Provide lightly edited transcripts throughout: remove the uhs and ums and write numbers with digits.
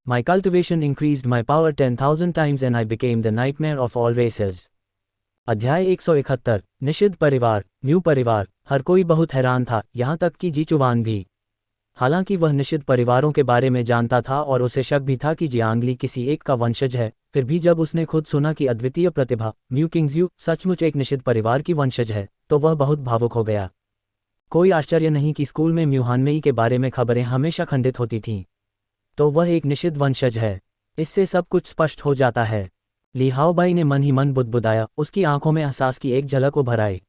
My cultivation increased my power 10,000 times and I became the nightmare of all races. अध्याय 171 निषिद्ध परिवार mu परिवार। हर कोई बहुत हैरान था, यहाँ तक कि जीचुवान भी। हालांकि वह निषिद्ध परिवारों के बारे में जानता था और उसे शक भी था कि जियांगली किसी एक का वंशज है, फिर भी जब उसने खुद सुना कि अद्वितीय प्रतिभा म्यू किंगज्यू सचमुच एक निषिद्ध परिवार की वंशज है, तो वह बहुत भावुक हो गया। कोई आश्चर्य नहीं कि स्कूल में म्यू हानमेई के बारे में खबरें हमेशा खंडित होती थीं। तो वह एक निषिद्ध वंशज है, इससे सब कुछ स्पष्ट हो जाता है। ली हाओबाई ने मन ही मन बुदबुदाया, उसकी आंखों में एहसास की एक झलक उभर आई।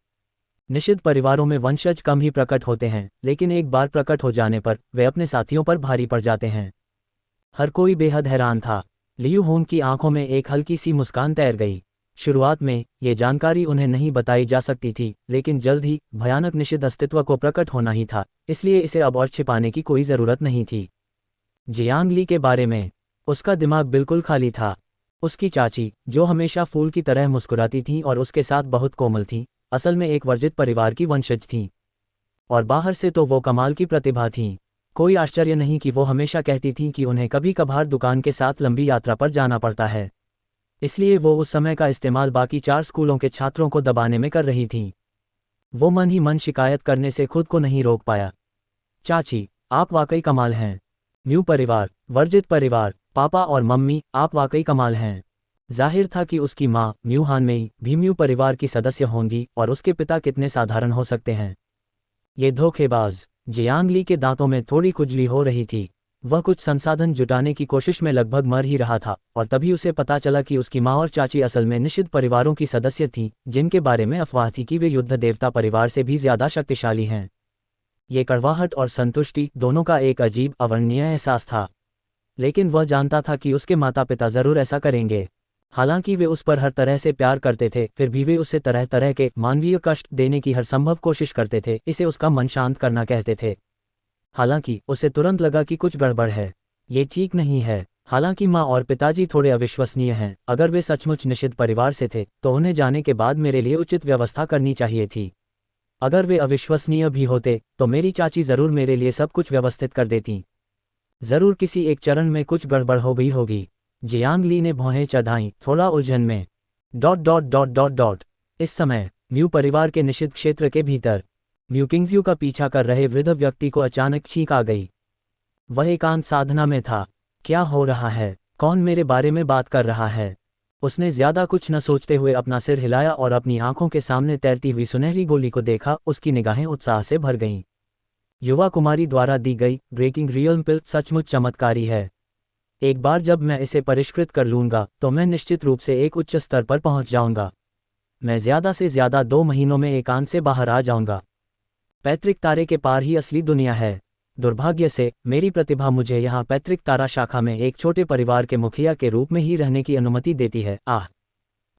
निषिद्ध परिवारों में वंशज कम ही प्रकट होते हैं, लेकिन एक बार प्रकट हो जाने पर वे अपने साथियों पर भारी पड़ जाते हैं। हर कोई बेहद हैरान था। लियू होन की आंखों में एक हल्की सी मुस्कान तैर गई। शुरुआत में ये जानकारी उन्हें नहीं बताई जा सकती थी, लेकिन जल्द ही भयानक निषिद्ध अस्तित्व को प्रकट होना ही था, इसलिए इसे अब और छिपाने की कोई ज़रूरत नहीं थी। जियांगली के बारे में उसका दिमाग बिल्कुल खाली था। उसकी चाची, जो हमेशा फूल की तरह मुस्कुराती थीं और उसके साथ बहुत कोमल थीं, असल में एक वर्जित परिवार की वंशज थीं। और बाहर से तो वो कमाल की प्रतिभा थीं। कोई आश्चर्य नहीं कि वो हमेशा कहती थीं कि उन्हें कभी कभार दुकान के साथ लंबी यात्रा पर जाना पड़ता है, इसलिए वो उस समय का इस्तेमाल बाकी 4 स्कूलों के छात्रों को दबाने में कर रही थीं। वो मन ही मन शिकायत करने से खुद को नहीं रोक पाया। चाची, आप वाकई कमाल हैं। म्यू परिवार, वर्जित परिवार, पापा और मम्मी, आप वाकई कमाल हैं। जाहिर था कि उसकी माँ म्यू हानमेई भी म्यू परिवार की सदस्य होंगी, और उसके पिता कितने साधारण हो सकते हैं। ये धोखेबाज। जियांगली के दांतों में थोड़ी खुजली हो रही थी। वह कुछ संसाधन जुटाने की कोशिश में लगभग मर ही रहा था, और तभी उसे पता चला कि उसकी माँ और चाची असल में निषिद्ध परिवारों की सदस्य थीं, जिनके बारे में अफवाह थी कि वे युद्ध देवता परिवार से भी ज्यादा शक्तिशाली हैं। ये कड़वाहट और संतुष्टि दोनों का एक अजीब अवर्णनीय एहसास था, लेकिन वह जानता था कि उसके माता पिता जरूर ऐसा करेंगे। हालांकि वे उस पर हर तरह से प्यार करते थे, फिर भी वे उसे तरह तरह के मानवीय कष्ट देने की हर संभव कोशिश करते थे, इसे उसका मन शांत करना कहते थे। हालांकि उसे तुरंत लगा कि कुछ गड़बड़ है, ये ठीक नहीं है। हालांकि माँ और पिताजी थोड़े अविश्वसनीय हैं। अगर वे सचमुच निषिद्ध परिवार से थे, तो उन्हें जाने के बाद मेरे लिए उचित व्यवस्था करनी चाहिए थी। अगर वे अविश्वसनीय भी होते, तो मेरी चाची जरूर मेरे लिए सब कुछ व्यवस्थित कर देती। जरूर किसी एक चरण में कुछ गड़बड़ हो गई होगी। जियांगली ने भौहें चढ़ाईं, थोड़ा उलझन में। इस समय म्यू परिवार के निषिद्ध क्षेत्र के भीतर म्यू किंगज्यू का पीछा कर रहे वृद्ध व्यक्ति को अचानक छींक आ गई। वह एकांत साधना में था। क्या हो रहा है? कौन मेरे बारे में बात कर रहा है? उसने ज्यादा कुछ न सोचते हुए अपना सिर हिलाया और अपनी आंखों के सामने तैरती हुई सुनहरी गोली को देखा। उसकी निगाहें उत्साह से भर गईं। युवा कुमारी द्वारा दी गई ब्रेकिंग रियल्म पिल सचमुच चमत्कारी है। एक बार जब मैं इसे परिष्कृत कर लूंगा, तो मैं निश्चित रूप से एक उच्च स्तर पर पहुंच जाऊंगा। मैं ज्यादा से ज्यादा 2 महीनों में एकांत से बाहर आ जाऊंगा। पैतृक तारे के पार ही असली दुनिया है। दुर्भाग्य से मेरी प्रतिभा मुझे यहाँ पैतृक तारा शाखा में एक छोटे परिवार के मुखिया के रूप में ही रहने की अनुमति देती है। आह!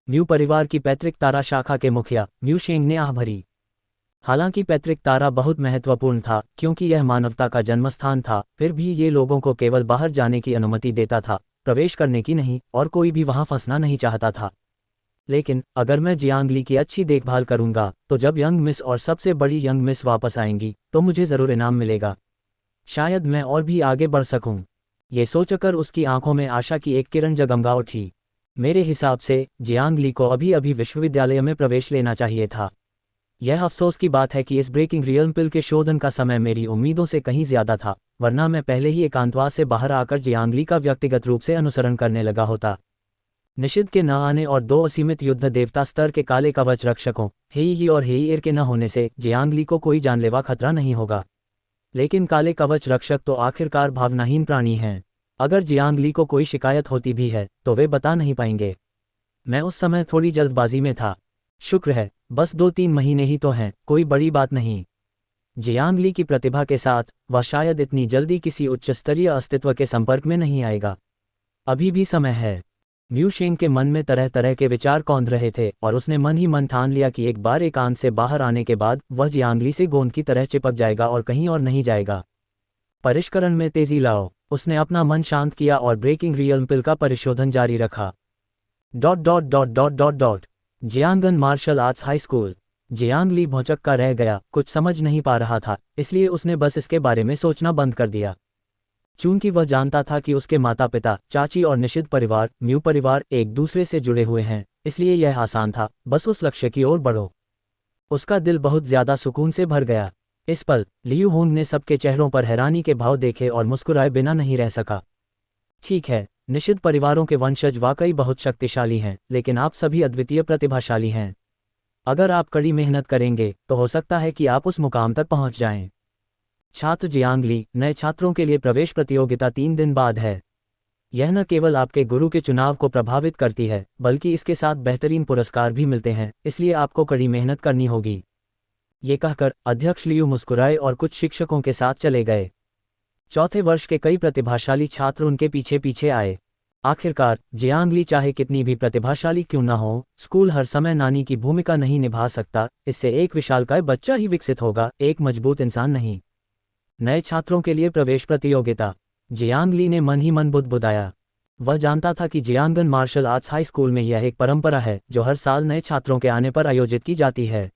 म्यू परिवार की पैतृक तारा शाखा के मुखिया म्यू शेंग ने आह भरी। हालांकि पैतृक तारा बहुत महत्वपूर्ण था, क्योंकि यह मानवता का जन्मस्थान था, फिर भी ये लोगों को केवल बाहर जाने की अनुमति देता था, प्रवेश करने की नहीं, और कोई भी वहां फंसना नहीं चाहता था। लेकिन अगर मैं जियांगली की अच्छी देखभाल करूंगा, तो जब यंग मिस और सबसे बड़ी यंग मिस वापस आएंगी, तो मुझे जरूर इनाम मिलेगा। शायद मैं और भी आगे बढ़ सकूं। ये सोचकर उसकी आंखों में आशा की एक किरण जगमगा उठी। मेरे हिसाब से जियांगली को अभी अभी विश्वविद्यालय में प्रवेश लेना चाहिए था। यह अफसोस की बात है कि इस ब्रेकिंग रियल्म पिल के शोधन का समय मेरी उम्मीदों से कहीं ज्यादा था, वरना मैं पहले ही एकांतवास से बाहर आकर जियांगली का व्यक्तिगत रूप से अनुसरण करने लगा होता। निषिद्ध के न आने और 2 असीमित युद्ध देवता स्तर के काले कवच रक्षकों हेई और हेईर के न होने से जियांगली को कोई जानलेवा खतरा नहीं होगा। लेकिन काले कवच रक्षक तो आखिरकार भावनाहीन प्राणी हैं। अगर जियांगली को कोई शिकायत होती भी है, तो वे बता नहीं पाएंगे। मैं उस समय थोड़ी जल्दबाजी में था। शुक्र है, बस 2-3 महीने ही तो हैं, कोई बड़ी बात नहीं। जियांगली की प्रतिभा के साथ वह शायद इतनी जल्दी किसी उच्च स्तरीय अस्तित्व के संपर्क में नहीं आएगा। अभी भी समय है। म्यू शेंग के मन में तरह तरह के विचार कौंध रहे थे, और उसने मन ही मन ठान लिया कि एक बार एकांत से बाहर आने के बाद वह जियांगली से गोंद की तरह चिपक जाएगा और कहीं और नहीं जाएगा। परिष्करण में तेजी लाओ। उसने अपना मन शांत किया और ब्रेकिंग रियल्म पिल का परिशोधन जारी रखा। जियांगन मार्शल आर्ट्स हाई स्कूल। जियांगली भौचक्का रह गया, कुछ समझ नहीं पा रहा था, इसलिए उसने बस इसके बारे में सोचना बंद कर दिया। चूंकि वह जानता था कि उसके माता पिता, चाची और निषिद्ध परिवार, म्यू परिवार एक दूसरे से जुड़े हुए हैं, इसलिए यह आसान था, बस उस लक्ष्य की ओर बढ़ो। उसका दिल बहुत ज्यादा सुकून से भर गया। इस पल लियू होंग ने सबके चेहरों पर हैरानी के भाव देखे और मुस्कुराए बिना नहीं रह सका। ठीक है, निषिद्ध परिवारों के वंशज वाकई बहुत शक्तिशाली हैं, लेकिन आप सभी अद्वितीय प्रतिभाशाली हैं। अगर आप कड़ी मेहनत करेंगे तो हो सकता है कि आप उस मुकाम तक पहुंच जाएं। छात्र जियांग ली, नए छात्रों के लिए प्रवेश प्रतियोगिता 3 दिन बाद है। यह न केवल आपके गुरु के चुनाव को प्रभावित करती है, बल्कि इसके साथ बेहतरीन पुरस्कार भी मिलते हैं, इसलिए आपको कड़ी मेहनत करनी होगी। ये कहकर अध्यक्ष लियू मुस्कुराए और कुछ शिक्षकों के साथ चले गए। चौथे वर्ष के कई प्रतिभाशाली छात्र उनके पीछे पीछे आए। आखिरकार जियांग ली चाहे कितनी भी प्रतिभाशाली क्यों न हो, स्कूल हर समय नानी की भूमिका नहीं निभा सकता। इससे एक विशालकाय बच्चा ही विकसित होगा, एक मजबूत इंसान नहीं। नए छात्रों के लिए प्रवेश प्रतियोगिता। जियांग ली ने मन ही मन बुदबुदाया। वह जानता था कि जियांगन मार्शल आर्ट्स हाई स्कूल में यह एक परंपरा है जो हर साल नए छात्रों के आने पर आयोजित की जाती है।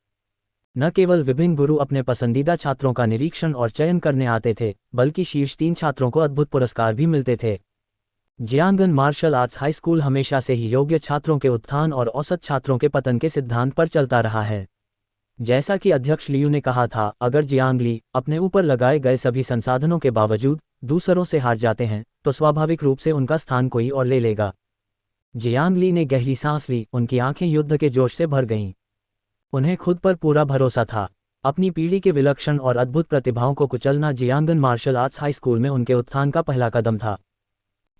न केवल विभिन्न गुरु अपने पसंदीदा छात्रों का निरीक्षण और चयन करने आते थे, बल्कि शीर्ष 3 छात्रों को अद्भुत पुरस्कार भी मिलते थे। जियांगन मार्शल आर्ट्स हाई स्कूल हमेशा से ही योग्य छात्रों के उत्थान और औसत छात्रों के पतन के सिद्धांत पर चलता रहा है। जैसा कि अध्यक्ष लियू ने कहा था, अगर जियांग ली अपने ऊपर लगाए गए सभी संसाधनों के बावजूद दूसरों से हार जाते हैं, तो स्वाभाविक रूप से उनका स्थान कोई और ले लेगा। जियांग ली ने गहरी सांस ली, उनकी आंखें युद्ध के जोश से भर गईं। उन्हें खुद पर पूरा भरोसा था। अपनी पीढ़ी के विलक्षण और अद्भुत प्रतिभाओं को कुचलना जियांगन मार्शल आर्ट्स हाई स्कूल में उनके उत्थान का पहला कदम था।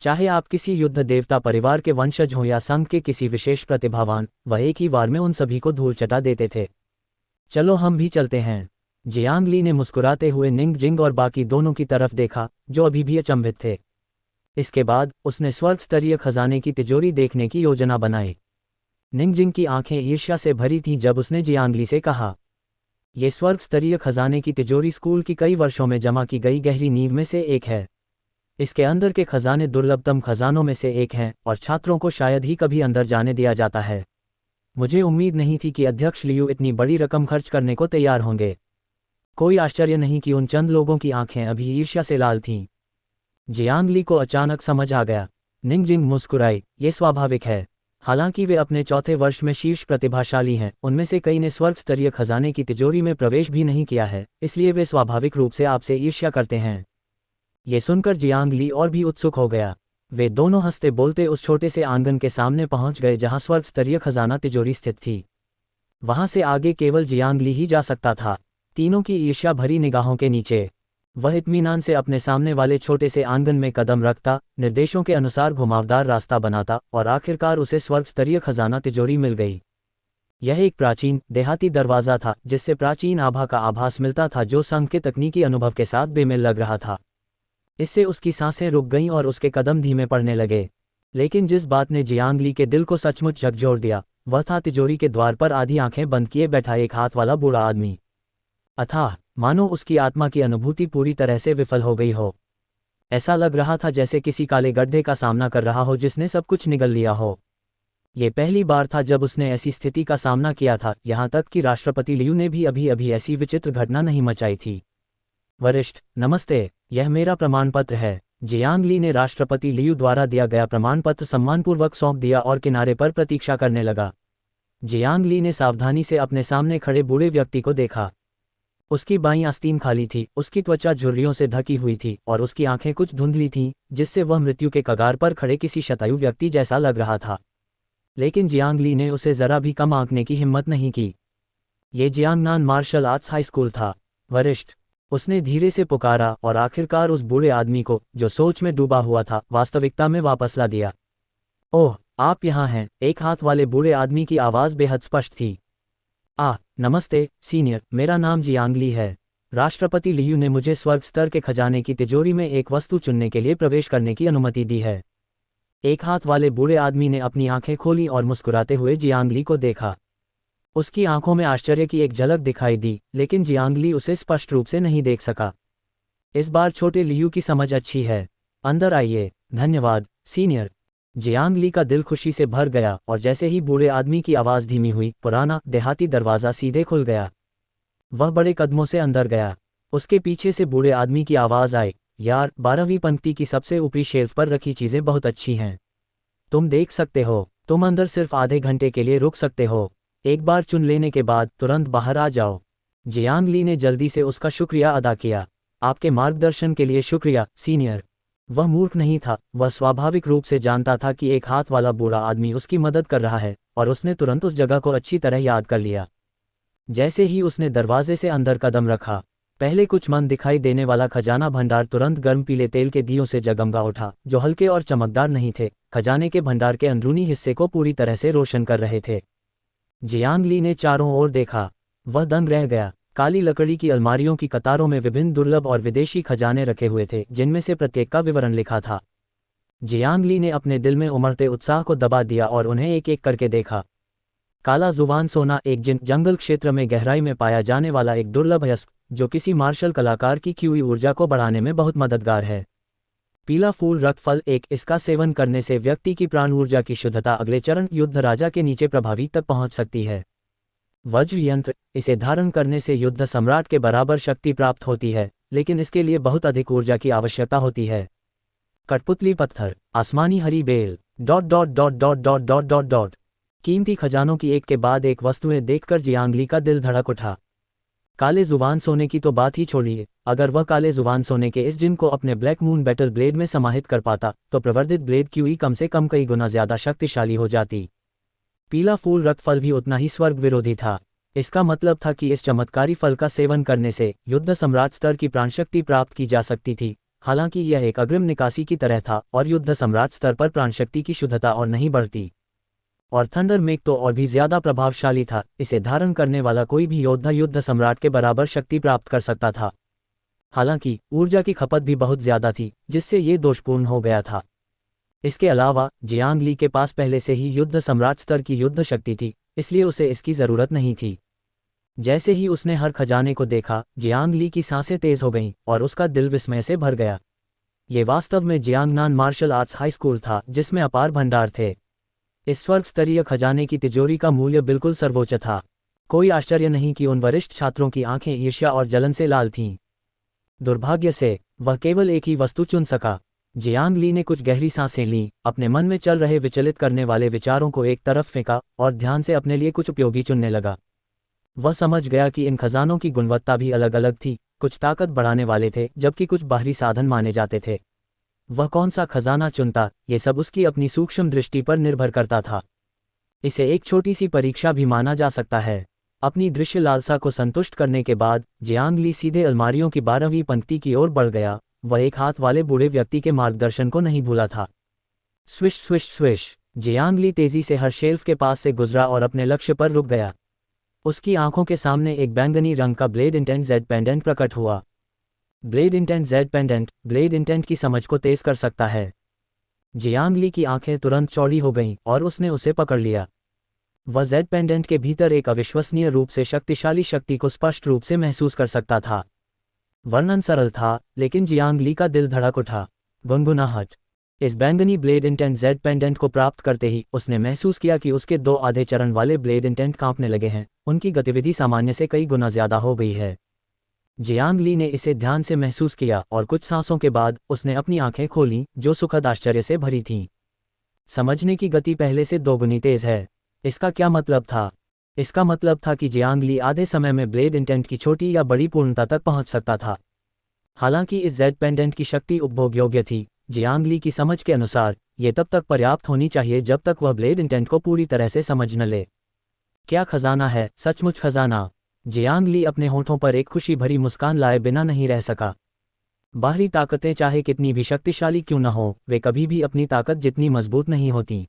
चाहे आप किसी युद्ध देवता परिवार के वंशज हों या संघ के किसी विशेष प्रतिभावान, वह एक ही वार में उन सभी को धूल चटा देते थे। चलो हम भी चलते हैं। जियांग ली ने मुस्कुराते हुए निंग जिंग और बाकी दोनों की तरफ देखा, जो अभी भी अचंभित थे। इसके बाद उसने स्वर्ग स्तरीय खजाने की तिजोरी देखने की योजना बनाई। निंग जिंग की आंखें ईर्ष्या से भरी थीं जब उसने जियांग ली से कहा, ये स्वर्ग स्तरीय खजाने की तिजोरी स्कूल की कई वर्षों में जमा की गई गहरी नींव में से एक है। इसके अंदर के खजाने दुर्लभतम खजानों में से एक हैं और छात्रों को शायद ही कभी अंदर जाने दिया जाता है। मुझे उम्मीद नहीं थी कि अध्यक्ष लियू इतनी बड़ी रकम खर्च करने को तैयार होंगे। कोई आश्चर्य नहीं कि उन चंद लोगों की आंखें अभी ईर्ष्या से लाल थीं। जियांग ली को अचानक समझ आ गया। निंग जिंग मुस्कुराई, ये स्वाभाविक है। हालांकि वे अपने चौथे वर्ष में शीर्ष प्रतिभाशाली हैं, उनमें से कई ने स्वर्ग स्तरीय खजाने की तिजोरी में प्रवेश भी नहीं किया है, इसलिए वे स्वाभाविक रूप से आपसे ईर्ष्या करते हैं। ये सुनकर जियांग ली और भी उत्सुक हो गया। वे दोनों हंसते बोलते उस छोटे से आंगन के सामने पहुंच गए जहां स्वर्ग स्तरीय खजाना तिजोरी स्थित थी। वहां से आगे केवल जियांग ली ही जा सकता था। तीनों की ईर्ष्या भरी निगाहों के नीचे वह इत्मीनान से अपने सामने वाले छोटे से आंगन में कदम रखता, निर्देशों के अनुसार घुमावदार रास्ता बनाता और आखिरकार उसे स्वर्ग स्तरीय खजाना तिजोरी मिल गई। यह एक प्राचीन देहाती दरवाज़ा था जिससे प्राचीन आभा का आभास मिलता था, जो संघ के तकनीकी अनुभव के साथ बेमेल लग रहा था। इससे उसकी सांसें रुक गईं और उसके कदम धीमे पड़ने लगे। लेकिन जिस बात ने जियांग ली के दिल को सचमुच झकझोर दिया, वह था तिजोरी के द्वार पर आधी आंखें बंद किए बैठा एक हाथ वाला बूढ़ा आदमी। अथाह, मानो उसकी आत्मा की अनुभूति पूरी तरह से विफल हो गई हो। ऐसा लग रहा था जैसे किसी काले गड्ढे का सामना कर रहा हो जिसने सब कुछ निगल लिया हो। ये पहली बार था जब उसने ऐसी स्थिति का सामना किया था, यहाँ तक कि राष्ट्रपति लियू ने भी अभी अभी ऐसी विचित्र घटना नहीं मचाई थी। वरिष्ठ, नमस्ते, यह मेरा प्रमाण पत्र है। जियांग ली ने राष्ट्रपति लियू द्वारा दिया गया प्रमाण पत्र सम्मानपूर्वक सौंप दिया और किनारे पर प्रतीक्षा करने लगा। जियांग ली ने सावधानी से अपने सामने खड़े बूढ़े व्यक्ति को देखा। उसकी बाईं आस्तीन खाली थी, उसकी त्वचा झुर्रियों से ढकी हुई थी और उसकी आंखें कुछ धुंधली थीं, जिससे वह मृत्यु के कगार पर खड़े किसी शतायु व्यक्ति जैसा लग रहा था। लेकिन जियांग ली ने उसे जरा भी कम आंकने की हिम्मत नहीं की। ये Jiangnan martial arts high school था। वरिष्ठ, उसने धीरे से पुकारा और आखिरकार उस बूढ़े आदमी को, जो सोच में डूबा हुआ था, वास्तविकता में वापस ला दिया। ओह, आप यहाँ हैं, एक हाथ वाले बूढ़े आदमी की आवाज़ बेहद स्पष्ट थी। नमस्ते सीनियर, मेरा नाम जियांग ली है। राष्ट्रपति लियू ने मुझे स्वर्ग स्तर के खजाने की तिजोरी में एक वस्तु चुनने के लिए प्रवेश करने की अनुमति दी है। एक हाथ वाले बूढ़े आदमी ने अपनी आंखें खोली और मुस्कुराते हुए जियांग ली को देखा। उसकी आंखों में आश्चर्य की एक झलक दिखाई दी, लेकिन जियांग ली उसे स्पष्ट रूप से नहीं देख सका। इस बार छोटे लियू की समझ अच्छी है। अंदर आइए। धन्यवाद सीनियर। जियांग ली का दिल खुशी से भर गया और जैसे ही बूढ़े आदमी की आवाज़ धीमी हुई, पुराना देहाती दरवाज़ा सीधे खुल गया। वह बड़े कदमों से अंदर गया। उसके पीछे से बूढ़े आदमी की आवाज़ आई, यार, 12वीं पंक्ति की सबसे ऊपरी शेल्फ पर रखी चीज़ें बहुत अच्छी हैं। तुम देख सकते हो। तुम अंदर सिर्फ आधे घंटे के लिए रुक सकते हो। एक बार चुन लेने के बाद तुरंत बाहर आ जाओ। जियांग ली ने जल्दी से उसका शुक्रिया अदा किया। आपके मार्गदर्शन के लिए शुक्रिया, सीनियर। वह मूर्ख नहीं था, वह स्वाभाविक रूप से जानता था कि एक हाथ वाला बूढ़ा आदमी उसकी मदद कर रहा है, और उसने तुरंत उस जगह को अच्छी तरह याद कर लिया। जैसे ही उसने दरवाजे से अंदर कदम रखा, पहले कुछ मन दिखाई देने वाला खजाना भंडार तुरंत गर्म पीले तेल के दियों से जगमगा उठा, जो हल्के और चमकदार नहीं थे, खजाने के भंडार के अंदरूनी हिस्से को पूरी तरह से रोशन कर रहे थे। जियांग ली ने चारों ओर देखा। वह दंग रह गया। काली लकड़ी की अलमारियों की कतारों में विभिन्न दुर्लभ और विदेशी खजाने रखे हुए थे, जिनमें से प्रत्येक का विवरण लिखा था। जियांग ली ने अपने दिल में उमड़ते उत्साह को दबा दिया और उन्हें एक एक करके देखा। काला जुबान सोना, एक जंगल क्षेत्र में गहराई में पाया जाने वाला एक दुर्लभ अयस्क, जो किसी मार्शल कलाकार की की हुई ऊर्जा को बढ़ाने में बहुत मददगार है। पीला फूल रक्त फल, एक, इसका सेवन करने से व्यक्ति की प्राण ऊर्जा की शुद्धता अगले चरण युद्ध राजा के नीचे प्रभावी तक पहुंच सकती है। वज्र यंत्र, इसे धारण करने से युद्ध सम्राट के बराबर शक्ति प्राप्त होती है, लेकिन इसके लिए बहुत अधिक ऊर्जा की आवश्यकता होती है। कठपुतली पत्थर, आसमानी हरी बेल, dot dot dot dot dot dot dot dot. कीमती खजानों की एक के बाद एक वस्तुएं देखकर जियांग ली का दिल धड़क उठा। काले जुबान सोने की तो बात ही छोड़िए, अगर वह काले जुबान सोने के इस जिन को अपने ब्लैक मून बैटल ब्लेड में समाहित कर पाता, तो प्रवर्धित ब्लेड क्यूई कम से कम कई गुना ज्यादा शक्तिशाली हो जाती। पीला फूल रक्त फल भी उतना ही स्वर्ग विरोधी था। इसका मतलब था कि इस चमत्कारी फल का सेवन करने से युद्ध सम्राट स्तर की प्राणशक्ति प्राप्त की जा सकती थी। हालांकि यह एक अग्रिम निकासी की तरह था, और युद्ध सम्राट स्तर पर प्राणशक्ति की शुद्धता और नहीं बढ़ती। और थंडर मेघ तो और भी ज्यादा प्रभावशाली था। इसे धारण करने वाला कोई भी योद्धा युद्ध सम्राट के बराबर शक्ति प्राप्त कर सकता था। हालांकि ऊर्जा की खपत भी बहुत ज्यादा थी, जिससे ये दोषपूर्ण हो गया था। इसके अलावा जियांग ली के पास पहले से ही युद्ध सम्राट स्तर की युद्ध शक्ति थी, इसलिए उसे इसकी जरूरत नहीं थी। जैसे ही उसने हर खजाने को देखा, जियांग ली की सांसें तेज हो गईं और उसका दिल विस्मय से भर गया। ये वास्तव में Jiangnan martial arts high school था, जिसमें अपार भंडार थे। इस स्वर्ग स्तरीय खजाने की तिजोरी का मूल्य बिल्कुल सर्वोच्च था। कोई आश्चर्य नहीं कि उन वरिष्ठ छात्रों की आंखें ईर्ष्या और जलन से लाल थीं। दुर्भाग्य से वह केवल एक ही वस्तु चुन सका। जियांग ली ने कुछ गहरी सांसें लीं, अपने मन में चल रहे विचलित करने वाले विचारों को एक तरफ फेंका और ध्यान से अपने लिए कुछ उपयोगी चुनने लगा। वह समझ गया कि इन खजानों की गुणवत्ता भी अलग अलग थी। कुछ ताकत बढ़ाने वाले थे, जबकि कुछ बाहरी साधन माने जाते थे। वह कौन सा खजाना चुनता, ये सब उसकी अपनी सूक्ष्म दृष्टि पर निर्भर करता था। इसे एक छोटी सी परीक्षा भी माना जा सकता है। अपनी दृश्य लालसा को संतुष्ट करने के बाद जियांग ली सीधे अलमारियों की 12वीं पंक्ति की ओर बढ़ गया। वह एक हाथ वाले बूढ़े व्यक्ति के मार्गदर्शन को नहीं भूला था। स्विश स्विश स्विश, जियांग ली तेजी से हर शेल्फ के पास से गुजरा और अपने लक्ष्य पर रुक गया। उसकी आंखों के सामने एक बैंगनी रंग का ब्लेड इंटेंट जेड पेंडेंट प्रकट हुआ। Blade intent Z pendant blade intent की समझ को तेज कर सकता है। जियांग ली की आंखें तुरंत चौड़ी हो गईं और उसने उसे पकड़ लिया। वह जेड पेंडेंट के भीतर एक अविश्वसनीय रूप से शक्तिशाली शक्ति को स्पष्ट रूप से महसूस कर सकता था। वर्णन सरल था, लेकिन जियांग ली का दिल धड़क उठा। गुनगुनाहट। इस बैंगनी ब्लेड इंटेंट जेड पेंडेंट को प्राप्त करते ही उसने महसूस किया कि उसके 2 आधे चरण वाले ब्लेड इंटेंट कांपने लगे हैं। उनकी गतिविधि सामान्य से कई गुना ज्यादा हो गई है। जियांग ली ने इसे ध्यान से महसूस किया और कुछ सांसों के बाद उसने अपनी आंखें खोलीं, जो सुखद आश्चर्य से भरी थीं। समझने की गति पहले से 2 गुनी तेज है। इसका क्या मतलब था? इसका मतलब था कि जियांग ली आधे समय में ब्लेड इंटेंट की छोटी या बड़ी पूर्णता तक पहुंच सकता था। हालांकि इस जेड पेंडेंट की शक्ति उपभोग योग्य थी, जियांग ली की समझ के अनुसार ये तब तक पर्याप्त होनी चाहिए जब तक वह ब्लेड इंटेंट को पूरी तरह से समझ न ले। क्या खजाना है, सचमुच खजाना? जियांग ली अपने होठों पर एक खुशी भरी मुस्कान लाए बिना नहीं रह सका। बाहरी ताकतें चाहे कितनी भी शक्तिशाली क्यों न हो, वे कभी भी अपनी ताकत जितनी मजबूत नहीं होती।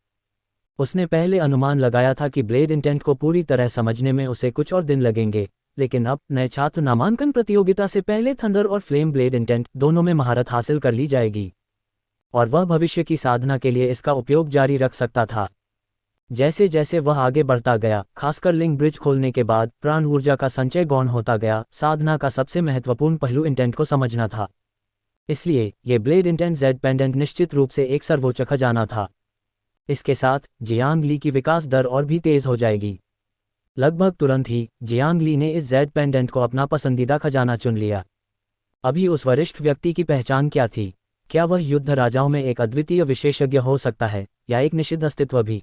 उसने पहले अनुमान लगाया था कि ब्लेड इंटेंट को पूरी तरह समझने में उसे कुछ और दिन लगेंगे, लेकिन अब नए छात्र नामांकन प्रतियोगिता से पहले थंडर और फ्लेम ब्लेड इंटेंट दोनों में महारत हासिल कर ली जाएगी, और वह भविष्य की साधना के लिए इसका उपयोग जारी रख सकता था। जैसे जैसे वह आगे बढ़ता गया, खासकर लिंक ब्रिज खोलने के बाद, प्राण ऊर्जा का संचय गौण होता गया। साधना का सबसे महत्वपूर्ण पहलू इंटेंट को समझना था। इसलिए ये ब्लेड इंटेंट जेड पेंडेंट निश्चित रूप से एक सर्वोच्च खजाना था। इसके साथ जियांग ली की विकास दर और भी तेज हो जाएगी। लगभग तुरंत ही जियांग ली ने इस जेड पेंडेंट को अपना पसंदीदा खजाना चुन लिया। अभी उस वरिष्ठ व्यक्ति की पहचान क्या थी? क्या वह युद्ध राजाओं में एक अद्वितीय विशेषज्ञ हो सकता है, या एक निषिद्ध अस्तित्व भी?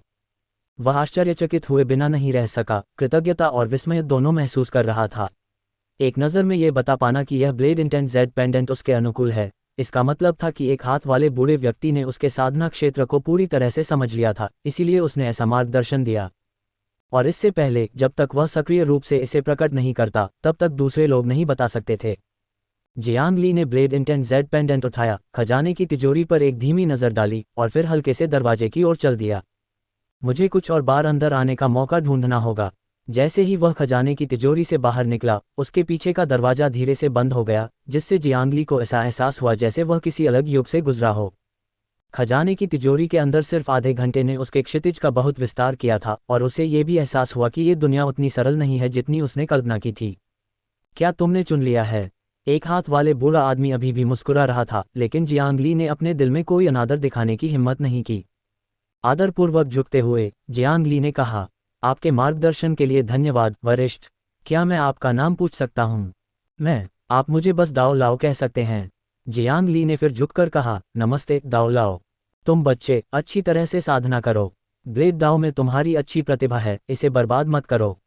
वह आश्चर्यचकित हुए बिना नहीं रह सका, कृतज्ञता और विस्मय दोनों महसूस कर रहा था। एक नज़र में यह बता पाना कि यह ब्लेड इंटेंट जेड पेंडेंट उसके अनुकूल है, इसका मतलब था कि एक हाथ वाले बूढ़े व्यक्ति ने उसके साधना क्षेत्र को पूरी तरह से समझ लिया था, इसीलिए उसने ऐसा मार्गदर्शन दिया। और इससे पहले, जब तक वह सक्रिय रूप से इसे प्रकट नहीं करता, तब तक दूसरे लोग नहीं बता सकते थे। जियांग ली ने ब्लेड इंटेंट जेड पेंडेंट उठाया, खजाने की तिजोरी पर एक धीमी नज़र डाली और फिर हल्के से दरवाजे की ओर चल दिया। मुझे कुछ और बार अंदर आने का मौका ढूंढना होगा। जैसे ही वह खजाने की तिजोरी से बाहर निकला, उसके पीछे का दरवाजा धीरे से बंद हो गया, जिससे जियांग ली को ऐसा एहसास हुआ जैसे वह किसी अलग युग से गुजरा हो। खजाने की तिजोरी के अंदर सिर्फ आधे घंटे ने उसके क्षितिज का बहुत विस्तार किया था, और उसे ये भी एहसास हुआ कि ये दुनिया उतनी सरल नहीं है जितनी उसने कल्पना की थी। क्या तुमने चुन लिया है? एक हाथ वाले बूढ़ा आदमी अभी भी मुस्कुरा रहा था, लेकिन जियांग ली ने अपने दिल में कोई अनादर दिखाने की हिम्मत नहीं की। आदरपूर्वक झुकते हुए जियांग ली ने कहा, आपके मार्गदर्शन के लिए धन्यवाद वरिष्ठ। क्या मैं आपका नाम पूछ सकता हूँ? आप मुझे बस दाओ लाओ कह सकते हैं। जियांग ली ने फिर झुककर कहा, नमस्ते दाओ लाओ। तुम बच्चे, अच्छी तरह से साधना करो। ब्लेड दाओ में तुम्हारी अच्छी प्रतिभा है, इसे बर्बाद मत करो।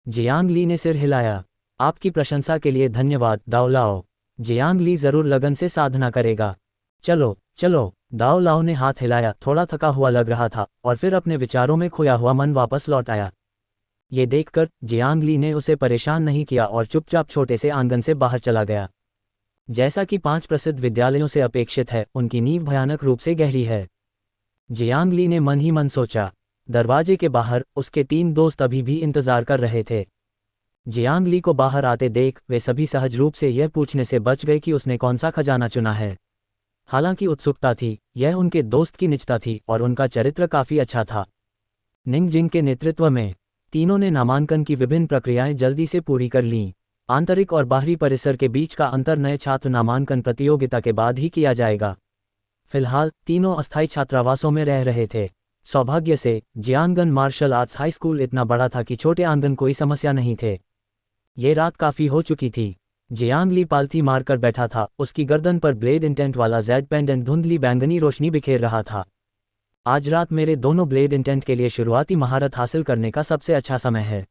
जियांग ली ने सिर हिलाया। आपकी प्रशंसा के लिए धन्यवाद दाओ लाओ। जियांग ली जरूर लगन से साधना करेगा। चलो चलो। दाओ लाओ ने हाथ हिलाया, थोड़ा थका हुआ लग रहा था, और फिर अपने विचारों में खोया हुआ मन वापस लौट आया। ये देखकर जियांग ली ने उसे परेशान नहीं किया और चुपचाप छोटे से आंगन से बाहर चला गया। जैसा कि 5 प्रसिद्ध विद्यालयों से अपेक्षित है, उनकी नींव भयानक रूप से गहरी है। जियांग ली ने मन ही मन सोचा। दरवाजे के बाहर उसके 3 दोस्त अभी भी इंतजार कर रहे थे। जियांग ली को बाहर आते देख वे सभी सहज रूप से यह पूछने से बच गए कि उसने कौन सा खजाना चुना है। हालांकि उत्सुकता थी, यह उनके दोस्त की निजता थी और उनका चरित्र काफी अच्छा था। निंग जिंग के नेतृत्व में तीनों ने नामांकन की विभिन्न प्रक्रियाएं जल्दी से पूरी कर लीं। आंतरिक और बाहरी परिसर के बीच का अंतर नए छात्र नामांकन प्रतियोगिता के बाद ही किया जाएगा। फिलहाल तीनों अस्थायी छात्रावासों में रह रहे थे। सौभाग्य से जियांगन मार्शल आर्ट्स हाई स्कूल इतना बड़ा था कि छोटे आंगन कोई समस्या नहीं थे। ये रात काफी हो चुकी थी। जियांग ली पालथी मारकर बैठा था, उसकी गर्दन पर ब्लेड इंटेंट वाला जेड पेंडेंट धुंधली बैंगनी रोशनी बिखेर रहा था। आज रात मेरे दोनों ब्लेड इंटेंट के लिए शुरुआती महारत हासिल करने का सबसे अच्छा समय है।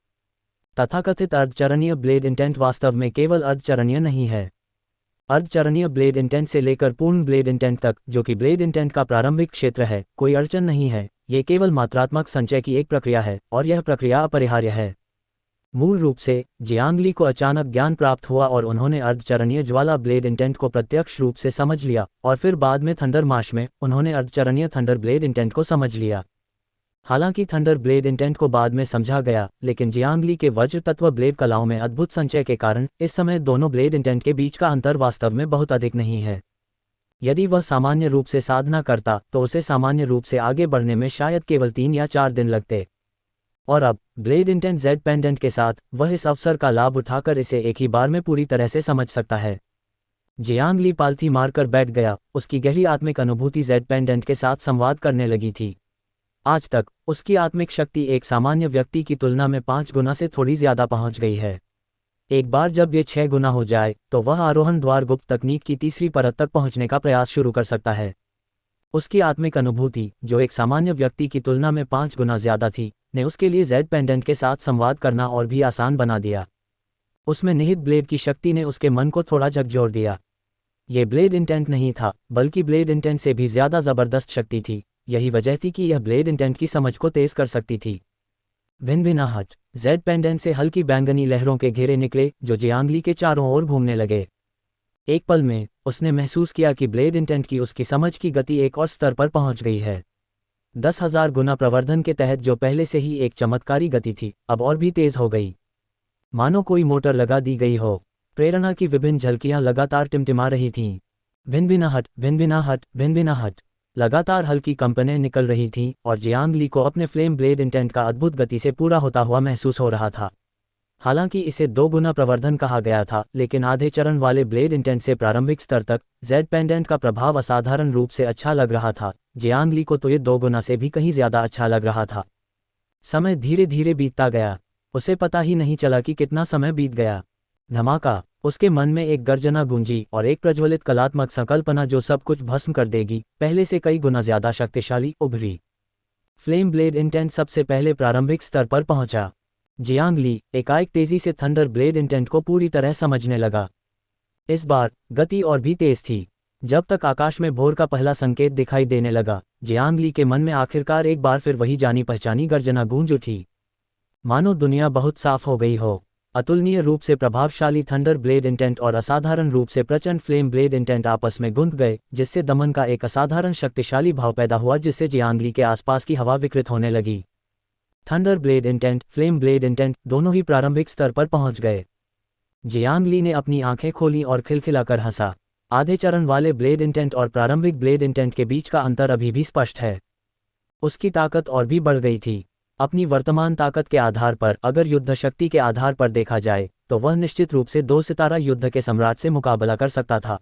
तथाकथित अर्धचरणीय ब्लेड इंटेंट वास्तव में केवल अर्धचरणीय नहीं है। अर्धचरणीय ब्लेड इंटेंट से लेकर पूर्ण ब्लेड इंटेंट तक, जो कि ब्लेड इंटेंट का प्रारंभिक क्षेत्र है, कोई अड़चन नहीं है। ये केवल मात्रात्मक संचय की एक प्रक्रिया है, और यह प्रक्रिया अपरिहार्य है। मूल रूप से जियांग ली को अचानक ज्ञान प्राप्त हुआ और उन्होंने अर्धचरणीय ज्वाला ब्लेड इंटेंट को प्रत्यक्ष रूप से समझ लिया, और फिर बाद में थंडर मार्श में उन्होंने अर्धचरणीय थंडर ब्लेड इंटेंट को समझ लिया। हालांकि थंडर ब्लेड इंटेंट को बाद में समझा गया, लेकिन जियांग ली के वज्र तत्व ब्लेड कलाओं में अद्भुत संचय के कारण इस समय दोनों ब्लेड इंटेंट के बीच का अंतर वास्तव में बहुत अधिक नहीं है। यदि वह सामान्य रूप से साधना करता तो उसे सामान्य रूप से आगे बढ़ने में शायद केवल 3 या 4 दिन लगते। और अब ब्लेड इंटेंट जेड पेंडेंट के साथ वह इस अवसर का लाभ उठाकर इसे एक ही बार में पूरी तरह से समझ सकता है। जियांग ली पालथी मारकर बैठ गया, उसकी गहरी आत्मिक अनुभूति जेड पेंडेंट के साथ संवाद करने लगी थी। आज तक उसकी आत्मिक शक्ति एक सामान्य व्यक्ति की तुलना में 5 गुना से थोड़ी ज्यादा पहुंच गई है। एक बार जब ये 6 गुना हो जाए तो वह आरोहण द्वार गुप्त तकनीक की तीसरी परत तक पहुंचने का प्रयास शुरू कर सकता है। उसकी आत्मिक अनुभूति, जो एक सामान्य व्यक्ति की तुलना में 5 गुना ज्यादा थी, ने उसके लिए जेड पेंडेंट के साथ संवाद करना और भी आसान बना दिया। उसमें निहित ब्लेड की शक्ति ने उसके मन को थोड़ा झकझोर दिया। ये ब्लेड इंटेंट नहीं था, बल्कि ब्लेड इंटेंट से भी ज्यादा जबरदस्त शक्ति थी। यही वजह थी कि यह ब्लेड इंटेंट की समझ को तेज कर सकती थी। भिनभिनाहट। जेड पेंडेंट से हल्की बैंगनी लहरों के घेरे निकले, जो जियांग ली के चारों ओर घूमने लगे। एक पल में उसने महसूस किया कि ब्लेड इंटेंट की उसकी समझ की गति एक और स्तर पर पहुंच गई है। 10,000 गुना प्रवर्धन के तहत जो पहले से ही एक चमत्कारी गति थी, अब और भी तेज हो गई। मानो कोई मोटर लगा दी गई हो। प्रेरणा की विभिन्न झलकियां लगातार टिमटिमा रही थीं। भिनभिनाहट, भिनभिनाहट, भिनभिनाहट। लगातार हल्की कंपनें निकल रही थीं और जियांग ली को अपने फ्लेम ब्लेड इंटेंट का अद्भुत गति से पूरा होता हुआ महसूस हो रहा था। हालांकि इसे 2 गुना प्रवर्धन कहा गया था, लेकिन आधे चरण वाले ब्लेड इंटेंट से प्रारंभिक स्तर तक जेड पेंडेंट का प्रभाव असाधारण रूप से अच्छा लग रहा था। जियांग ली को तो ये 2 गुना से भी कहीं ज्यादा अच्छा लग रहा था। समय धीरे धीरे बीतता गया। उसे पता ही नहीं चला कि कितना समय बीत गया। धमाका। उसके मन में एक गर्जना गूंजी और एक प्रज्वलित कलात्मक संकल्पना जो सब कुछ भस्म कर देगी, पहले से कई गुना ज्यादा शक्तिशाली उभरी। फ्लेम ब्लेड इंटेंट सबसे पहले प्रारंभिक स्तर पर पहुंचा। जियांग ली एकाएक तेजी से थंडर ब्लेड इंटेंट को पूरी तरह समझने लगा। इस बार गति और भी तेज थी। जब तक आकाश में भोर का पहला संकेत दिखाई देने लगा, जियांग ली के मन में आखिरकार एक बार फिर वही जानी पहचानी गर्जना गूंज उठी। मानो दुनिया बहुत साफ हो गई हो। अतुलनीय रूप से प्रभावशाली थंडर ब्लेड इंटेंट और असाधारण रूप से प्रचंड फ्लेम ब्लेड इंटेंट आपस में गुंथ गए, जिससे दमन का एक असाधारण शक्तिशाली भाव पैदा हुआ, जिससे जियांग ली के आसपास की हवा विकृत होने लगी। Thunder blade intent, flame blade intent दोनों ही प्रारंभिक स्तर पर पहुंच गए। जियांग ली ने अपनी आंखें खोली और खिलखिलाकर हंसा। आधे चरण वाले ब्लेड इंटेंट और प्रारंभिक ब्लेड इंटेंट के बीच का अंतर अभी भी स्पष्ट है। उसकी ताकत और भी बढ़ गई थी। अपनी वर्तमान ताकत के आधार पर अगर युद्ध शक्ति के आधार पर देखा जाए तो वह निश्चित रूप से 2 सितारा युद्ध के सम्राट से मुकाबला कर सकता था।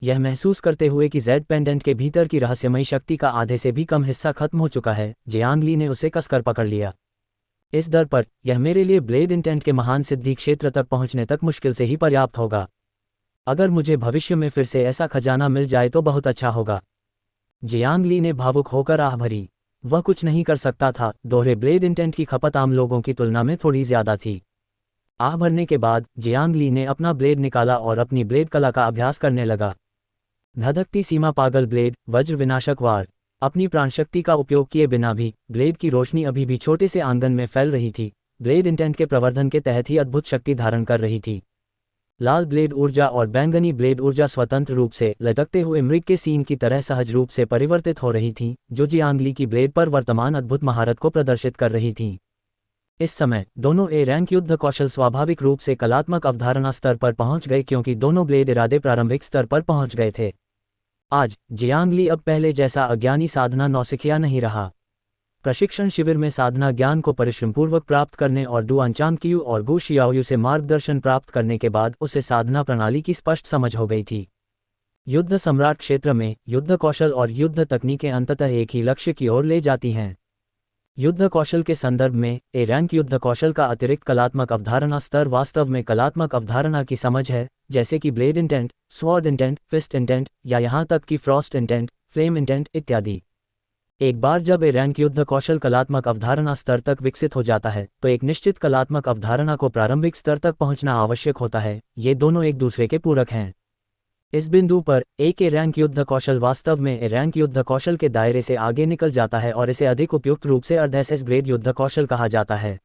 यह महसूस करते हुए कि जेड पेंडेंट के भीतर की रहस्यमयी शक्ति का आधे से भी कम हिस्सा खत्म हो चुका है, जियांग ली ने उसे कसकर पकड़ लिया। इस दर पर यह मेरे लिए ब्लेड इंटेंट के महान सिद्धि क्षेत्र तक पहुंचने तक मुश्किल से ही पर्याप्त होगा। अगर मुझे भविष्य में फिर से ऐसा खजाना मिल जाए तो बहुत अच्छा होगा। जियांग ली ने भावुक होकर आह भरी। वह कुछ नहीं कर सकता था। दोहरे ब्लेड इंटेंट की खपत आम लोगों की तुलना में थोड़ी ज्यादा थी। आह भरने के बाद जियांग ली ने अपना ब्लेड निकाला और अपनी ब्लेड कला का अभ्यास करने लगा। धधकती सीमा पागल ब्लेड, वज्र विनाशक वार। अपनी प्राणशक्ति का उपयोग किए बिना भी ब्लेड की रोशनी अभी भी छोटे से आंगन में फैल रही थी। ब्लेड इंटेंट के प्रवर्धन के तहत ही अद्भुत शक्ति धारण कर रही थी। लाल ब्लेड ऊर्जा और बैंगनी ब्लेड ऊर्जा स्वतंत्र रूप से लटकते हुए मृग के सीन की तरह सहज रूप से परिवर्तित हो रही थीं, जो जियांग ली की ब्लेड पर वर्तमान अद्भुत महारत को प्रदर्शित कर रही थीं। इस समय दोनों ए रैंक युद्ध कौशल स्वाभाविक रूप से कलात्मक अवधारणा स्तर पर पहुंच गए, क्योंकि दोनों ब्लेड इरादे प्रारंभिक स्तर पर पहुंच गए थे। आज जियांग ली अब पहले जैसा अज्ञानी साधना नौसिखिया नहीं रहा। प्रशिक्षण शिविर में साधना ज्ञान को परिश्रमपूर्वक प्राप्त करने और डुआन चांगकियू और गु शियाओयू से मार्गदर्शन प्राप्त करने के बाद उसे साधना प्रणाली की स्पष्ट समझ हो गई थी। युद्ध सम्राट क्षेत्र में युद्ध कौशल और युद्ध तकनीकें अंततः एक ही लक्ष्य की ओर ले जाती हैं। युद्ध कौशल के संदर्भ में ए रैंक युद्ध कौशल का अतिरिक्त कलात्मक अवधारणा स्तर वास्तव में कलात्मक अवधारणा की समझ है, जैसे कि blade intent, sword intent, fist intent या यहाँ तक कि फ्रॉस्ट इंटेंट, फ्लेम इंटेंट इत्यादि। एक बार जब ए रैंक युद्ध कौशल कलात्मक अवधारणा स्तर तक विकसित हो जाता है तो एक निश्चित कलात्मक अवधारणा को प्रारंभिक स्तर तक पहुंचना आवश्यक होता है। ये दोनों एक दूसरे के पूरक हैं। इस बिंदु पर एक ए रैंक युद्ध कौशल वास्तव में ए रैंक युद्ध कौशल के दायरे से आगे निकल जाता है और इसे अधिक उपयुक्त रूप से अर्ध एसएस ग्रेड युद्ध कौशल कहा जाता है।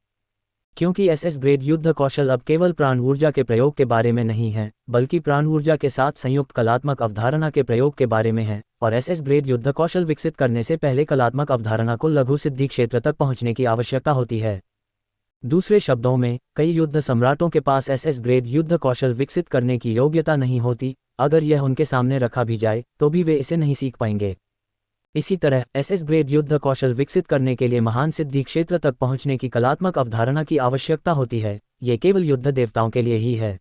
क्योंकि एसएस ग्रेड युद्ध कौशल अब केवल प्राण ऊर्जा के प्रयोग के बारे में नहीं है, बल्कि प्राण ऊर्जा के साथ संयुक्त कलात्मक अवधारणा के प्रयोग के बारे में है, और एसएस ग्रेड युद्ध कौशल विकसित करने से पहले कलात्मक अवधारणा को लघु सिद्धि क्षेत्र तक पहुंचने की आवश्यकता होती है। दूसरे शब्दों में, कई युद्ध सम्राटों के पास एसएस ग्रेड युद्ध कौशल विकसित करने की योग्यता नहीं होती। अगर यह उनके सामने रखा भी जाए तो भी वे इसे नहीं सीख पाएंगे। इसी तरह एसएस ग्रेड युद्ध कौशल विकसित करने के लिए महान सिद्धि क्षेत्र तक पहुंचने की कलात्मक अवधारणा की आवश्यकता होती है। ये केवल युद्ध देवताओं के लिए ही है।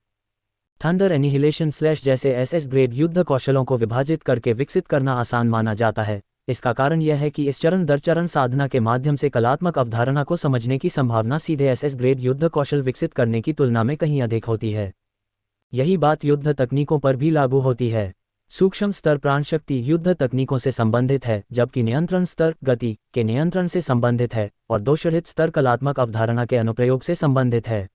थंडर एनिहिलेशन स्लैश जैसे एसएस ग्रेड युद्ध कौशलों को विभाजित करके विकसित करना आसान माना जाता है। इसका कारण यह है कि इस चरण दर चरण साधना के माध्यम से कलात्मक अवधारणा को समझने की संभावना सीधे एसएस ग्रेड युद्ध कौशल विकसित करने की तुलना में कहीं अधिक होती है। यही बात युद्ध तकनीकों पर भी लागू होती है। सूक्ष्म स्तर प्राणशक्ति युद्ध तकनीकों से संबंधित है, जबकि नियंत्रण स्तर गति के नियंत्रण से संबंधित है और दोषरहित स्तर कलात्मक अवधारणा के अनुप्रयोग से संबंधित है।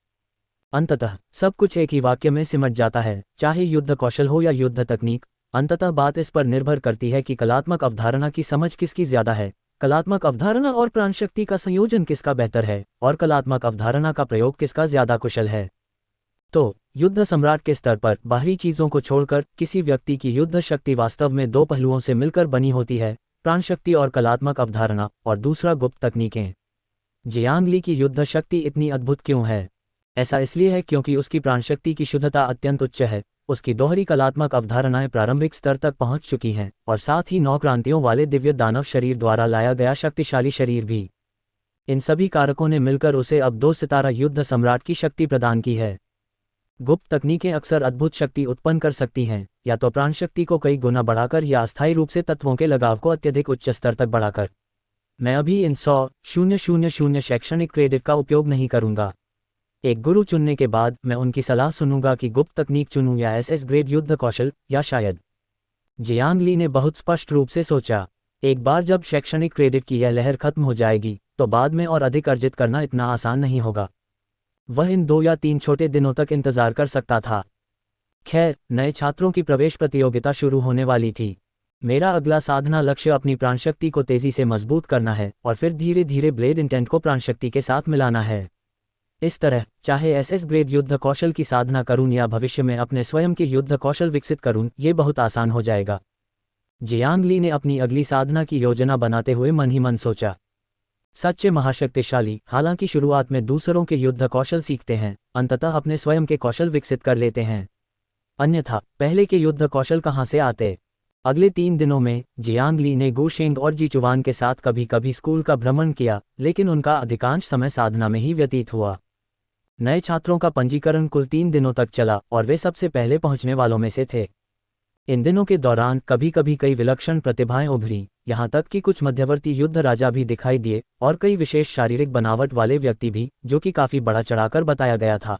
अंततः सब कुछ एक ही वाक्य में सिमट जाता है, चाहे युद्ध कौशल हो या युद्ध तकनीक। अंततः बात इस पर निर्भर करती है कि कलात्मक अवधारणा की समझ किसकी ज्यादा है, कलात्मक अवधारणा और प्राणशक्ति का संयोजन किसका बेहतर है, और कलात्मक अवधारणा का प्रयोग किसका ज्यादा कुशल है। तो युद्ध सम्राट के स्तर पर बाहरी चीजों को छोड़कर किसी व्यक्ति की युद्ध शक्ति वास्तव में 2 पहलुओं से मिलकर बनी होती है, प्राणशक्ति और कलात्मक अवधारणा, और दूसरा गुप्त तकनीकें। जियांग ली की युद्ध शक्ति इतनी अद्भुत क्यों है? ऐसा इसलिए है क्योंकि उसकी प्राणशक्ति की शुद्धता अत्यंत उच्च है। उसकी दोहरी कलात्मक अवधारणाएं प्रारंभिक स्तर तक पहुंच चुकी हैं, और साथ ही 9 क्रांतियों वाले दिव्य दानव शरीर द्वारा लाया गया शक्तिशाली शरीर भी। इन सभी कारकों ने मिलकर उसे अब 2 सितारा युद्ध सम्राट की शक्ति प्रदान की है। गुप्त तकनीकें अक्सर अद्भुत शक्ति उत्पन्न कर सकती हैं, या तो प्राणशक्ति को कई गुना बढ़ाकर या अस्थायी रूप से तत्वों के लगाव को अत्यधिक उच्च स्तर तक बढ़ाकर। मैं अभी इन 100,000 शैक्षणिक क्रेडिट का उपयोग नहीं करूंगा। एक गुरु चुनने के बाद मैं उनकी सलाह सुनूंगा कि गुप्त तकनीक चुनूं या एसएस ग्रेड युद्ध कौशल, या शायद। जियांग ली ने बहुत स्पष्ट रूप से सोचा। एक बार जब शैक्षणिक क्रेडिट की यह लहर खत्म हो जाएगी तो बाद में और अधिक अर्जित करना इतना आसान नहीं होगा। वह इन 2 या 3 छोटे दिनों तक इंतजार कर सकता था। खैर, नए छात्रों की प्रवेश प्रतियोगिता शुरू होने वाली थी। मेरा अगला साधना लक्ष्य अपनी प्राणशक्ति को तेजी से मजबूत करना है और फिर धीरे धीरे ब्लेड इंटेंट को प्राणशक्ति के साथ मिलाना है। इस तरह, चाहे एसएस ग्रेड युद्ध कौशल की साधना करूं या भविष्य में अपने स्वयं के युद्ध कौशल विकसित करूं, ये बहुत आसान हो जाएगा। जियांग ली ने अपनी अगली साधना की योजना बनाते हुए मन ही मन सोचा। सच्चे महाशक्तिशाली, हालांकि शुरुआत में दूसरों के युद्ध कौशल सीखते हैं, अंततः अपने स्वयं के कौशल विकसित कर लेते हैं। अन्यथा पहले के युद्ध कौशल कहाँ से आते। अगले 3 दिनों में जियांग ली ने गुशेंग और जीचुवान के साथ कभी कभी स्कूल का भ्रमण किया, लेकिन उनका अधिकांश समय साधना में ही व्यतीत हुआ। नए छात्रों का पंजीकरण कुल 3 दिनों तक चला और वे सबसे पहले पहुंचने वालों में से थे। इन दिनों के दौरान कभी कभी कई विलक्षण प्रतिभाएं उभरी, यहाँ तक कि कुछ मध्यवर्ती युद्ध राजा भी दिखाई दिए और कई विशेष शारीरिक बनावट वाले व्यक्ति भी, जो कि काफी बड़ा चढ़ाकर बताया गया था।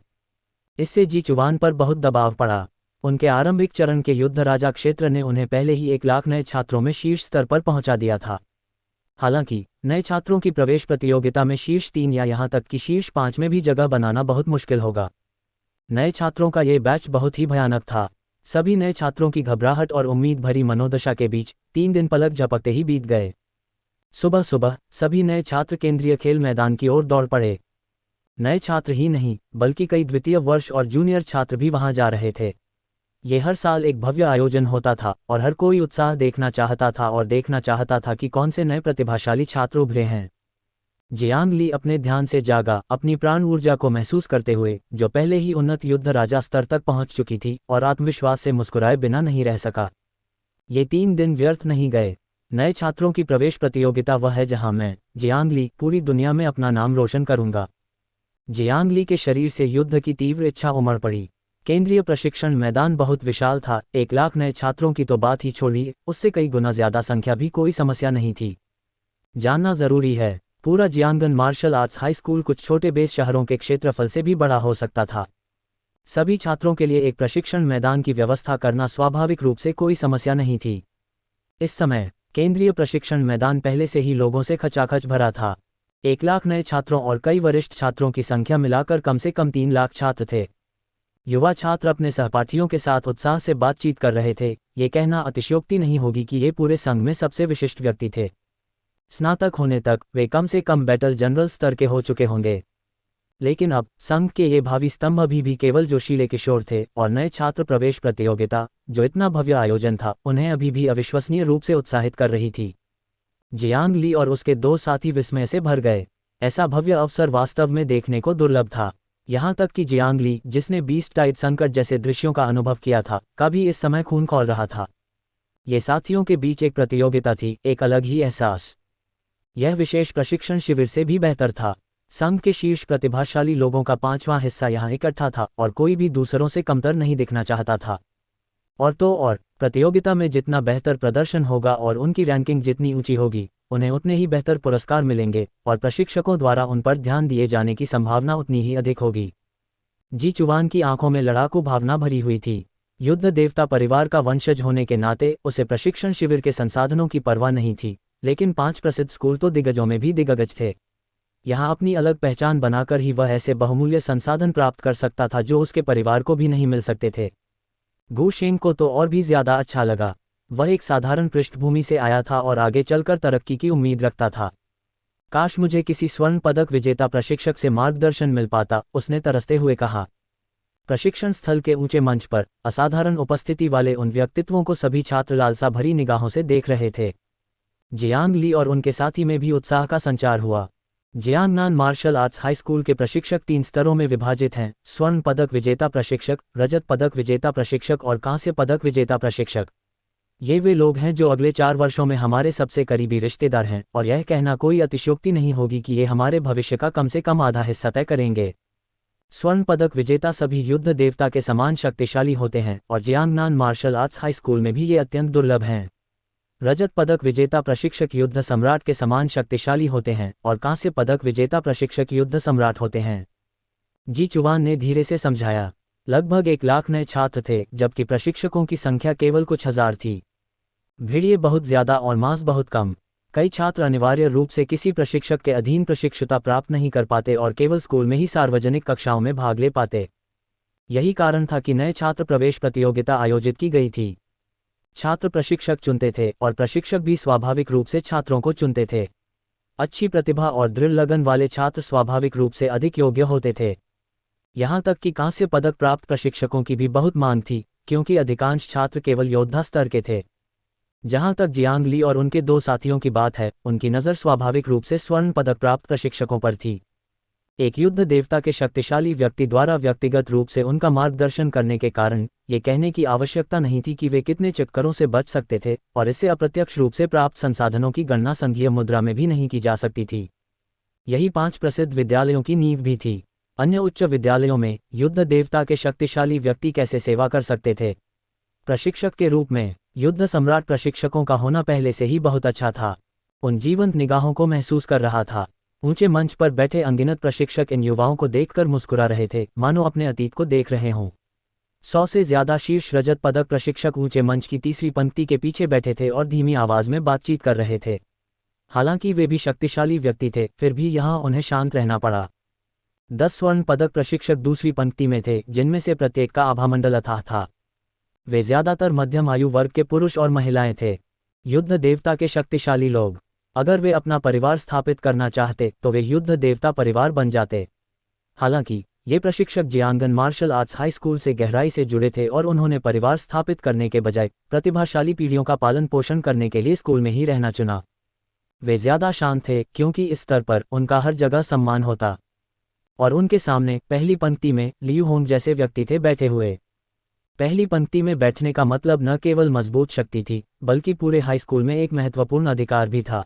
इससे जीचुवान पर बहुत दबाव पड़ा। उनके आरंभिक चरण के युद्ध राजा क्षेत्र ने उन्हें पहले ही 1 लाख नए छात्रों में शीर्ष स्तर पर पहुंचा दिया था। हालांकि नए छात्रों की प्रवेश प्रतियोगिता में शीर्ष 3 या यहाँ तक कि शीर्ष 5 में भी जगह बनाना बहुत मुश्किल होगा। नए छात्रों का ये बैच बहुत ही भयानक था। सभी नए छात्रों की घबराहट और उम्मीद भरी मनोदशा के बीच 3 दिन पलक झपकते ही बीत गए। सुबह सुबह सभी नए छात्र केंद्रीय खेल मैदान की ओर दौड़ पड़े। नए छात्र ही नहीं, बल्कि कई द्वितीय वर्ष और जूनियर छात्र भी वहां जा रहे थे। ये हर साल एक भव्य आयोजन होता था और हर कोई उत्साह देखना चाहता था कि कौन से नए प्रतिभाशाली छात्र उभरे हैं। जियांग ली अपने ध्यान से जागा, अपनी प्राण ऊर्जा को महसूस करते हुए, जो पहले ही उन्नत युद्ध राजा स्तर तक पहुंच चुकी थी, और आत्मविश्वास से मुस्कुराए बिना नहीं रह सका। ये 3 दिन व्यर्थ नहीं गए। नए छात्रों की प्रवेश प्रतियोगिता वह है जहां मैं, जियांग ली, पूरी दुनिया में अपना नाम रोशन करूंगा। जियांग ली के शरीर से युद्ध की तीव्र इच्छा उमड़ पड़ी। केंद्रीय प्रशिक्षण मैदान बहुत विशाल था। 1 लाख नए छात्रों की तो बात ही छोड़िए, उससे कई गुना ज्यादा संख्या भी कोई समस्या नहीं थी। जानना जरूरी है, पूरा जियांगन मार्शल आर्ट्स हाई स्कूल कुछ छोटे बेस शहरों के क्षेत्रफल से भी बड़ा हो सकता था। सभी छात्रों के लिए एक प्रशिक्षण मैदान की व्यवस्था करना स्वाभाविक रूप से कोई समस्या नहीं थी। इस समय केंद्रीय प्रशिक्षण मैदान पहले से ही लोगों से खचाखच भरा था। 1 लाख नए छात्रों और कई वरिष्ठ छात्रों की संख्या मिलाकर कम से कम 3 लाख छात्र थे। युवा छात्र अपने सहपाठियों के साथ उत्साह से बातचीत कर रहे थे। ये कहना अतिशयोक्ति नहीं होगी कि ये पूरे संघ में सबसे विशिष्ट व्यक्ति थे। स्नातक होने तक वे कम से कम बैटल जनरल स्तर के हो चुके होंगे। लेकिन अब संघ के ये भावी स्तंभ अभी भी केवल जोशीले किशोर थे, और नए छात्र प्रवेश प्रतियोगिता, जो इतना भव्य आयोजन था, उन्हें अभी भी अविश्वसनीय रूप से उत्साहित कर रही थी। जियांग ली और उसके 2 साथी विस्मय से भर गए। ऐसा भव्य अवसर वास्तव में देखने को दुर्लभ था। यहाँ तक कि जियांग ली, जिसने बीस्ट टाइड संकट जैसे दृश्यों का अनुभव किया था, का भी इस समय खून खौल रहा था। ये साथियों के बीच एक प्रतियोगिता थी, एक अलग ही एहसास। यह विशेष प्रशिक्षण शिविर से भी बेहतर था। संघ के शीर्ष प्रतिभाशाली लोगों का 5वां हिस्सा यहाँ इकट्ठा था, और कोई भी दूसरों से कमतर नहीं दिखना चाहता था। और तो और, प्रतियोगिता में जितना बेहतर प्रदर्शन होगा और उनकी रैंकिंग जितनी ऊंची होगी, उन्हें उतने ही बेहतर पुरस्कार मिलेंगे, और प्रशिक्षकों द्वारा उन पर ध्यान दिए जाने की संभावना उतनी ही अधिक होगी। जीचुवान की आंखों में लड़ाकू भावना भरी हुई थी। युद्ध देवता परिवार का वंशज होने के नाते उसे प्रशिक्षण शिविर के संसाधनों की परवाह नहीं थी, लेकिन 5 प्रसिद्ध स्कूल तो दिग्गजों में भी दिग्गज थे। यहाँ अपनी अलग पहचान बनाकर ही वह ऐसे बहुमूल्य संसाधन प्राप्त कर सकता था जो उसके परिवार को भी नहीं मिल सकते थे। गु शेंग को तो और भी ज्यादा अच्छा लगा। वह एक साधारण पृष्ठभूमि से आया था और आगे चलकर तरक्की की उम्मीद रखता था। काश मुझे किसी स्वर्ण पदक विजेता प्रशिक्षक से मार्गदर्शन मिल पाता, उसने तरसते हुए कहा। प्रशिक्षण स्थल के ऊंचे मंच पर असाधारण उपस्थिति वाले उन व्यक्तित्वों को सभी छात्र लालसा भरी निगाहों से देख रहे थे। जियांग ली और उनके साथी में भी उत्साह का संचार हुआ। Jiangnan martial arts high school के प्रशिक्षक 3 स्तरों में विभाजित हैं: स्वर्ण पदक विजेता प्रशिक्षक, रजत पदक विजेता प्रशिक्षक और कांस्य पदक विजेता प्रशिक्षक। ये वे लोग हैं जो अगले 4 वर्षों में हमारे सबसे करीबी रिश्तेदार हैं, और यह कहना कोई अतिशयोक्ति नहीं होगी कि ये हमारे भविष्य का कम से कम आधा हिस्सा तय करेंगे। स्वर्ण पदक विजेता सभी युद्ध देवता के समान शक्तिशाली होते हैं, और Jiangnan martial arts high school में भी ये अत्यंत दुर्लभ हैं। रजत पदक विजेता प्रशिक्षक युद्ध सम्राट के समान शक्तिशाली होते हैं, और कांस्य पदक विजेता प्रशिक्षक युद्ध सम्राट होते हैं। जी चुवान ने धीरे से समझाया। लगभग 1 लाख नए छात्र थे, जबकि प्रशिक्षकों की संख्या केवल कुछ हजार थी। भीड़ बहुत ज्यादा और मांस बहुत कम। कई छात्र अनिवार्य रूप से किसी प्रशिक्षक के अधीन प्रशिक्षुता प्राप्त नहीं कर पाते और केवल स्कूल में ही सार्वजनिक कक्षाओं में भाग ले पाते। यही कारण था कि नए छात्र प्रवेश प्रतियोगिता आयोजित की गई थी। छात्र प्रशिक्षक चुनते थे और प्रशिक्षक भी स्वाभाविक रूप से छात्रों को चुनते थे। अच्छी प्रतिभा और दृढ़ लगन वाले छात्र स्वाभाविक रूप से अधिक योग्य होते थे। यहाँ तक कि कांस्य पदक प्राप्त प्रशिक्षकों की भी बहुत मांग थी, क्योंकि अधिकांश छात्र केवल योद्धा स्तर के थे। जहाँ तक जियांग ली और उनके 2 साथियों की बात है, उनकी नज़र स्वाभाविक रूप से स्वर्ण पदक प्राप्त प्रशिक्षकों पर थी। एक युद्ध देवता के शक्तिशाली व्यक्ति द्वारा व्यक्तिगत रूप से उनका मार्गदर्शन करने के कारण ये कहने की आवश्यकता नहीं थी कि वे कितने चक्करों से बच सकते थे, और इससे अप्रत्यक्ष रूप से प्राप्त संसाधनों की गणना संघीय मुद्रा में भी नहीं की जा सकती थी। यही 5 प्रसिद्ध विद्यालयों की नींव भी थी। अन्य उच्च विद्यालयों में युद्ध देवता के शक्तिशाली व्यक्ति कैसे सेवा कर सकते थे? प्रशिक्षक के रूप में युद्ध सम्राट प्रशिक्षकों का होना पहले से ही बहुत अच्छा था। उन जीवंत निगाहों को महसूस कर रहा था। ऊंचे मंच पर बैठे अनगिनत प्रशिक्षक इन युवाओं को देखकर मुस्कुरा रहे थे, मानो अपने अतीत को देख रहे हों। 100 से ज्यादा शीर्ष रजत पदक प्रशिक्षक ऊंचे मंच की तीसरी पंक्ति के पीछे बैठे थे और धीमी आवाज में बातचीत कर रहे थे। हालांकि वे भी शक्तिशाली व्यक्ति थे, फिर भी यहाँ उन्हें शांत रहना पड़ा। 10 स्वर्ण पदक प्रशिक्षक दूसरी पंक्ति में थे, जिनमें से प्रत्येक का आभामंडल अथाह था। वे ज्यादातर मध्यम आयु वर्ग के पुरुष और महिलाएं थे। युद्ध देवता के शक्तिशाली लोग। अगर वे अपना परिवार स्थापित करना चाहते तो वे युद्ध देवता परिवार बन जाते। हालांकि ये प्रशिक्षक जियांगन मार्शल आर्ट्स हाई स्कूल से गहराई से जुड़े थे और उन्होंने परिवार स्थापित करने के बजाय प्रतिभाशाली पीढ़ियों का पालन पोषण करने के लिए स्कूल में ही रहना चुना। वे ज्यादा शांत थे, क्योंकि इस स्तर पर उनका हर जगह सम्मान होता। और उनके सामने पहली पंक्ति में लियू होंग जैसे व्यक्ति थे बैठे हुए। पहली पंक्ति में बैठने का मतलब न केवल मजबूत शक्ति थी, बल्कि पूरे हाई स्कूल में एक महत्वपूर्ण अधिकार भी था।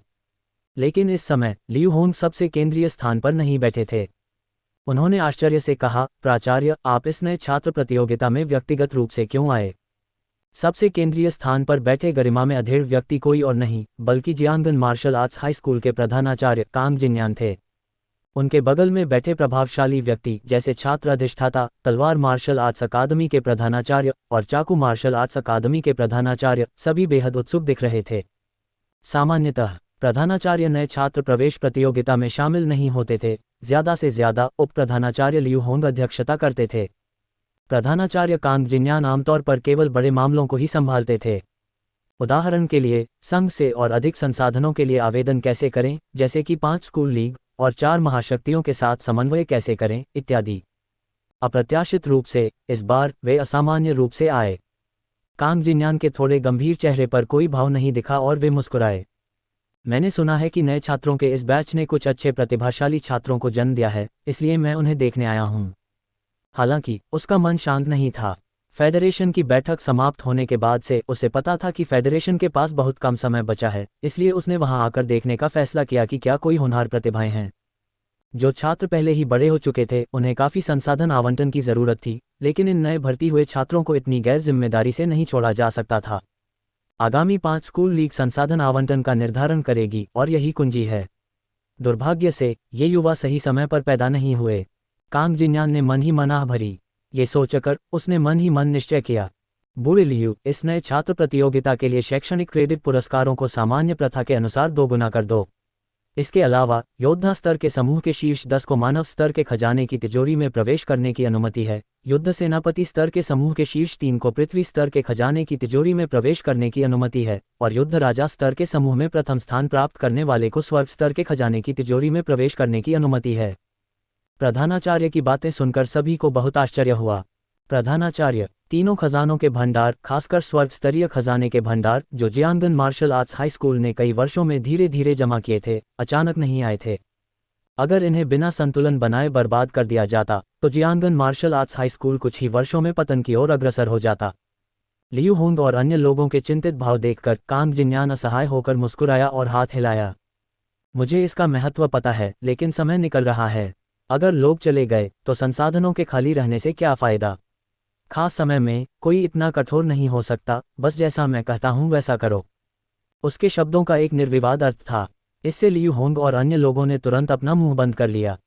लेकिन इस समय लियू होंग सबसे केंद्रीय स्थान पर नहीं बैठे थे। उन्होंने आश्चर्य से कहा, प्राचार्य, आप इस नए छात्र प्रतियोगिता में व्यक्तिगत रूप से क्यों आए? सबसे केंद्रीय स्थान पर बैठे गरिमा में अधेड़ व्यक्ति कोई और नहीं, बल्कि जियांगन मार्शल आर्ट्स हाई स्कूल के प्रधानाचार्य कांग जिन्यान थे। उनके बगल में बैठे प्रभावशाली व्यक्ति जैसे छात्र अधिष्ठाता, तलवार मार्शल आर्ट्स अकादमी के प्रधानाचार्य और चाकू मार्शल आर्ट्स अकादमी के प्रधानाचार्य सभी बेहद उत्सुक दिख रहे थे। सामान्यतः प्रधानाचार्य नए छात्र प्रवेश प्रतियोगिता में शामिल नहीं होते थे। ज्यादा से ज्यादा उप प्रधानाचार्य लियू होंग अध्यक्षता करते थे। प्रधानाचार्य कांग जिन्यान आमतौर पर केवल बड़े मामलों को ही संभालते थे। उदाहरण के लिए, संघ से और अधिक संसाधनों के लिए आवेदन कैसे करें, जैसे कि 5 स्कूल लीग और 4 महाशक्तियों के साथ समन्वय कैसे करें, इत्यादि। अप्रत्याशित रूप से इस बार वे असामान्य रूप से आए। कांग जिन्यान के थोड़े गंभीर चेहरे पर कोई भाव नहीं दिखा और वे मुस्कुराए। मैंने सुना है कि नए छात्रों के इस बैच ने कुछ अच्छे प्रतिभाशाली छात्रों को जन्म दिया है, इसलिए मैं उन्हें देखने आया हूँ। हालांकि उसका मन शांत नहीं था। फेडरेशन की बैठक समाप्त होने के बाद से उसे पता था कि फेडरेशन के पास बहुत कम समय बचा है, इसलिए उसने वहां आकर देखने का फैसला किया कि क्या कोई होनहार प्रतिभाएं हैं। जो छात्र पहले ही बड़े हो चुके थे, उन्हें काफ़ी संसाधन आवंटन की ज़रूरत थी, लेकिन इन नए भर्ती हुए छात्रों को इतनी गैर जिम्मेदारी से नहीं छोड़ा जा सकता था। आगामी 5 स्कूल लीग संसाधन आवंटन का निर्धारण करेगी, और यही कुंजी है। दुर्भाग्य से ये युवा सही समय पर पैदा नहीं हुए। कांग जिन्यान ने मन ही मन आह भरी। ये सोचकर उसने मन ही मन निश्चय किया, बूढ़े लियू, इस नए छात्र प्रतियोगिता के लिए शैक्षणिक क्रेडिट पुरस्कारों को सामान्य प्रथा के अनुसार 2 गुना कर दो। इसके अलावा योद्धा स्तर के समूह के शीर्ष 10 को मानव स्तर के खजाने की तिजोरी में प्रवेश करने की अनुमति है। युद्ध सेनापति स्तर के समूह के शीर्ष 3 को पृथ्वी स्तर के खजाने की तिजोरी में प्रवेश करने की अनुमति है, और युद्ध राजा स्तर के समूह में प्रथम स्थान प्राप्त करने वाले को स्वर्ग स्तर के खजाने की तिजोरी में प्रवेश करने की अनुमति है। प्रधानाचार्य की बातें सुनकर सभी को बहुत आश्चर्य हुआ। प्रधानाचार्य, तीनों खजानों के भंडार, खासकर स्वर्ग स्तरीय खजाने के भंडार जो जियांगन मार्शल आर्ट्स हाई स्कूल ने कई वर्षों में धीरे धीरे जमा किए थे, अचानक नहीं आए थे। अगर इन्हें बिना संतुलन बनाए बर्बाद कर दिया जाता तो जियांगन मार्शल आर्ट्स हाई स्कूल कुछ ही वर्षों में पतन की ओर अग्रसर हो जाता। लियू होंग और अन्य लोगों के चिंतित भाव देखकर कांग जिन्यान असहाय होकर मुस्कुराया और हाथ हिलाया। मुझे इसका महत्व पता है, लेकिन समय निकल रहा है। अगर लोग चले गए तो संसाधनों के खाली रहने से क्या फायदा? खास समय में कोई इतना कठोर नहीं हो सकता, बस जैसा मैं कहता हूं वैसा करो। उसके शब्दों का एक निर्विवाद अर्थ था। इससे लियू होंग और अन्य लोगों ने तुरंत अपना मुंह बंद कर लिया।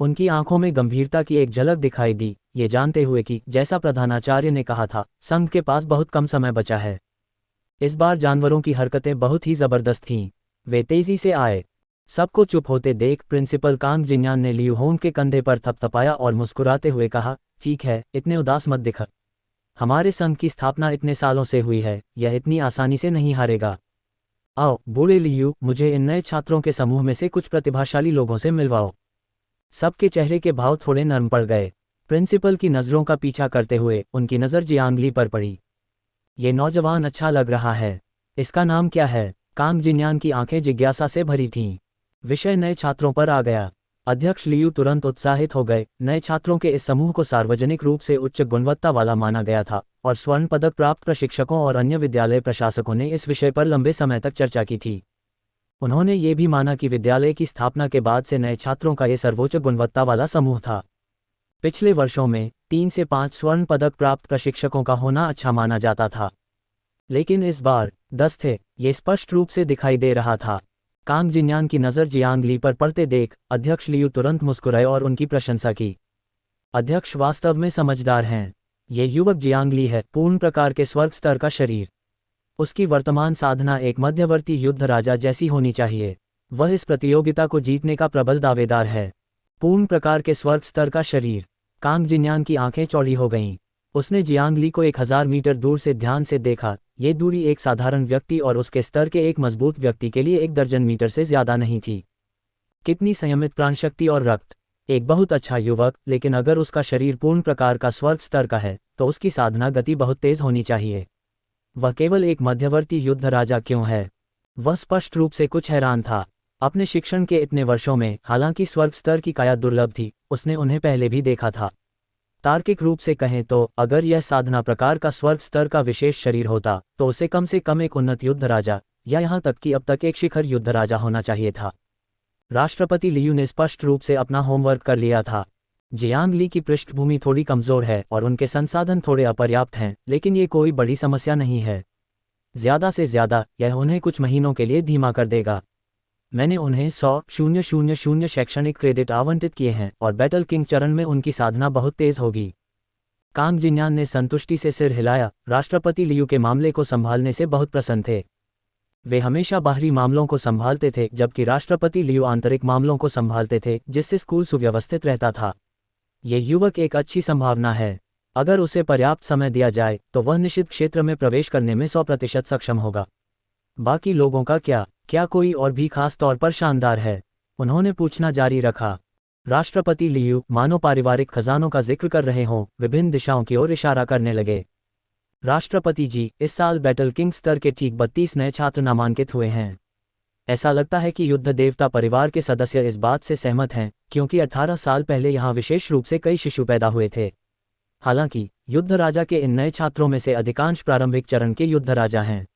उनकी आंखों में गंभीरता की एक झलक दिखाई दी, ये जानते हुए कि जैसा प्रधानाचार्य ने कहा था, संघ के पास बहुत कम समय बचा है। इस बार जानवरों की हरकतें बहुत ही जबरदस्त थीं। वे तेजी से आए। सबको चुप होते देख प्रिंसिपल कांग जिन्यान ने लियू होंग के कंधे पर थपथपाया और मुस्कुराते हुए कहा, ठीक है, इतने उदास मत दिख। हमारे संघ की स्थापना इतने सालों से हुई है, यह इतनी आसानी से नहीं हारेगा। आओ बूढ़े लियू, मुझे इन नए छात्रों के समूह में से कुछ प्रतिभाशाली लोगों से मिलवाओ। सबके चेहरे के भाव थोड़े नरम पड़ गए। प्रिंसिपल की नज़रों का पीछा करते हुए उनकी नज़र जियांग ली पर पड़ी। ये नौजवान अच्छा लग रहा है। इसका नाम क्या है? कांग जिन्यान की आंखें जिज्ञासा से भरी थीं। विषय नए छात्रों पर आ गया। अध्यक्ष लियू तुरंत उत्साहित हो गए। नए छात्रों के इस समूह को सार्वजनिक रूप से उच्च गुणवत्ता वाला माना गया था और स्वर्ण पदक प्राप्त प्रशिक्षकों और अन्य विद्यालय प्रशासकों ने इस विषय पर लंबे समय तक चर्चा की थी। उन्होंने ये भी माना कि विद्यालय की स्थापना के बाद से नए छात्रों का ये सर्वोच्च गुणवत्ता वाला समूह था। पिछले वर्षों में 3 से 5 स्वर्ण पदक प्राप्त प्रशिक्षकों का होना अच्छा माना जाता था, लेकिन इस बार 10 थे, ये स्पष्ट रूप से दिखाई दे रहा था। कांग जिन्यान की नज़र जियांग ली पर पड़ते देख अध्यक्ष लियू तुरंत मुस्कुराए और उनकी प्रशंसा की। अध्यक्ष वास्तव में समझदार हैं। ये युवक जियांग ली है, पूर्ण प्रकार के स्वर्ग स्तर का शरीर। उसकी वर्तमान साधना एक मध्यवर्ती युद्ध राजा जैसी होनी चाहिए। वह इस प्रतियोगिता को जीतने का प्रबल दावेदार है। पूर्ण प्रकार के स्वर्ग स्तर का शरीर। कांग जिन्यान की आंखें चौड़ी हो गईं। उसने जियांग ली को 1000 मीटर दूर से ध्यान से देखा। ये दूरी एक साधारण व्यक्ति और उसके स्तर के एक मजबूत व्यक्ति के लिए 1 दर्जन मीटर से ज्यादा नहीं थी। कितनी संयमित प्राणशक्ति और रक्त। एक बहुत अच्छा युवक, लेकिन अगर उसका शरीर पूर्ण प्रकार का स्वर्ग स्तर का है तो उसकी साधना गति बहुत तेज होनी चाहिए। वह केवल एक मध्यवर्ती युद्ध राजा क्यों है? वह स्पष्ट रूप से कुछ हैरान था। अपने शिक्षण के इतने वर्षों में हालांकि स्वर्ग स्तर की काया दुर्लभ थी, उसने उन्हें पहले भी देखा था। तार्किक रूप से कहें तो अगर यह साधना प्रकार का स्वर्ग स्तर का विशेष शरीर होता तो उसे कम से कम एक उन्नत युद्ध राजा या यहाँ तक कि अब तक एक शिखर युद्ध राजा होना चाहिए था। राष्ट्रपति लियू ने स्पष्ट रूप से अपना होमवर्क कर लिया था। जियांग ली की पृष्ठभूमि थोड़ी कमज़ोर है और उनके संसाधन थोड़े अपर्याप्त हैं, लेकिन ये कोई बड़ी समस्या नहीं है। ज़्यादा से ज़्यादा यह उन्हें कुछ महीनों के लिए धीमा कर देगा। मैंने उन्हें 100,000 शैक्षणिक क्रेडिट आवंटित किए हैं और बैटल किंग चरण में उनकी साधना बहुत तेज होगी। कांग जिन्यान ने संतुष्टि से सिर हिलाया। राष्ट्रपति लियू के मामले को संभालने से बहुत प्रसन्न थे। वे हमेशा बाहरी मामलों को संभालते थे, जबकि राष्ट्रपति लियू आंतरिक मामलों को संभालते थे, जिससे स्कूल सुव्यवस्थित रहता था। ये युवक एक अच्छी संभावना है। अगर उसे पर्याप्त समय दिया जाए तो वह निश्चित क्षेत्र में प्रवेश करने में 100% सक्षम होगा। बाकी लोगों का क्या? क्या कोई और भी खास तौर पर शानदार है? उन्होंने पूछना जारी रखा। राष्ट्रपति लियू मानो पारिवारिक खजानों का जिक्र कर रहे हों, विभिन्न दिशाओं की ओर इशारा करने लगे। राष्ट्रपति जी, इस साल बैटल किंग स्तर के ठीक 32 नए छात्र नामांकित हुए हैं। ऐसा लगता है कि युद्ध देवता परिवार के सदस्य इस बात से सहमत हैं, क्योंकि 18 साल पहले यहाँ विशेष रूप से कई शिशु पैदा हुए थे। हालांकि युद्ध राजा के इन नए छात्रों में से अधिकांश प्रारंभिक चरण के युद्ध राजा हैं।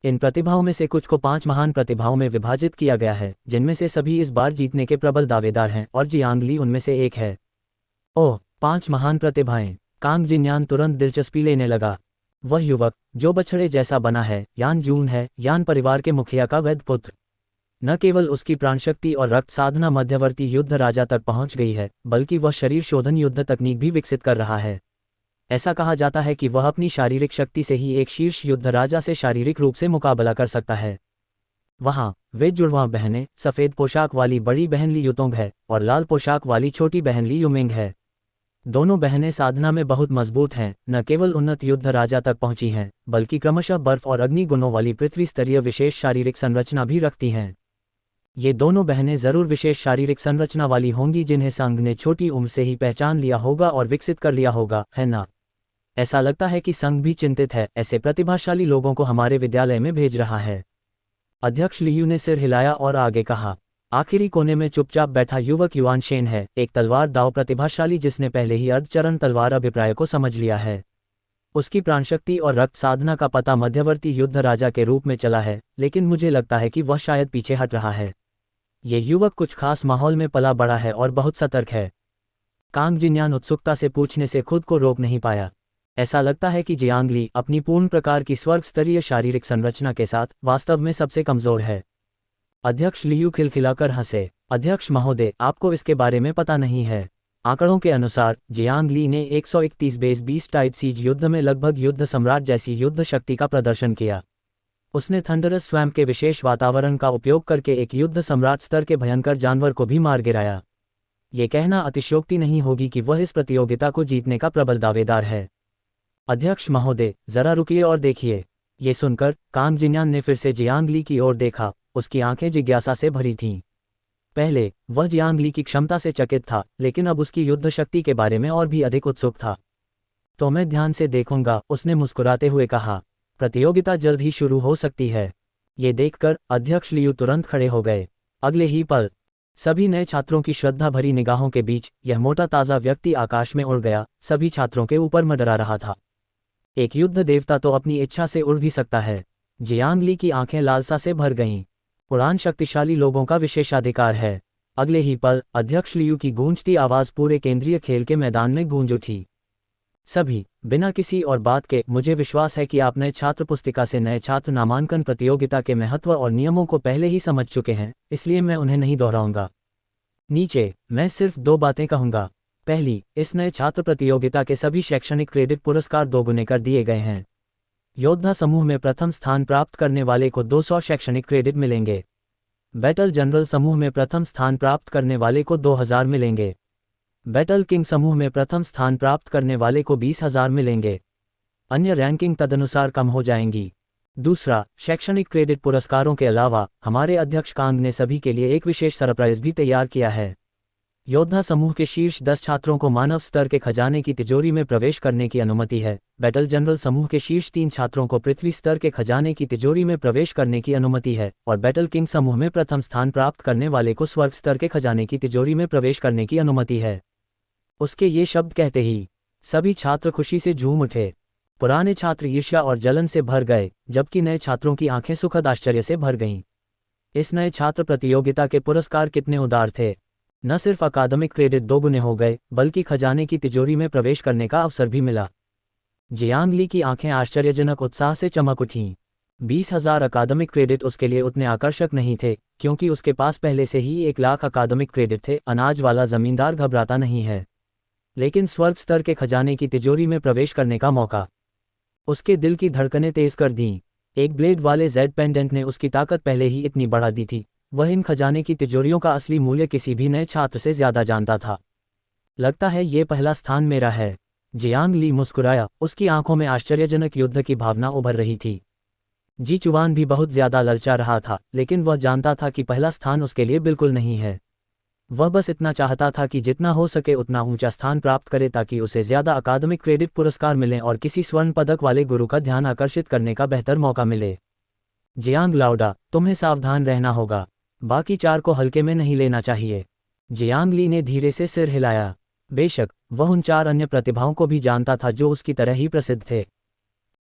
इन प्रतिभाओं में से कुछ को 5 महान प्रतिभाओं में विभाजित किया गया है, जिनमें से सभी इस बार जीतने के प्रबल दावेदार हैं और जियांग ली उनमें से एक है। ओह, 5 महान प्रतिभाएं! कांग जिन्यान तुरंत दिलचस्पी लेने लगा। वह युवक जो बछड़े जैसा बना है, यान जून है, यान परिवार के मुखिया का वैध पुत्र। न केवल उसकी प्राणशक्ति और रक्त साधना मध्यवर्ती युद्ध राजा तक पहुंच गई है, बल्कि वह शरीर शोधन युद्ध तकनीक भी विकसित कर रहा है। ऐसा कहा जाता है कि वह अपनी शारीरिक शक्ति से ही एक शीर्ष युद्ध राजा से शारीरिक रूप से मुकाबला कर सकता है। वहाँ वे जुड़वां बहनें, सफ़ेद पोशाक वाली बड़ी बहन ली युतोंग है और लाल पोशाक वाली छोटी बहन ली युमिंग है। दोनों बहनें साधना में बहुत मजबूत हैं, न केवल उन्नत युद्ध राजा तक पहुंची हैं, बल्कि क्रमशः बर्फ और अग्नि गुणों वाली पृथ्वी स्तरीय विशेष शारीरिक संरचना भी रखती हैं। ये दोनों बहनें जरूर विशेष शारीरिक संरचना वाली होंगी, जिन्हें संघ ने छोटी उम्र से ही पहचान लिया होगा और विकसित कर लिया होगा, है ना? ऐसा लगता है कि संघ भी चिंतित है, ऐसे प्रतिभाशाली लोगों को हमारे विद्यालय में भेज रहा है। अध्यक्ष लियू ने सिर हिलाया और आगे कहा। आखिरी कोने में चुपचाप बैठा युवक युआन शेन है, एक तलवार दाव प्रतिभाशाली जिसने पहले ही अर्धचरण तलवार अभिप्राय को समझ लिया है। उसकी प्राणशक्ति और रक्त साधना का पता मध्यवर्ती युद्ध राजा के रूप में चला है, लेकिन मुझे लगता है कि वह शायद पीछे हट रहा है। ये युवक कुछ खास माहौल में पला बड़ा है और बहुत सतर्क है। कांग जिन्यान उत्सुकता से पूछने से खुद को रोक नहीं पाया। ऐसा लगता है कि जियांग ली अपनी पूर्ण प्रकार की स्वर्ग स्तरीय शारीरिक संरचना के साथ वास्तव में सबसे कमजोर है। अध्यक्ष लियू खिलखिलाकर हंसे। अध्यक्ष महोदय, आपको इसके बारे में पता नहीं है। आंकड़ों के अनुसार जियांग ली ने 131 बेस 20 टाइड सीज युद्ध में लगभग युद्ध सम्राट जैसी युद्ध शक्ति का प्रदर्शन किया। उसने थंडरस स्वैम्प के विशेष वातावरण का उपयोग करके एक युद्ध सम्राट स्तर के भयंकर जानवर को भी मार गिराया। ये कहना अतिशयोक्ति नहीं होगी कि वह इस प्रतियोगिता को जीतने का प्रबल दावेदार है। अध्यक्ष महोदय, जरा रुकिए और देखिए। ये सुनकर कांग जिन्यान ने फिर से जियांग ली की ओर देखा। उसकी आंखें जिज्ञासा से भरी थीं। पहले वह जियांग ली की क्षमता से चकित था, लेकिन अब उसकी युद्ध शक्ति के बारे में और भी अधिक उत्सुक था। तो मैं ध्यान से देखूंगा, उसने मुस्कुराते हुए कहा। प्रतियोगिता जल्द ही शुरू हो सकती है। ये देखकर अध्यक्ष लियू तुरंत खड़े हो गए। अगले ही पल सभी नए छात्रों की श्रद्धा भरी निगाहों के बीच यह मोटा ताज़ा व्यक्ति आकाश में उड़ गया, सभी छात्रों के ऊपर मंडरा रहा था। एक युद्ध देवता तो अपनी इच्छा से उड़ भी सकता है। जियांग ली की आंखें लालसा से भर गईं। उड़ान शक्तिशाली लोगों का विशेषाधिकार है। अगले ही पल अध्यक्ष लियू की गूंजती आवाज पूरे केंद्रीय खेल के मैदान में गूंज उठी। सभी बिना किसी और बात के, मुझे विश्वास है कि आप नए छात्र पुस्तिका से नए छात्र नामांकन प्रतियोगिता के महत्व और नियमों को पहले ही समझ चुके हैं, इसलिए मैं उन्हें नहीं दोहराऊंगा। नीचे मैं सिर्फ 2 बातें कहूंगा। पहली, इस नए छात्र प्रतियोगिता के सभी शैक्षणिक क्रेडिट पुरस्कार दोगुने कर दिए गए हैं। योद्धा समूह में प्रथम स्थान प्राप्त करने वाले को 200 शैक्षणिक क्रेडिट मिलेंगे। बैटल जनरल समूह में प्रथम स्थान प्राप्त करने वाले को 2000 मिलेंगे। बैटल किंग समूह में प्रथम स्थान प्राप्त करने वाले को 20,000 मिलेंगे। अन्य रैंकिंग तदनुसार कम हो जाएंगी। दूसरा, शैक्षणिक क्रेडिट पुरस्कारों के अलावा हमारे अध्यक्ष कांग ने सभी के लिए एक विशेष सरप्राइज भी तैयार किया है। योद्धा समूह के शीर्ष 10 छात्रों को मानव स्तर के खजाने की तिजोरी में प्रवेश करने की अनुमति है। बैटल जनरल समूह के शीर्ष 3 छात्रों को पृथ्वी स्तर के खजाने की तिजोरी में प्रवेश करने की अनुमति है, और बैटल किंग समूह में प्रथम स्थान प्राप्त करने वाले को स्वर्ग स्तर के खजाने की तिजोरी में प्रवेश करने की अनुमति है। उसके ये शब्द कहते ही सभी छात्र खुशी से झूम उठे। पुराने छात्र ईर्ष्या और जलन से भर गए, जबकि नए छात्रों की आंखें सुखद आश्चर्य से भर गईं। इस नए छात्र प्रतियोगिता के पुरस्कार कितने उदार थे। न सिर्फ अकादमिक क्रेडिट दोगुने हो गए, बल्कि खजाने की तिजोरी में प्रवेश करने का अवसर भी मिला। जियांग ली की आंखें आश्चर्यजनक उत्साह से चमक उठीं। 20,000 अकादमिक क्रेडिट उसके लिए उतने आकर्षक नहीं थे, क्योंकि उसके पास पहले से ही 1 लाख अकादमिक क्रेडिट थे। अनाज वाला जमींदार घबराता नहीं है, लेकिन स्वर्ग स्तर के खजाने की तिजोरी में प्रवेश करने का मौका। उसके दिल की धड़कनें तेज कर दीं। एक ब्लेड वाले जेड पेंडेंट ने उसकी ताकत पहले ही इतनी बढ़ा दी थी। वह इन खजाने की तिजोरियों का असली मूल्य किसी भी नए छात्र से ज्यादा जानता था। लगता है ये पहला स्थान मेरा है। जियांग ली मुस्कुराया। उसकी आंखों में आश्चर्यजनक युद्ध की भावना उभर रही थी। जी चुवान भी बहुत ज्यादा ललचा रहा था, लेकिन वह जानता था कि पहला स्थान उसके लिए बिल्कुल नहीं है। वह बस इतना चाहता था कि जितना हो सके उतना ऊंचा स्थान प्राप्त करे, ताकि उसे ज्यादा अकादमिक क्रेडिट पुरस्कार मिलें और किसी स्वर्ण पदक वाले गुरु का ध्यान आकर्षित करने का बेहतर मौका मिले। जियांग लाउडा, तुम्हें सावधान रहना होगा। बाकी 4 को हल्के में नहीं लेना चाहिए। जियांग ली ने धीरे से सिर हिलाया। बेशक वह उन 4 अन्य प्रतिभाओं को भी जानता था जो उसकी तरह ही प्रसिद्ध थे,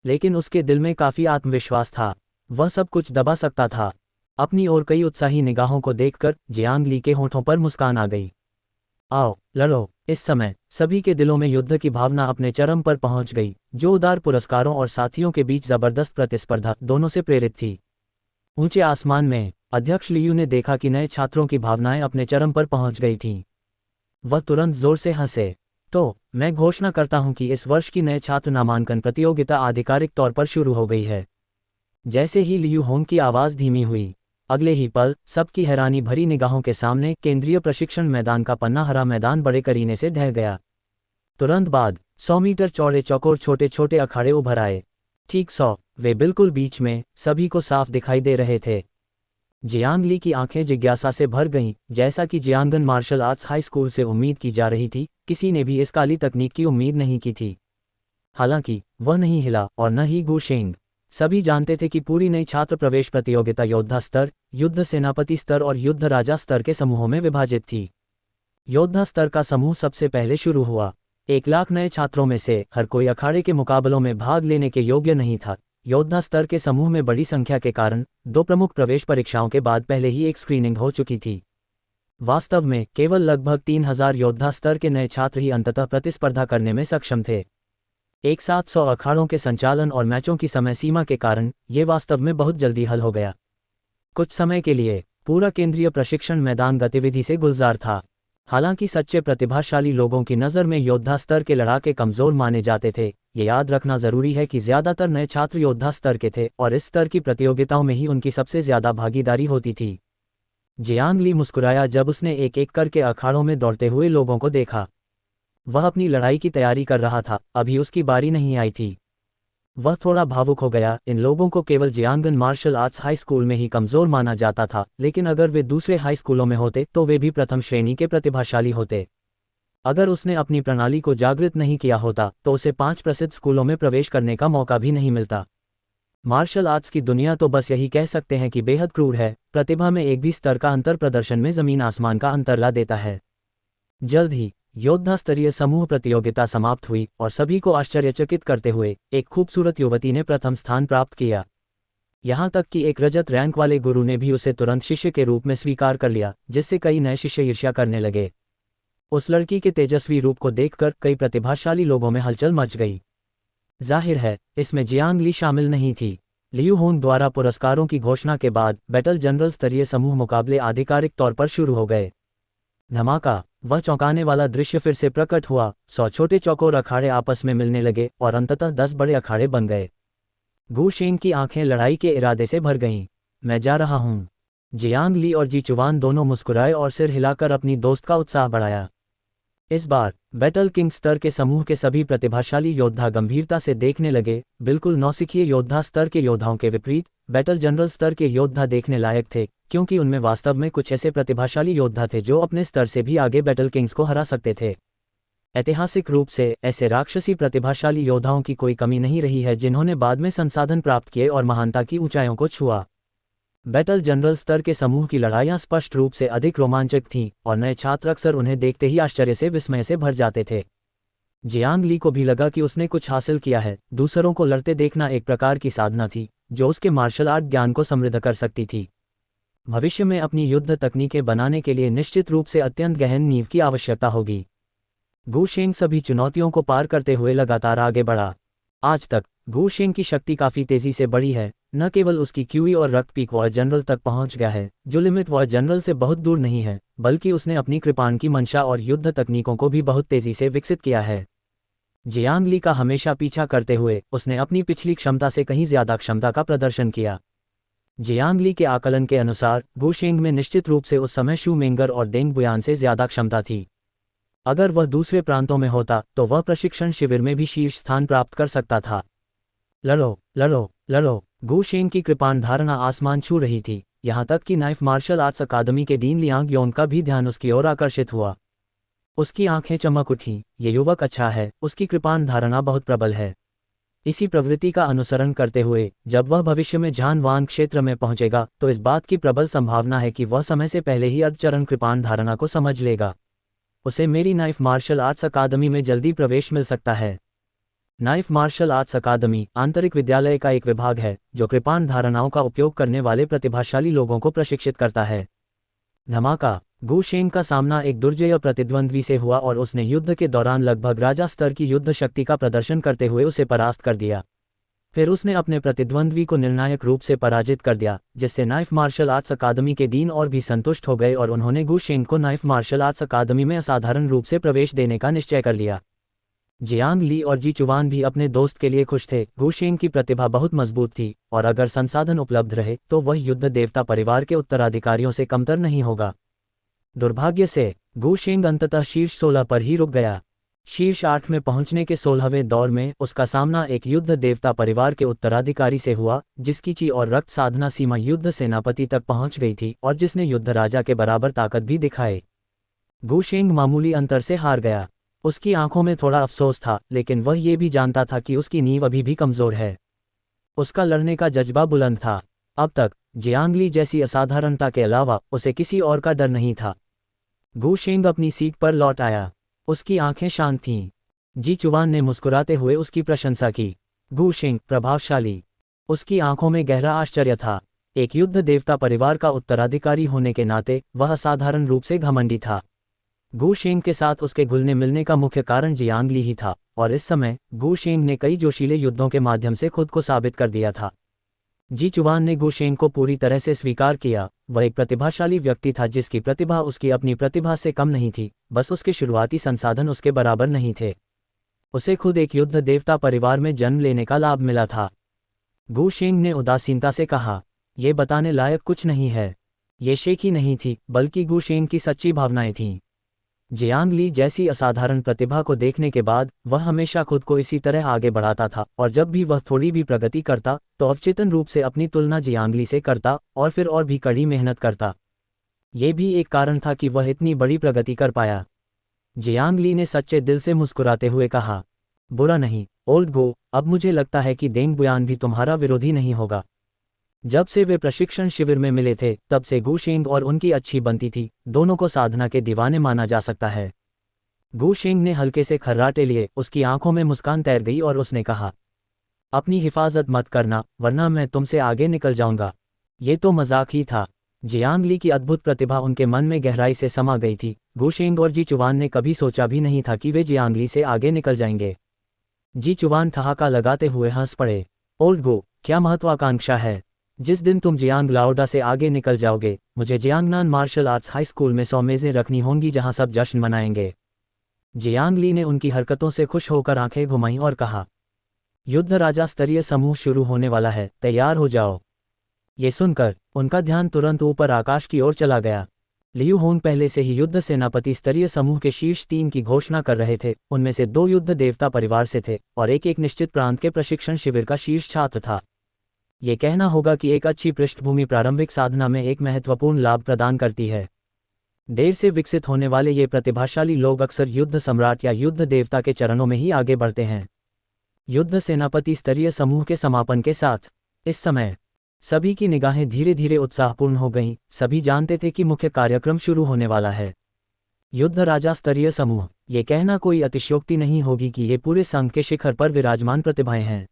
लेकिन उसके दिल में काफी आत्मविश्वास था। वह सब कुछ दबा सकता था। अपनी ओर कई उत्साही निगाहों को देखकर जियांग ली के होठों पर मुस्कान आ गई। आओ लड़ो। इस समय सभी के दिलों में युद्ध की भावना अपने चरम पर पहुंच गई, जो उदार पुरस्कारों और साथियों के बीच जबरदस्त प्रतिस्पर्धा दोनों से प्रेरित थी। ऊंचे आसमान में अध्यक्ष लियू ने देखा कि नए छात्रों की भावनाएं अपने चरम पर पहुंच गई थीं। वह तुरंत जोर से हंसे। तो मैं घोषणा करता हूं कि इस वर्ष की नए छात्र नामांकन प्रतियोगिता आधिकारिक तौर पर शुरू हो गई है। जैसे ही लियू होंग की आवाज धीमी हुई, अगले ही पल सबकी हैरानी भरी निगाहों के सामने केंद्रीय प्रशिक्षण मैदान का पन्ना हरा मैदान बड़े करीने से ढह गया। तुरंत बाद 100 मीटर चौड़े चौकोर छोटे छोटे अखाड़े उभर आए। ठीक 100, वे बिल्कुल बीच में, सभी को साफ दिखाई दे रहे थे। जियांग ली की आंखें जिज्ञासा से भर गईं। जैसा कि जियांगन मार्शल आर्ट्स हाई स्कूल से उम्मीद की जा रही थी, किसी ने भी इस काली तकनीक की उम्मीद नहीं की थी। हालांकि वह नहीं हिला और न ही गु शेंग। सभी जानते थे कि पूरी नई छात्र प्रवेश प्रतियोगिता योद्धा स्तर, युद्ध सेनापति स्तर और युद्ध राजा स्तर के समूहों में विभाजित थी। योद्धा स्तर का समूह सबसे पहले शुरू हुआ। 1 लाख नए छात्रों में से हर कोई अखाड़े के मुकाबलों में भाग लेने के योग्य नहीं था। योद्धा स्तर के समूह में बड़ी संख्या के कारण 2 प्रमुख प्रवेश परीक्षाओं के बाद पहले ही एक स्क्रीनिंग हो चुकी थी। वास्तव में केवल लगभग 3000 योद्धा स्तर के नए छात्र ही अंततः प्रतिस्पर्धा करने में सक्षम थे। एक साथ 100 अखाड़ों के संचालन और मैचों की समय सीमा के कारण ये वास्तव में बहुत जल्दी हल हो गया। कुछ समय के लिए पूरा केंद्रीय प्रशिक्षण मैदान गतिविधि से गुलजार था। हालांकि सच्चे प्रतिभाशाली लोगों की नज़र में योद्धा स्तर के लड़ाके कमज़ोर माने जाते थे। ये याद रखना ज़रूरी है कि ज़्यादातर नए छात्र योद्धा स्तर के थे और इस स्तर की प्रतियोगिताओं में ही उनकी सबसे ज़्यादा भागीदारी होती थी। जियांग ली मुस्कुराया जब उसने एक एक करके अखाड़ों में दौड़ते हुए लोगों को देखा। वह अपनी लड़ाई की तैयारी कर रहा था, अभी उसकी बारी नहीं आई थी। वह थोड़ा भावुक हो गया। इन लोगों को केवल जियांगन मार्शल आर्ट्स हाई स्कूल में ही कमज़ोर माना जाता था, लेकिन अगर वे दूसरे हाई स्कूलों में होते तो वे भी प्रथम श्रेणी के प्रतिभाशाली होते। अगर उसने अपनी प्रणाली को जागृत नहीं किया होता तो उसे 5 प्रसिद्ध स्कूलों में प्रवेश करने का मौका भी नहीं मिलता। मार्शल आर्ट्स की दुनिया तो बस यही कह सकते हैं कि बेहद क्रूर है। प्रतिभा में एक भी स्तर का अंतर प्रदर्शन में ज़मीन आसमान का अंतर ला देता है। जल्द ही योद्धा स्तरीय समूह प्रतियोगिता समाप्त हुई और सभी को आश्चर्यचकित करते हुए एक खूबसूरत युवती ने प्रथम स्थान प्राप्त किया। यहाँ तक कि एक रजत रैंक वाले गुरु ने भी उसे तुरंत शिष्य के रूप में स्वीकार कर लिया, जिससे कई नए शिष्य ईर्ष्या करने लगे। उस लड़की के तेजस्वी रूप को देखकर कई प्रतिभाशाली लोगों में हलचल मच गई। जाहिर है इसमें जियांग ली शामिल नहीं थी। लियू होंग द्वारा पुरस्कारों की घोषणा के बाद बैटल जनरल स्तरीय समूह मुकाबले आधिकारिक तौर पर शुरू हो गए। धमाका, वह चौंकाने वाला दृश्य फिर से प्रकट हुआ। 100 छोटे चौकोर अखाड़े आपस में मिलने लगे और अंततः 10 बड़े अखाड़े बन गए। गू शेंग की आंखें लड़ाई के इरादे से भर गईं। मैं जा रहा हूँ। जियांग ली और जी चुवान दोनों मुस्कुराए और सिर हिलाकर अपनी दोस्त का उत्साह बढ़ाया। इस बार बैटल किंग स्तर के समूह के सभी प्रतिभाशाली योद्धा गंभीरता से देखने लगे। बिल्कुल नौसिखिए योद्धा स्तर के योद्धाओं के विपरीत बैटल जनरल स्तर के योद्धा देखने लायक थे, क्योंकि उनमें वास्तव में कुछ ऐसे प्रतिभाशाली योद्धा थे जो अपने स्तर से भी आगे बैटल किंग्स को हरा सकते थे। ऐतिहासिक रूप से ऐसे राक्षसी प्रतिभाशाली योद्धाओं की कोई कमी नहीं रही है जिन्होंने बाद में संसाधन प्राप्त किए और महानता की ऊंचाइयों को छुआ। बैटल जनरल स्तर के समूह की लड़ाइयाँ स्पष्ट रूप से अधिक रोमांचक थीं और नए छात्र अक्सर उन्हें देखते ही आश्चर्य से विस्मय से भर जाते थे। जियांग ली को भी लगा कि उसने कुछ हासिल किया है। दूसरों को लड़ते देखना एक प्रकार की साधना थी जो उसके मार्शल आर्ट ज्ञान को समृद्ध कर सकती थी। भविष्य में अपनी युद्ध तकनीकें बनाने के लिए निश्चित रूप से अत्यंत गहन नींव की आवश्यकता होगी। गू शेंग सभी चुनौतियों को पार करते हुए लगातार आगे बढ़ा। आज तक गू शेंग की शक्ति काफ़ी तेज़ी से बढ़ी है। न केवल उसकी क्यूई और रक्त पीक वॉर जनरल तक पहुंच गया है, जो लिमिट वॉर जनरल से बहुत दूर नहीं है, बल्कि उसने अपनी कृपाण की मंशा और युद्ध तकनीकों को भी बहुत तेज़ी से विकसित किया है। जियांग ली का हमेशा पीछा करते हुए उसने अपनी पिछली क्षमता से कहीं ज़्यादा क्षमता का प्रदर्शन किया। जियांग ली के आकलन के अनुसार गू शेंग में निश्चित रूप से उस समय शू मेंगर और देंग बुयान से ज़्यादा क्षमता थी। अगर वह दूसरे प्रांतों में होता तो वह प्रशिक्षण शिविर में भी शीर्ष स्थान प्राप्त कर सकता था। लड़ो लड़ो लड़ो, गू शेंग की कृपाण धारणा आसमान छू रही थी। यहाँ तक कि नाइफ मार्शल आर्ट्स अकादमी के डीन लियांग योन का भी ध्यान उसकी ओर आकर्षित हुआ। उसकी आंखें चमक उठीं। ये युवक अच्छा है, उसकी कृपाण धारणा बहुत प्रबल है। इसी प्रवृत्ति का अनुसरण करते हुए जब वह भविष्य में झानवान क्षेत्र में पहुंचेगा तो इस बात की प्रबल संभावना है कि वह समय से पहले ही अर्धचरण कृपाण धारणा को समझ लेगा। उसे मेरी नाइफ मार्शल आर्ट्स अकादमी में जल्दी प्रवेश मिल सकता है। नाइफ मार्शल आर्ट्स अकादमी आंतरिक विद्यालय का एक विभाग है जो कृपाण धारणाओं का उपयोग करने वाले प्रतिभाशाली लोगों को प्रशिक्षित करता है। धमाका, गू शेंग का सामना एक दुर्जय प्रतिद्वंद्वी से हुआ और उसने युद्ध के दौरान लगभग राजा स्तर की युद्ध शक्ति का प्रदर्शन करते हुए उसे परास्त कर दिया। फिर उसने अपने प्रतिद्वंद्वी को निर्णायक रूप से पराजित कर दिया, जिससे नाइफ मार्शल आर्ट्स अकादमी के डीन और भी संतुष्ट हो गए और उन्होंने गू शेंग को नाइफ मार्शल आर्ट्स अकादमी में असाधारण रूप से प्रवेश देने का निश्चय कर लिया। जियांग ली और जी चुवान भी अपने दोस्त के लिए खुश थे। गू शेंग की प्रतिभा बहुत मजबूत थी और अगर संसाधन उपलब्ध रहे तो वह युद्ध देवता परिवार के उत्तराधिकारियों से कमतर नहीं होगा। दुर्भाग्य से गू शेंग अंततः शीर्ष 16 पर ही रुक गया। शीर्ष 8 में पहुंचने के 16वें दौर में उसका सामना एक युद्ध देवता परिवार के उत्तराधिकारी से हुआ, जिसकी ची और रक्त साधना सीमा युद्ध सेनापति तक पहुंच गई थी और जिसने युद्ध राजा के बराबर ताकत भी दिखाई। गू शेंग मामूली अंतर से हार गया। उसकी आंखों में थोड़ा अफसोस था, लेकिन वह ये भी जानता था कि उसकी नींव अभी भी कमज़ोर है। उसका लड़ने का जज्बा बुलंद था। अब तक जियांग ली जैसी असाधारणता के अलावा उसे किसी और का डर नहीं था। गू शेंग अपनी सीट पर लौट आया। उसकी आंखें शांत थीं। जी चुवान ने मुस्कुराते हुए उसकी प्रशंसा की। गू शेंग प्रभावशाली। उसकी आंखों में गहरा आश्चर्य था। एक युद्ध देवता परिवार का उत्तराधिकारी होने के नाते वह असाधारण रूप से घमंडी था। गू शेंग के साथ उसके घुलने मिलने का मुख्य कारण जियांग ली ही था और इस समय गू शेंग ने कई जोशीले युद्धों के माध्यम से खुद को साबित कर दिया था। जी चुवान ने गू शेंग को पूरी तरह से स्वीकार किया वह एक प्रतिभाशाली व्यक्ति था जिसकी प्रतिभा उसकी अपनी प्रतिभा से कम नहीं थी, बस उसके शुरुआती संसाधन उसके बराबर नहीं थे। उसे खुद एक युद्ध देवता परिवार में जन्म लेने का लाभ मिला था। गु शेंग ने उदासीनता से कहा, यह बताने लायक कुछ नहीं है। ये शेख ही नहीं थी, बल्कि गु शेंग की सच्ची भावनाएं थीं। जियांग ली जैसी असाधारण प्रतिभा को देखने के बाद वह हमेशा खुद को इसी तरह आगे बढ़ाता था, और जब भी वह थोड़ी भी प्रगति करता तो अवचेतन रूप से अपनी तुलना जियांग ली से करता और फिर और भी कड़ी मेहनत करता। ये भी एक कारण था कि वह इतनी बड़ी प्रगति कर पाया। जियांग ली ने सच्चे दिल से मुस्कुराते हुए कहा, बुरा नहीं ओल्ड गो, अब मुझे लगता है कि देंग बुयान भी तुम्हारा विरोधी नहीं होगा। जब से वे प्रशिक्षण शिविर में मिले थे तब से गु शेंग और उनकी अच्छी बनती थी, दोनों को साधना के दीवाने माना जा सकता है। गु शेंग ने हल्के से खर्राटे लिए, उसकी आंखों में मुस्कान तैर गई और उसने कहा, अपनी हिफाजत मत करना वरना मैं तुमसे आगे निकल जाऊंगा। ये तो मजाक ही था। जियांग ली की अद्भुत प्रतिभा उनके मन में गहराई से समा गई थी। गु शेंग और जी चुवान ने कभी सोचा भी नहीं था कि वे जियांग ली से आगे निकल जाएंगे। जी चुवान ठहाका लगाते हुए हंस पड़े, ओल्ड गो, क्या महत्वाकांक्षा है। जिस दिन तुम जियांग लाओडा से आगे निकल जाओगे, मुझे Jiangnan martial arts high school में 100 मेज़ें रखनी होंगी जहां सब जश्न मनाएंगे। जियांग ली ने उनकी हरकतों से खुश होकर आंखें घुमाईं और कहा, युद्ध राजा स्तरीय समूह शुरू होने वाला है, तैयार हो जाओ। ये सुनकर उनका ध्यान तुरंत ऊपर आकाश की ओर चला गया। लियू होंग पहले से ही युद्ध सेनापति स्तरीय समूह के शीर्ष 3 की घोषणा कर रहे थे। उनमें से 2 युद्ध देवता परिवार से थे और एक निश्चित प्रांत के प्रशिक्षण शिविर का शीर्ष छात्र था। ये कहना होगा कि एक अच्छी पृष्ठभूमि प्रारंभिक साधना में एक महत्वपूर्ण लाभ प्रदान करती है। देर से विकसित होने वाले ये प्रतिभाशाली लोग अक्सर युद्ध सम्राट या युद्ध देवता के चरणों में ही आगे बढ़ते हैं। युद्ध सेनापति स्तरीय समूह के समापन के साथ इस समय सभी की निगाहें धीरे धीरे उत्साहपूर्ण हो गईं। सभी जानते थे कि मुख्य कार्यक्रम शुरू होने वाला है। युद्ध राजा स्तरीय समूह, ये कहना कोई अतिशयोक्ति नहीं होगी कि ये पूरे संघ के शिखर पर विराजमान प्रतिभाएं हैं।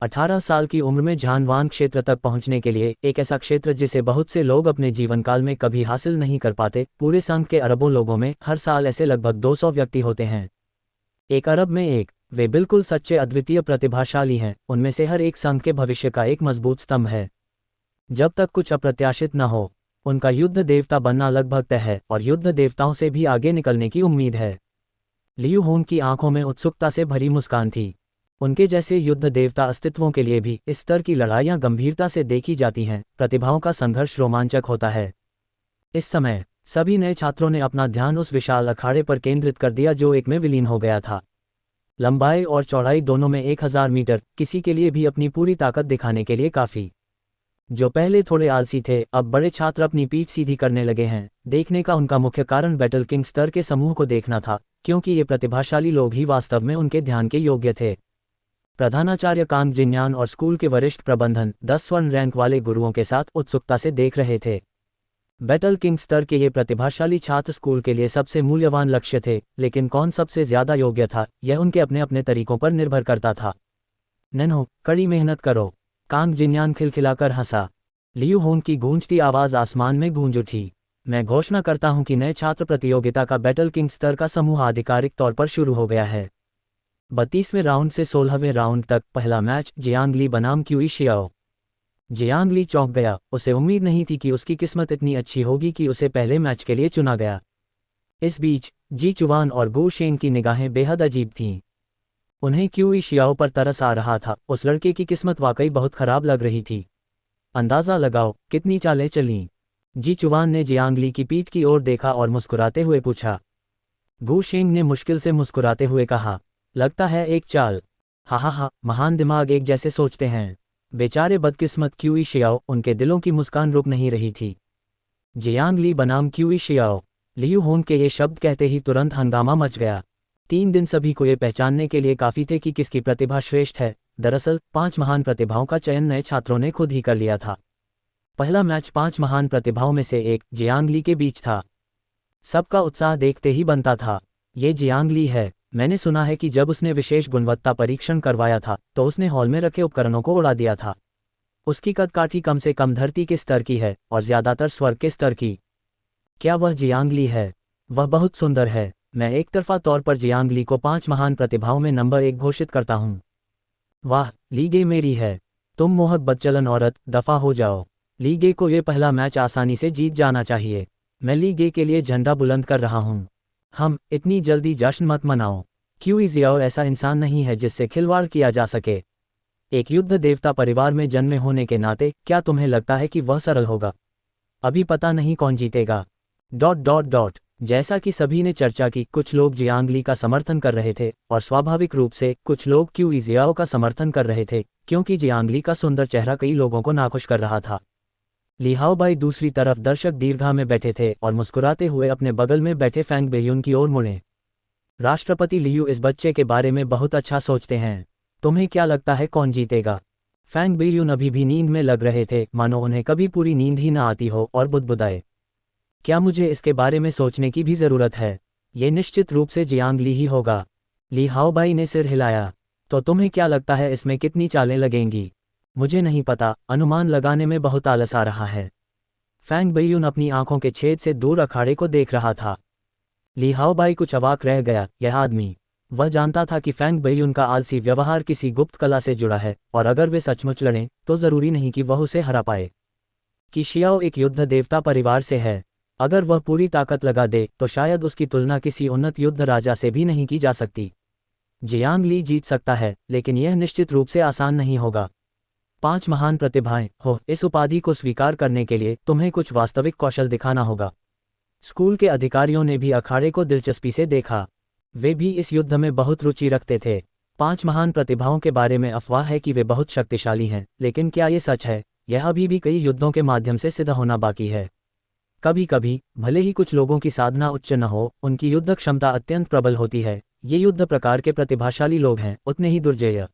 18 साल की उम्र में झानवान क्षेत्र तक पहुंचने के लिए, एक ऐसा क्षेत्र जिसे बहुत से लोग अपने जीवनकाल में कभी हासिल नहीं कर पाते। पूरे संघ के अरबों लोगों में हर साल ऐसे लगभग 200 व्यक्ति होते हैं। एक अरब में एक, वे बिल्कुल सच्चे अद्वितीय प्रतिभाशाली हैं। उनमें से हर एक संघ के भविष्य का एक मजबूत स्तंभ है। जब तक कुछ अप्रत्याशित न हो, उनका युद्ध देवता बनना लगभग तय है और युद्ध देवताओं से भी आगे निकलने की उम्मीद है। लियू होंग की आंखों में उत्सुकता से भरी मुस्कान थी। उनके जैसे युद्ध देवता अस्तित्वों के लिए भी इस स्तर की लड़ाइयां गंभीरता से देखी जाती हैं। प्रतिभाओं का संघर्ष रोमांचक होता है। इस समय सभी नए छात्रों ने अपना ध्यान उस विशाल अखाड़े पर केंद्रित कर दिया जो एक में विलीन हो गया था। लंबाई और चौड़ाई दोनों में 1000 मीटर, किसी के लिए भी अपनी पूरी ताकत दिखाने के लिए काफ़ी। जो पहले थोड़े आलसी थे, अब बड़े छात्र अपनी पीठ सीधी करने लगे हैं। देखने का उनका मुख्य कारण बैटल किंग स्तर के समूह को देखना था, क्योंकि ये प्रतिभाशाली लोग ही वास्तव में उनके ध्यान के योग्य थे। प्रधानाचार्य कांग जिन्यान और स्कूल के वरिष्ठ प्रबंधन 10 स्वर्ण रैंक वाले गुरुओं के साथ उत्सुकता से देख रहे थे। बैटल किंग स्तर के ये प्रतिभाशाली छात्र स्कूल के लिए सबसे मूल्यवान लक्ष्य थे, लेकिन कौन सबसे ज्यादा योग्य था, यह उनके अपने अपने तरीकों पर निर्भर करता था। नन्हो, कड़ी मेहनत करो, कांग जिन्यान खिलखिलाकर हंसा। लियू होंग की गूंजती आवाज आसमान में गूंज उठी। मैं घोषणा करता हूं कि नए छात्र प्रतियोगिता का बैटल किंग स्तर का समूह आधिकारिक तौर पर शुरू हो गया है। 32वें राउंड से 16वें राउंड तक पहला मैच जियांग ली बनाम क्यूई शियाओ। जियांग ली चौंक गया। उसे उम्मीद नहीं थी कि उसकी किस्मत इतनी अच्छी होगी कि उसे पहले मैच के लिए चुना गया। इस बीच जी चुवान और गु शेंग की निगाहें बेहद अजीब थीं। उन्हें क्यूई शियाओ पर तरस आ रहा था। उस लड़के की किस्मत वाकई बहुत खराब लग रही थी। अंदाजा लगाओ कितनी चालें चलीं। जी चुवान ने जियांग ली की पीठ की ओर देखा और मुस्कुराते हुए पूछा। गु शेंग ने मुश्किल से मुस्कुराते हुए कहा, लगता है एक चाल। हा, महान दिमाग एक जैसे सोचते हैं। बेचारे बदकिस्मत क्यूई शियाओ, उनके दिलों की मुस्कान रुक नहीं रही थी। जियांग ली बनाम क्यूई शियाओ। लियू होंग के ये शब्द कहते ही तुरंत हंगामा मच गया। 3 दिन सभी को ये पहचानने के लिए काफ़ी थे कि किसकी प्रतिभा श्रेष्ठ है। दरअसल 5 महान प्रतिभाओं का चयन नए छात्रों ने खुद ही कर लिया था। पहला मैच 5 महान प्रतिभाओं में से एक जियांग ली के बीच था। सबका उत्साह देखते ही बनता था। ये जियांग ली है। मैंने सुना है कि जब उसने विशेष गुणवत्ता परीक्षण करवाया था तो उसने हॉल में रखे उपकरणों को उड़ा दिया था। उसकी कदकाठी कम से कम धरती के स्तर की है और ज्यादातर स्वर्ग के स्तर की। क्या वह जियांग ली है? वह बहुत सुंदर है। मैं एक तरफा तौर पर जियांग ली को 5 महान प्रतिभाओं में नंबर 1 घोषित करता हूँ। वाह, ली गे मेरी है। तुम मोहक बदचलन औरत, दफा हो जाओ। ली गे को ये पहला मैच आसानी से जीत जाना चाहिए। मैं ली गे के लिए झंडा बुलंद कर रहा हूँ। इतनी जल्दी जश्न मत मनाओ। क्यूई जियाओ ऐसा इंसान नहीं है जिससे खिलवाड़ किया जा सके। एक युद्ध देवता परिवार में जन्मे होने के नाते क्या तुम्हें लगता है कि वह सरल होगा? अभी पता नहीं कौन जीतेगा। ... जैसा कि सभी ने चर्चा की, कुछ लोग जियांग ली का समर्थन कर रहे थे और स्वाभाविक रूप से कुछ लोग क्यूई जियाओ का समर्थन कर रहे थे, क्योंकि जियांग ली का सुंदर चेहरा कई लोगों को नाखुश कर रहा था। ली हाओबाई दूसरी तरफ दर्शक दीर्घा में बैठे थे और मुस्कुराते हुए अपने बगल में बैठे फैंग बेयुन की ओर मुड़े। राष्ट्रपति लियू इस बच्चे के बारे में बहुत अच्छा सोचते हैं। तुम्हें क्या लगता है कौन जीतेगा? फैंग बेयुन अभी भी नींद में लग रहे थे, मानो उन्हें कभी पूरी नींद ही न आती हो, और बुदबुदाए, क्या मुझे इसके बारे में सोचने की भी ज़रूरत है? ये निश्चित रूप से जियांग ली ही होगा। ली हाओबाई ने सिर हिलाया। तो तुम्हें क्या लगता है इसमें कितनी चालें लगेंगी? मुझे नहीं पता, अनुमान लगाने में बहुत आलस आ रहा है। फैंग बेयुन अपनी आंखों के छेद से दूर अखाड़े को देख रहा था। ली हाओबाई कुछ अवाक रह गया। यह आदमी, वह जानता था कि फैंग बेयुन का आलसी व्यवहार किसी गुप्त कला से जुड़ा है, और अगर वे सचमुच लड़ें तो ज़रूरी नहीं कि वह उसे हरा पाए। कि शियाओ एक युद्ध देवता परिवार से है। अगर वह पूरी ताकत लगा दे तो शायद उसकी तुलना किसी उन्नत युद्ध राजा से भी नहीं की जा सकती। जियांग ली जीत सकता है, लेकिन यह निश्चित रूप से आसान नहीं होगा। 5 महान प्रतिभाएं हो, इस उपाधि को स्वीकार करने के लिए तुम्हें कुछ वास्तविक कौशल दिखाना होगा। स्कूल के अधिकारियों ने भी अखाड़े को दिलचस्पी से देखा। वे भी इस युद्ध में बहुत रुचि रखते थे। 5 महान प्रतिभाओं के बारे में अफवाह है कि वे बहुत शक्तिशाली हैं, लेकिन क्या ये सच है? यह अभी भी कई युद्धों के माध्यम से सिद्ध होना बाकी है। कभी कभी भले ही कुछ लोगों की साधना उच्च न हो, उनकी युद्ध क्षमता अत्यंत प्रबल होती है। ये युद्ध प्रकार के प्रतिभाशाली लोग हैं, उतने ही दुर्जेय।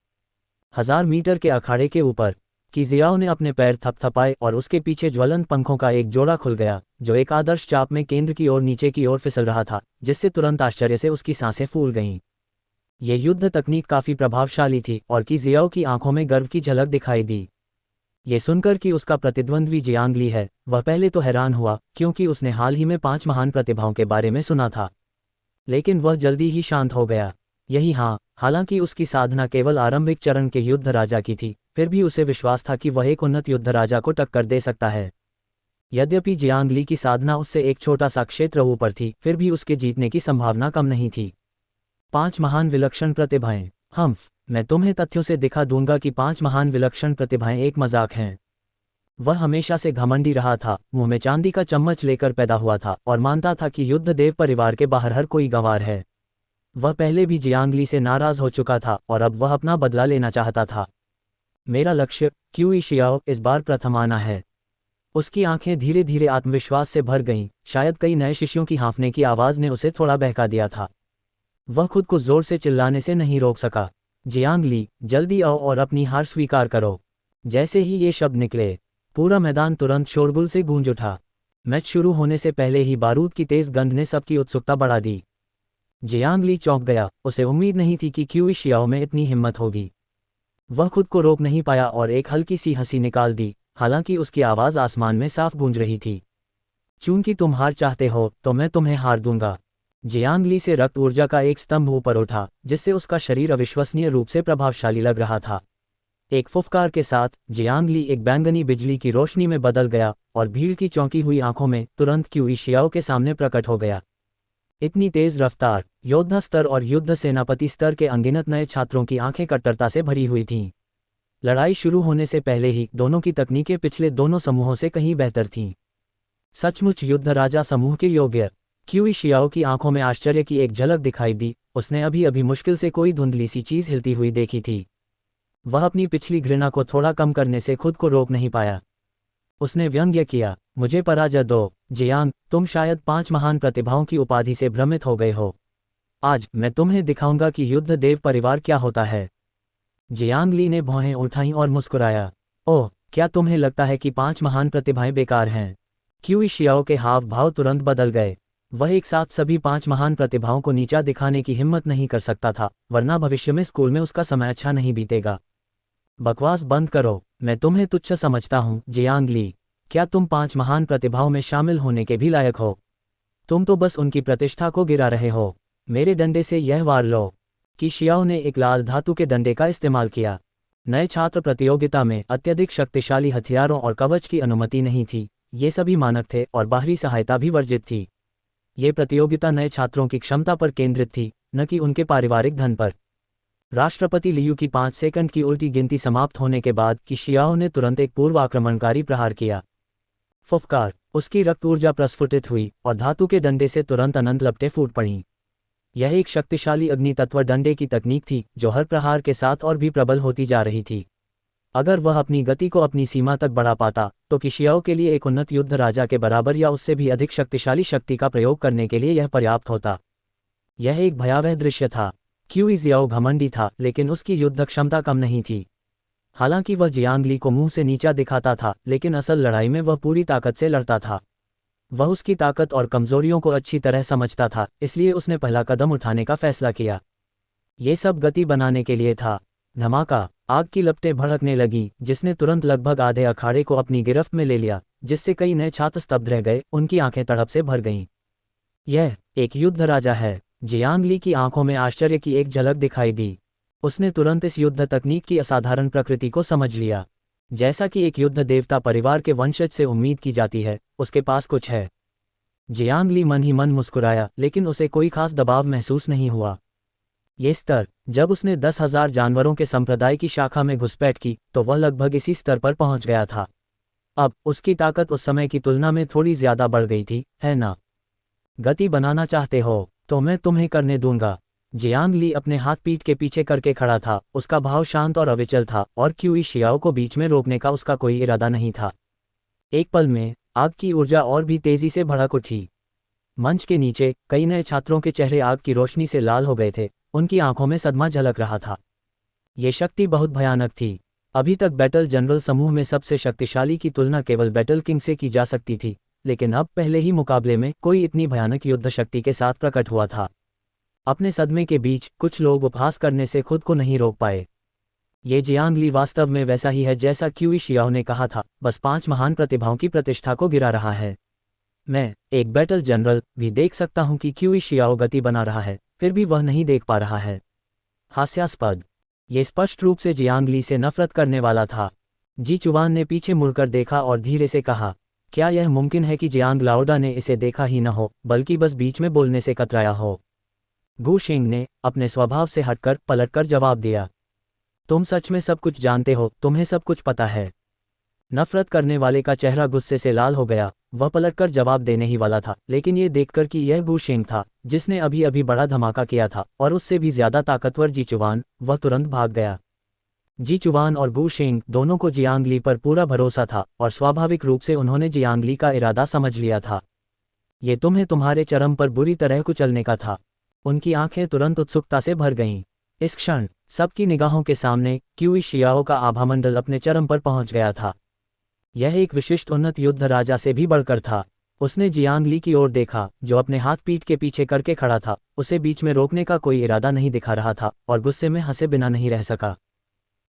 1000 मीटर के अखाड़े के ऊपर कि जियाओ ने अपने पैर थपथपाए और उसके पीछे ज्वलंत पंखों का एक जोड़ा खुल गया, जो एक आदर्श चाप में केंद्र की ओर नीचे की ओर फिसल रहा था, जिससे तुरंत आश्चर्य से उसकी सांसें फूल गईं। ये युद्ध तकनीक काफी प्रभावशाली थी और कि जियाओ की आंखों में गर्व की झलक दिखाई दी। ये सुनकर कि उसका प्रतिद्वंद्वी जियांग ली है, वह पहले तो हैरान हुआ, क्योंकि उसने हाल ही में 5 महान प्रतिभाओं के बारे में सुना था। लेकिन वह जल्दी ही शांत हो गया। यही हाँ, हालांकि उसकी साधना केवल आरंभिक चरण के युद्ध राजा की थी, फिर भी उसे विश्वास था कि वह एक उन्नत युद्ध राजा को टक्कर दे सकता है। यद्यपि जियांग ली की साधना उससे एक छोटा सा क्षेत्र ऊपर थी, फिर भी उसके जीतने की संभावना कम नहीं थी। 5 महान विलक्षण प्रतिभाएं। मैं तुम्हें तथ्यों से दिखा दूंगा कि 5 महान विलक्षण प्रतिभाएं एक मजाक हैं। वह हमेशा से घमंडी रहा था, मुंह में चांदी का चम्मच लेकर पैदा हुआ था और मानता था कि युद्ध देव परिवार के बाहर हर कोई गंवार है। वह पहले भी जियांग ली से नाराज हो चुका था और अब वह अपना बदला लेना चाहता था। मेरा लक्ष्य क्यूई शियाओ इस बार प्रथम आना है। उसकी आंखें धीरे धीरे आत्मविश्वास से भर गईं, शायद कई नए शिष्यों की हाँफने की आवाज़ ने उसे थोड़ा बहका दिया था। वह खुद को जोर से चिल्लाने से नहीं रोक सका। जियांग ली, जल्दी आओ और अपनी हार स्वीकार करो। जैसे ही ये शब्द निकले, पूरा मैदान तुरंत शोरगुल से गूंज उठा। मैच शुरू होने से पहले ही बारूद की तेज गंध ने सबकी उत्सुकता बढ़ा दी। जियांग ली चौंक गया, उसे उम्मीद नहीं थी कि क्यूई शियाओ में इतनी हिम्मत होगी। वह खुद को रोक नहीं पाया और एक हल्की सी हंसी निकाल दी, हालांकि उसकी आवाज़ आसमान में साफ गूंज रही थी। चूंकि तुम हार चाहते हो तो मैं तुम्हें हार दूंगा। जियांग ली से रक्त ऊर्जा का एक स्तंभ ऊपर उठा, जिससे उसका शरीर अविश्वसनीय रूप से प्रभावशाली लग रहा था। एक फुफकार के साथ जियांग ली एक बैंगनी बिजली की रोशनी में बदल गया और भीड़ की चौंकी हुई आंखों में तुरंत क्यूई शियाओ के सामने प्रकट हो गया। इतनी तेज रफ्तार, योद्धा स्तर और युद्ध सेनापति स्तर के अनगिनत नए छात्रों की आंखें कट्टरता से भरी हुई थीं। लड़ाई शुरू होने से पहले ही दोनों की तकनीकें पिछले दोनों समूहों से कहीं बेहतर थीं। सचमुच युद्ध राजा समूह के योग्य। क्यूई शियाओ की आंखों में आश्चर्य की एक झलक दिखाई दी। उसने अभी अभी मुश्किल से कोई धुंधली सी चीज हिलती हुई देखी थी। वह अपनी पिछली घृणा को थोड़ा कम करने से खुद को रोक नहीं पाया। उसने व्यंग्य किया, मुझे पराजय दो। जियांग, तुम शायद 5 महान प्रतिभाओं की उपाधि से भ्रमित हो गए हो। आज मैं तुम्हें दिखाऊंगा कि युद्ध देव परिवार क्या होता है। जियांग ली ने भौहें उठाईं और मुस्कुराया। ओह, क्या तुम्हें लगता है कि 5 महान प्रतिभाएं बेकार हैं? क्यूई शियाओ के हाव भाव तुरंत बदल गए। वह एक साथ सभी 5 महान प्रतिभाओं को नीचा दिखाने की हिम्मत नहीं कर सकता था, वरना भविष्य में स्कूल में उसका समय अच्छा नहीं बीतेगा। बकवास बंद करो, मैं तुम्हें तुच्छ समझता हूँ। जियांग ली, क्या तुम 5 महान प्रतिभाओं में शामिल होने के भी लायक हो? तुम तो बस उनकी प्रतिष्ठा को गिरा रहे हो। मेरे डंडे से यह वार लो। कि शियाओ ने एक लाल धातु के डंडे का इस्तेमाल किया। नए छात्र प्रतियोगिता में अत्यधिक शक्तिशाली हथियारों और कवच की अनुमति नहीं थी, ये सभी मानक थे और बाहरी सहायता भी वर्जित थी। ये प्रतियोगिता नए छात्रों की क्षमता पर केंद्रित थी, न कि उनके पारिवारिक धन पर। राष्ट्रपति लियू की 5 सेकंड की उल्टी गिनती समाप्त होने के बाद कि शियाओ ने तुरंत एक पूर्व आक्रमणकारी प्रहार किया। फुफकार, उसकी रक्त ऊर्जा प्रस्फुटित हुई और धातु के डंडे से तुरंत अनंत लपटें फूट पड़ीं। यह एक शक्तिशाली अग्नि तत्व डंडे की तकनीक थी जो हर प्रहार के साथ और भी प्रबल होती जा रही थी। अगर वह अपनी गति को अपनी सीमा तक बढ़ा पाता तो किशियाओ के लिए एक उन्नत युद्ध राजा के बराबर या उससे भी अधिक शक्तिशाली शक्ति का प्रयोग करने के लिए यह पर्याप्त होता। यह एक भयावह दृश्य था। क्यू जियाओ घमंडी था, लेकिन उसकी युद्ध क्षमता कम नहीं थी। हालांकि वह जियांगली को मुंह से नीचा दिखाता था, लेकिन असल लड़ाई में वह पूरी ताकत से लड़ता था। वह उसकी ताकत और कमजोरियों को अच्छी तरह समझता था, इसलिए उसने पहला कदम उठाने का फैसला किया। ये सब गति बनाने के लिए था। धमाका, आग की लपटें भड़कने लगी, जिसने तुरंत लगभग आधे अखाड़े को अपनी गिरफ्त में ले लिया, जिससे कई नए छात्र स्तब्ध रह गए, उनकी आंखें तड़प से भर गईं। यह एक युद्ध राजा है। जियांगली की आंखों में आश्चर्य की एक झलक दिखाई दी। उसने तुरंत इस युद्ध तकनीक की असाधारण प्रकृति को समझ लिया। जैसा कि एक युद्ध देवता परिवार के वंशज से उम्मीद की जाती है, उसके पास कुछ है। जियांगली मन ही मन मुस्कुराया, लेकिन उसे कोई खास दबाव महसूस नहीं हुआ। ये स्तर, जब उसने 10,000 जानवरों के संप्रदाय की शाखा में घुसपैठ की, तो वह लगभग इसी स्तर पर पहुंच गया था। अब उसकी ताकत उस समय की तुलना में थोड़ी ज्यादा बढ़ गई थी, है ना? गति बनाना चाहते हो तो मैं तुम्हें करने दूंगा। जियांगली अपने हाथ पीठ के पीछे करके खड़ा था, उसका भाव शांत और अविचल था और क्यूई शियाओ को बीच में रोकने का उसका कोई इरादा नहीं था। एक पल में आग की ऊर्जा और भी तेजी से भड़क उठी। मंच के नीचे कई नए छात्रों के चेहरे आग की रोशनी से लाल हो गए थे, उनकी आंखों में सदमा झलक रहा था। ये शक्ति बहुत भयानक थी। अभी तक बैटल जनरल समूह में सबसे शक्तिशाली की तुलना केवल बैटल किंग से की जा सकती थी, लेकिन अब पहले ही मुकाबले में कोई इतनी भयानक युद्ध शक्ति के साथ प्रकट हुआ था। अपने सदमे के बीच कुछ लोग उपहास करने से खुद को नहीं रोक पाए। ये जियांगली वास्तव में वैसा ही है जैसा क्यूई शियाओ ने कहा था, बस 5 महान प्रतिभाओं की प्रतिष्ठा को गिरा रहा है। मैं, एक बैटल जनरल, भी देख सकता हूं कि क्यूई शियाओ गति बना रहा है, फिर भी वह नहीं देख पा रहा है। हास्यास्पद। ये स्पष्ट रूप से जियांगली से नफरत करने वाला था। जी चुवान ने पीछे मुड़कर देखा और धीरे से कहा, क्या यह मुमकिन है कि जियांग लाओडा ने इसे देखा ही न हो, बल्कि बस बीच में बोलने से कतराया हो? गु शेंग ने अपने स्वभाव से हटकर पलटकर जवाब दिया, तुम सच में सब कुछ जानते हो, तुम्हें सब कुछ पता है। नफरत करने वाले का चेहरा गुस्से से लाल हो गया। वह पलटकर जवाब देने ही वाला था, लेकिन ये देखकर कि यह गु शेंग था जिसने अभी अभी बड़ा धमाका किया था और उससे भी ज्यादा ताकतवर जी चुवान, वह तुरंत भाग गया। जी चुवान और गु शेंग दोनों को जियांगली पर पूरा भरोसा था और स्वाभाविक रूप से उन्होंने जियांगली का इरादा समझ लिया था। ये तुम्हें तुम्हारे चरम पर बुरी तरह कुचलने का था। उनकी आंखें तुरंत उत्सुकता से भर गईं। इस क्षण सबकी निगाहों के सामने क्यूई शियाओ का आभामंडल अपने चरम पर पहुंच गया था। यह एक विशिष्ट उन्नत युद्ध राजा से भी बढ़कर था। उसने जियांगली की ओर देखा, जो अपने हाथ पीठ के पीछे करके खड़ा था, उसे बीच में रोकने का कोई इरादा नहीं दिखा रहा था और गुस्से में हंसे बिना नहीं रह सका।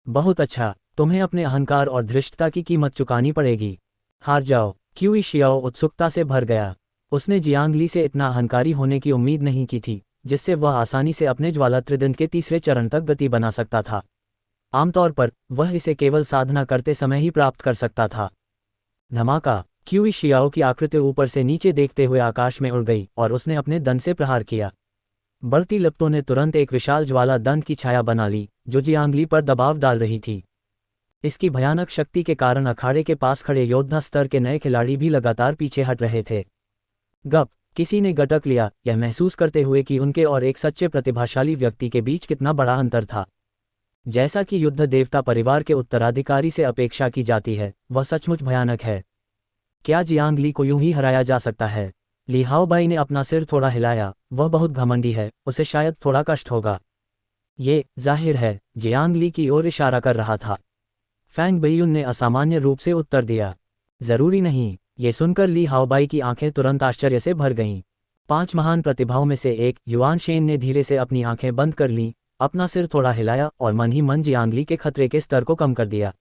बहुत अच्छा, तुम्हें अपने अहंकार और धृष्टता की कीमत चुकानी पड़ेगी। हार जाओ। क्यूई शियाओ उत्सुकता से भर गया। उसने जियांगली से इतना अहंकारी होने की उम्मीद नहीं की थी, जिससे वह आसानी से अपने ज्वाला त्रिदंड के तीसरे चरण तक गति बना सकता था। आमतौर पर वह इसे केवल साधना करते समय ही प्राप्त कर सकता था। धमाका। क्यूई शियाओ की आकृति ऊपर से नीचे देखते हुए आकाश में उड़ गई और उसने अपने दंड से प्रहार किया। बढ़ती लपटों ने तुरंत एक विशाल ज्वाला दंड की छाया बना ली, जो जियांगली पर दबाव डाल रही थी। इसकी भयानक शक्ति के कारण अखाड़े के पास खड़े योद्धा स्तर के नए खिलाड़ी भी लगातार पीछे हट रहे थे। गप, किसी ने गटक लिया, यह महसूस करते हुए कि उनके और एक सच्चे प्रतिभाशाली व्यक्ति के बीच कितना बड़ा अंतर था। जैसा कि युद्ध देवता परिवार के उत्तराधिकारी से अपेक्षा की जाती है, वह सचमुच भयानक है। क्या जियांगली को यूं ही हराया जा सकता है? ली हाओबाई ने अपना सिर थोड़ा हिलाया। वह बहुत घमंडी है, उसे शायद थोड़ा कष्ट होगा। ये जाहिर है जियांगली की ओर इशारा कर रहा था। फैंग बेयुन ने असामान्य रूप से उत्तर दिया, जरूरी नहीं। ये सुनकर ली हाओबाई की आंखें तुरंत आश्चर्य से भर गईं। 5 महान प्रतिभाओं में से एक युआन शेन ने धीरे से अपनी आंखें बंद कर लीं, अपना सिर थोड़ा हिलाया और मन ही मन जियांगली के खतरे के स्तर को कम कर दिया।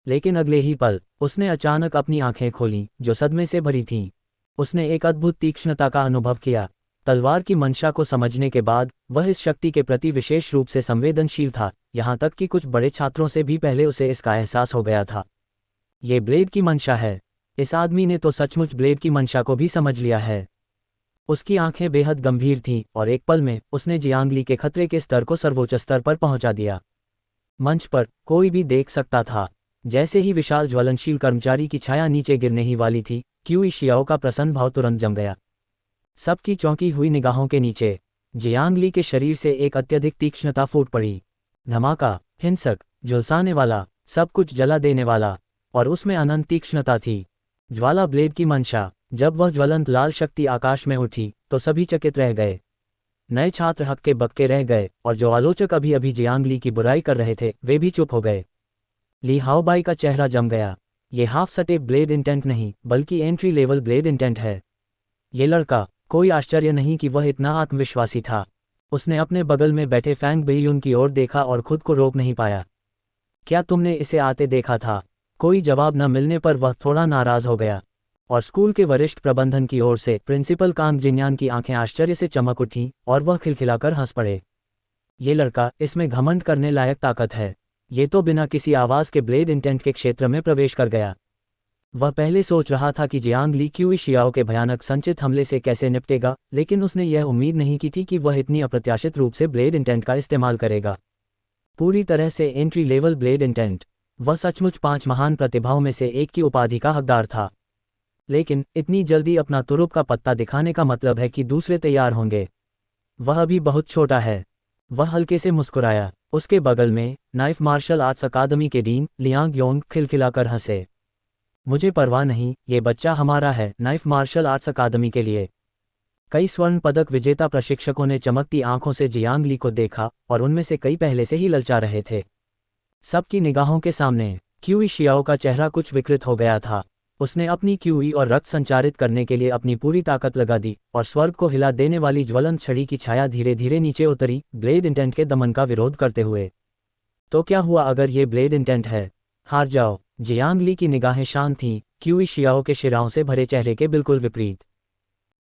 लेकिन अगले ही पल उसने अचानक अपनी आंखें खोलीं, जो सदमे से भरी थीं। उसने एक अद्भुत तीक्ष्णता का अनुभव किया। तलवार की मंशा को समझने के बाद वह इस शक्ति के प्रति विशेष रूप से संवेदनशील था, यहाँ तक कि कुछ बड़े छात्रों से भी पहले उसे इसका एहसास हो गया था। ये ब्लेड की मंशा है। इस आदमी ने तो सचमुच ब्लेड की मंशा को भी समझ लिया है। उसकी आंखें बेहद गंभीर थीं और एक पल में उसने जियांग ली के खतरे के स्तर को सर्वोच्च स्तर पर पहुंचा दिया। मंच पर कोई भी देख सकता था। जैसे ही विशाल ज्वलनशील कर्मचारी की छाया नीचे गिरने ही वाली थी, क्यूई शियाओ का प्रसन्न भाव तुरंत जम गया। सबकी चौंकी हुई निगाहों के नीचे जियांग ली के शरीर से एक अत्यधिक तीक्ष्णता फूट पड़ी। धमाका, हिंसक, झुलसाने वाला, सब कुछ जला देने वाला, और उसमें अनंत तीक्ष्णता थी। ज्वाला ब्लेड की मंशा। जब वह ज्वलंत लाल शक्ति आकाश में उठी तो सभी चकित रह गए। नए छात्र हक्के बक्के रह गए और जो आलोचक अभी अभी जियांग ली की बुराई कर रहे थे वे भी चुप हो गए। ली हाओबाई का चेहरा जम गया। ये हाफ सटेप ब्लेड इंटेंट नहीं बल्कि एंट्री लेवल ब्लेड इंटेंट है। ये लड़का, कोई आश्चर्य नहीं कि वह इतना आत्मविश्वासी था। उसने अपने बगल में बैठे फैंग बेयुन की ओर देखा और खुद को रोक नहीं पाया। क्या तुमने इसे आते देखा था? कोई जवाब न मिलने पर वह थोड़ा नाराज हो गया और स्कूल के वरिष्ठ प्रबंधन की ओर से प्रिंसिपल कांग जिन्यान की आंखें आश्चर्य से चमक उठीं और वह खिलखिलाकर हंस पड़े। ये लड़का, इसमें घमंड करने लायक ताकत है। ये तो बिना किसी आवाज़ के ब्लेड इंटेंट के क्षेत्र में प्रवेश कर गया। वह पहले सोच रहा था कि जियांग ली क्यूई शियाओ के भयानक संचित हमले से कैसे निपटेगा, लेकिन उसने यह उम्मीद नहीं की थी कि वह इतनी अप्रत्याशित रूप से ब्लेड इंटेंट का इस्तेमाल करेगा। पूरी तरह से एंट्री लेवल ब्लेड इंटेंट। वह सचमुच 5 महान प्रतिभाओं में से एक की उपाधि का हकदार था। लेकिन इतनी जल्दी अपना तुरुप का पत्ता दिखाने का मतलब है कि दूसरे तैयार होंगे। वह अभी बहुत छोटा है। वह हल्के से मुस्कुराया। उसके बगल में नाइफ मार्शल आर्ट्स अकादमी के डीन लियांग योंग खिलखिलाकर हंसे। मुझे परवाह नहीं, ये बच्चा हमारा है। नाइफ मार्शल आर्ट्स अकादमी के लिए कई स्वर्ण पदक विजेता प्रशिक्षकों ने चमकती आंखों से जियांग ली को देखा और उनमें से कई पहले से ही ललचा रहे थे। सबकी निगाहों के सामने क्यूई शियाओ का चेहरा कुछ विकृत हो गया था। उसने अपनी क्यूई और रक्त संचारित करने के लिए अपनी पूरी ताकत लगा दी और स्वर्ग को हिला देने वाली ज्वलंत छड़ी की छाया धीरे धीरे नीचे उतरी, ब्लेड इंटेंट के दमन का विरोध करते हुए। तो क्या हुआ अगर ये ब्लेड इंटेंट है? हार जाओ। जियांग ली की निगाहें शांत थीं, क्यूई शियाओ के शिराओं से भरे चेहरे के बिल्कुल विपरीत।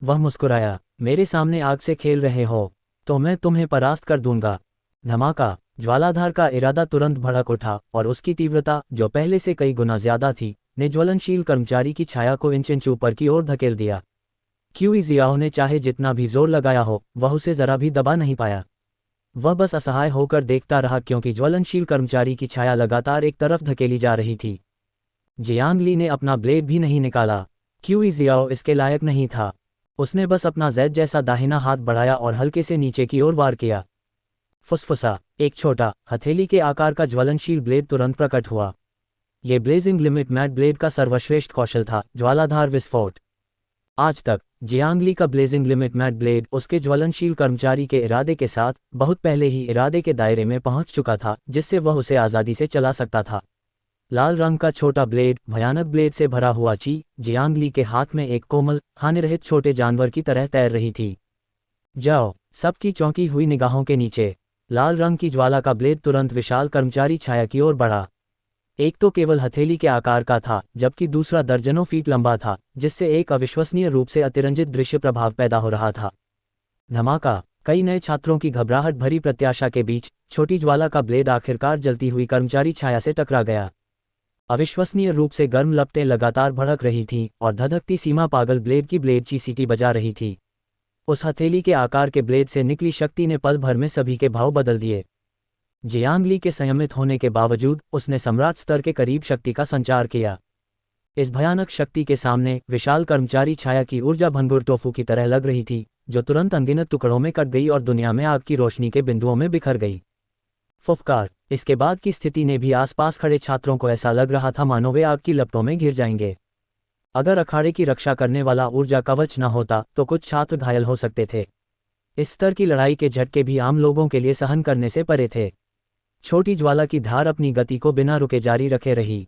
वह मुस्कुराया। मेरे सामने आग से खेल रहे हो तो मैं तुम्हें परास्त कर दूंगा। धमाका, ज्वालाधार का इरादा तुरंत भड़क उठा और उसकी तीव्रता, जो पहले से कई गुना ज्यादा थी, ने ज्वलनशील कर्मचारी की छाया को इंच ऊपर की ओर धकेल दिया। क्यूई जियाओ ने चाहे जितना भी जोर लगाया हो, वह उसे जरा भी दबा नहीं पाया। वह बस असहाय होकर देखता रहा क्योंकि ज्वलनशील कर्मचारी की छाया लगातार एक तरफ धकेली जा रही थी। जियांग ली ने अपना ब्लेड भी नहीं निकाला। क्यूई जियाओ इसके लायक नहीं था। उसने बस अपना जेड जैसा दाहिना हाथ बढ़ाया और हल्के से नीचे की ओर वार किया। फुसफुसा, एक छोटा हथेली के आकार का ज्वलनशील ब्लेड तुरंत प्रकट हुआ। यह ब्लेजिंग लिमिट मैट ब्लेड का सर्वश्रेष्ठ कौशल था, ज्वालाधार विस्फोट। आज तक जियांग ली का ब्लेजिंग लिमिट मैट ब्लेड उसके ज्वलनशील कर्मचारी के इरादे के साथ बहुत पहले ही इरादे के दायरे में पहुंच चुका था, जिससे वह उसे आज़ादी से चला सकता था। लाल रंग का छोटा ब्लेड, भयानक ब्लेड से भरा हुआ जियांग ली के हाथ में एक कोमल, हानिरहित छोटे जानवर की तरह तैर रही थी। जाओ। सबकी चौंकी हुई निगाहों के नीचे लाल रंग की ज्वाला का ब्लेड तुरंत विशाल कर्मचारी छाया की ओर बढ़ा। एक तो केवल हथेली के आकार का था, जबकि दूसरा दर्जनों फीट लंबा था, जिससे एक अविश्वसनीय रूप से अतिरंजित दृश्य प्रभाव पैदा हो रहा था। धमाका, कई नए छात्रों की घबराहट भरी प्रत्याशा के बीच छोटी ज्वाला का ब्लेड आखिरकार जलती हुई कर्मचारी छाया से टकरा गया। अविश्वसनीय रूप से गर्म लपटें लगातार भड़क रही थीं और धधकती सीमा पागल ब्लेड की ब्लेड की सीटी बजा रही थी। उस हथेली के आकार के ब्लेड से निकली शक्ति ने पल भर में सभी के भाव बदल दिए। जियांग ली के संयमित होने के बावजूद उसने सम्राट स्तर के करीब शक्ति का संचार किया। इस भयानक शक्ति के सामने विशाल कर्मचारी छाया की ऊर्जा भंगुर टोफू की तरह लग रही थी, जो तुरंत अनगिनत टुकड़ों में कट गई और दुनिया में आग की रोशनी के बिंदुओं में बिखर गई। फुफकार। इसके बाद की स्थिति ने भी आसपास खड़े छात्रों को ऐसा लग रहा था मानो वे आग की लपटों में घिर जाएंगे। अगर अखाड़े की रक्षा करने वाला ऊर्जा कवच न होता तो कुछ छात्र घायल हो सकते थे। इस स्तर की लड़ाई के झटके भी आम लोगों के लिए सहन करने से परे थे। छोटी ज्वाला की धार अपनी गति को बिना रुके जारी रखे रही।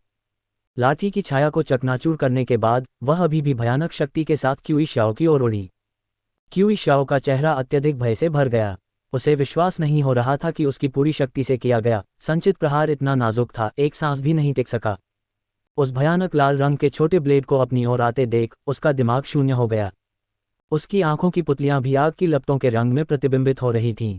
लाठी की छाया को चकनाचूर करने के बाद वह अभी भी भयानक शक्ति के साथ क्यूई शाओ की ओर उड़ी। क्यूई शाओ का चेहरा अत्यधिक भय से भर गया। उसे विश्वास नहीं हो रहा था कि उसकी पूरी शक्ति से किया गया संचित प्रहार इतना नाजुक था, एक सांस भी नहीं टिक सका। उस भयानक लाल रंग के छोटे ब्लेड को अपनी ओर आते देख उसका दिमाग शून्य हो गया। उसकी आंखों की पुतलियां भी आग की लपटों के रंग में प्रतिबिंबित हो रही थीं।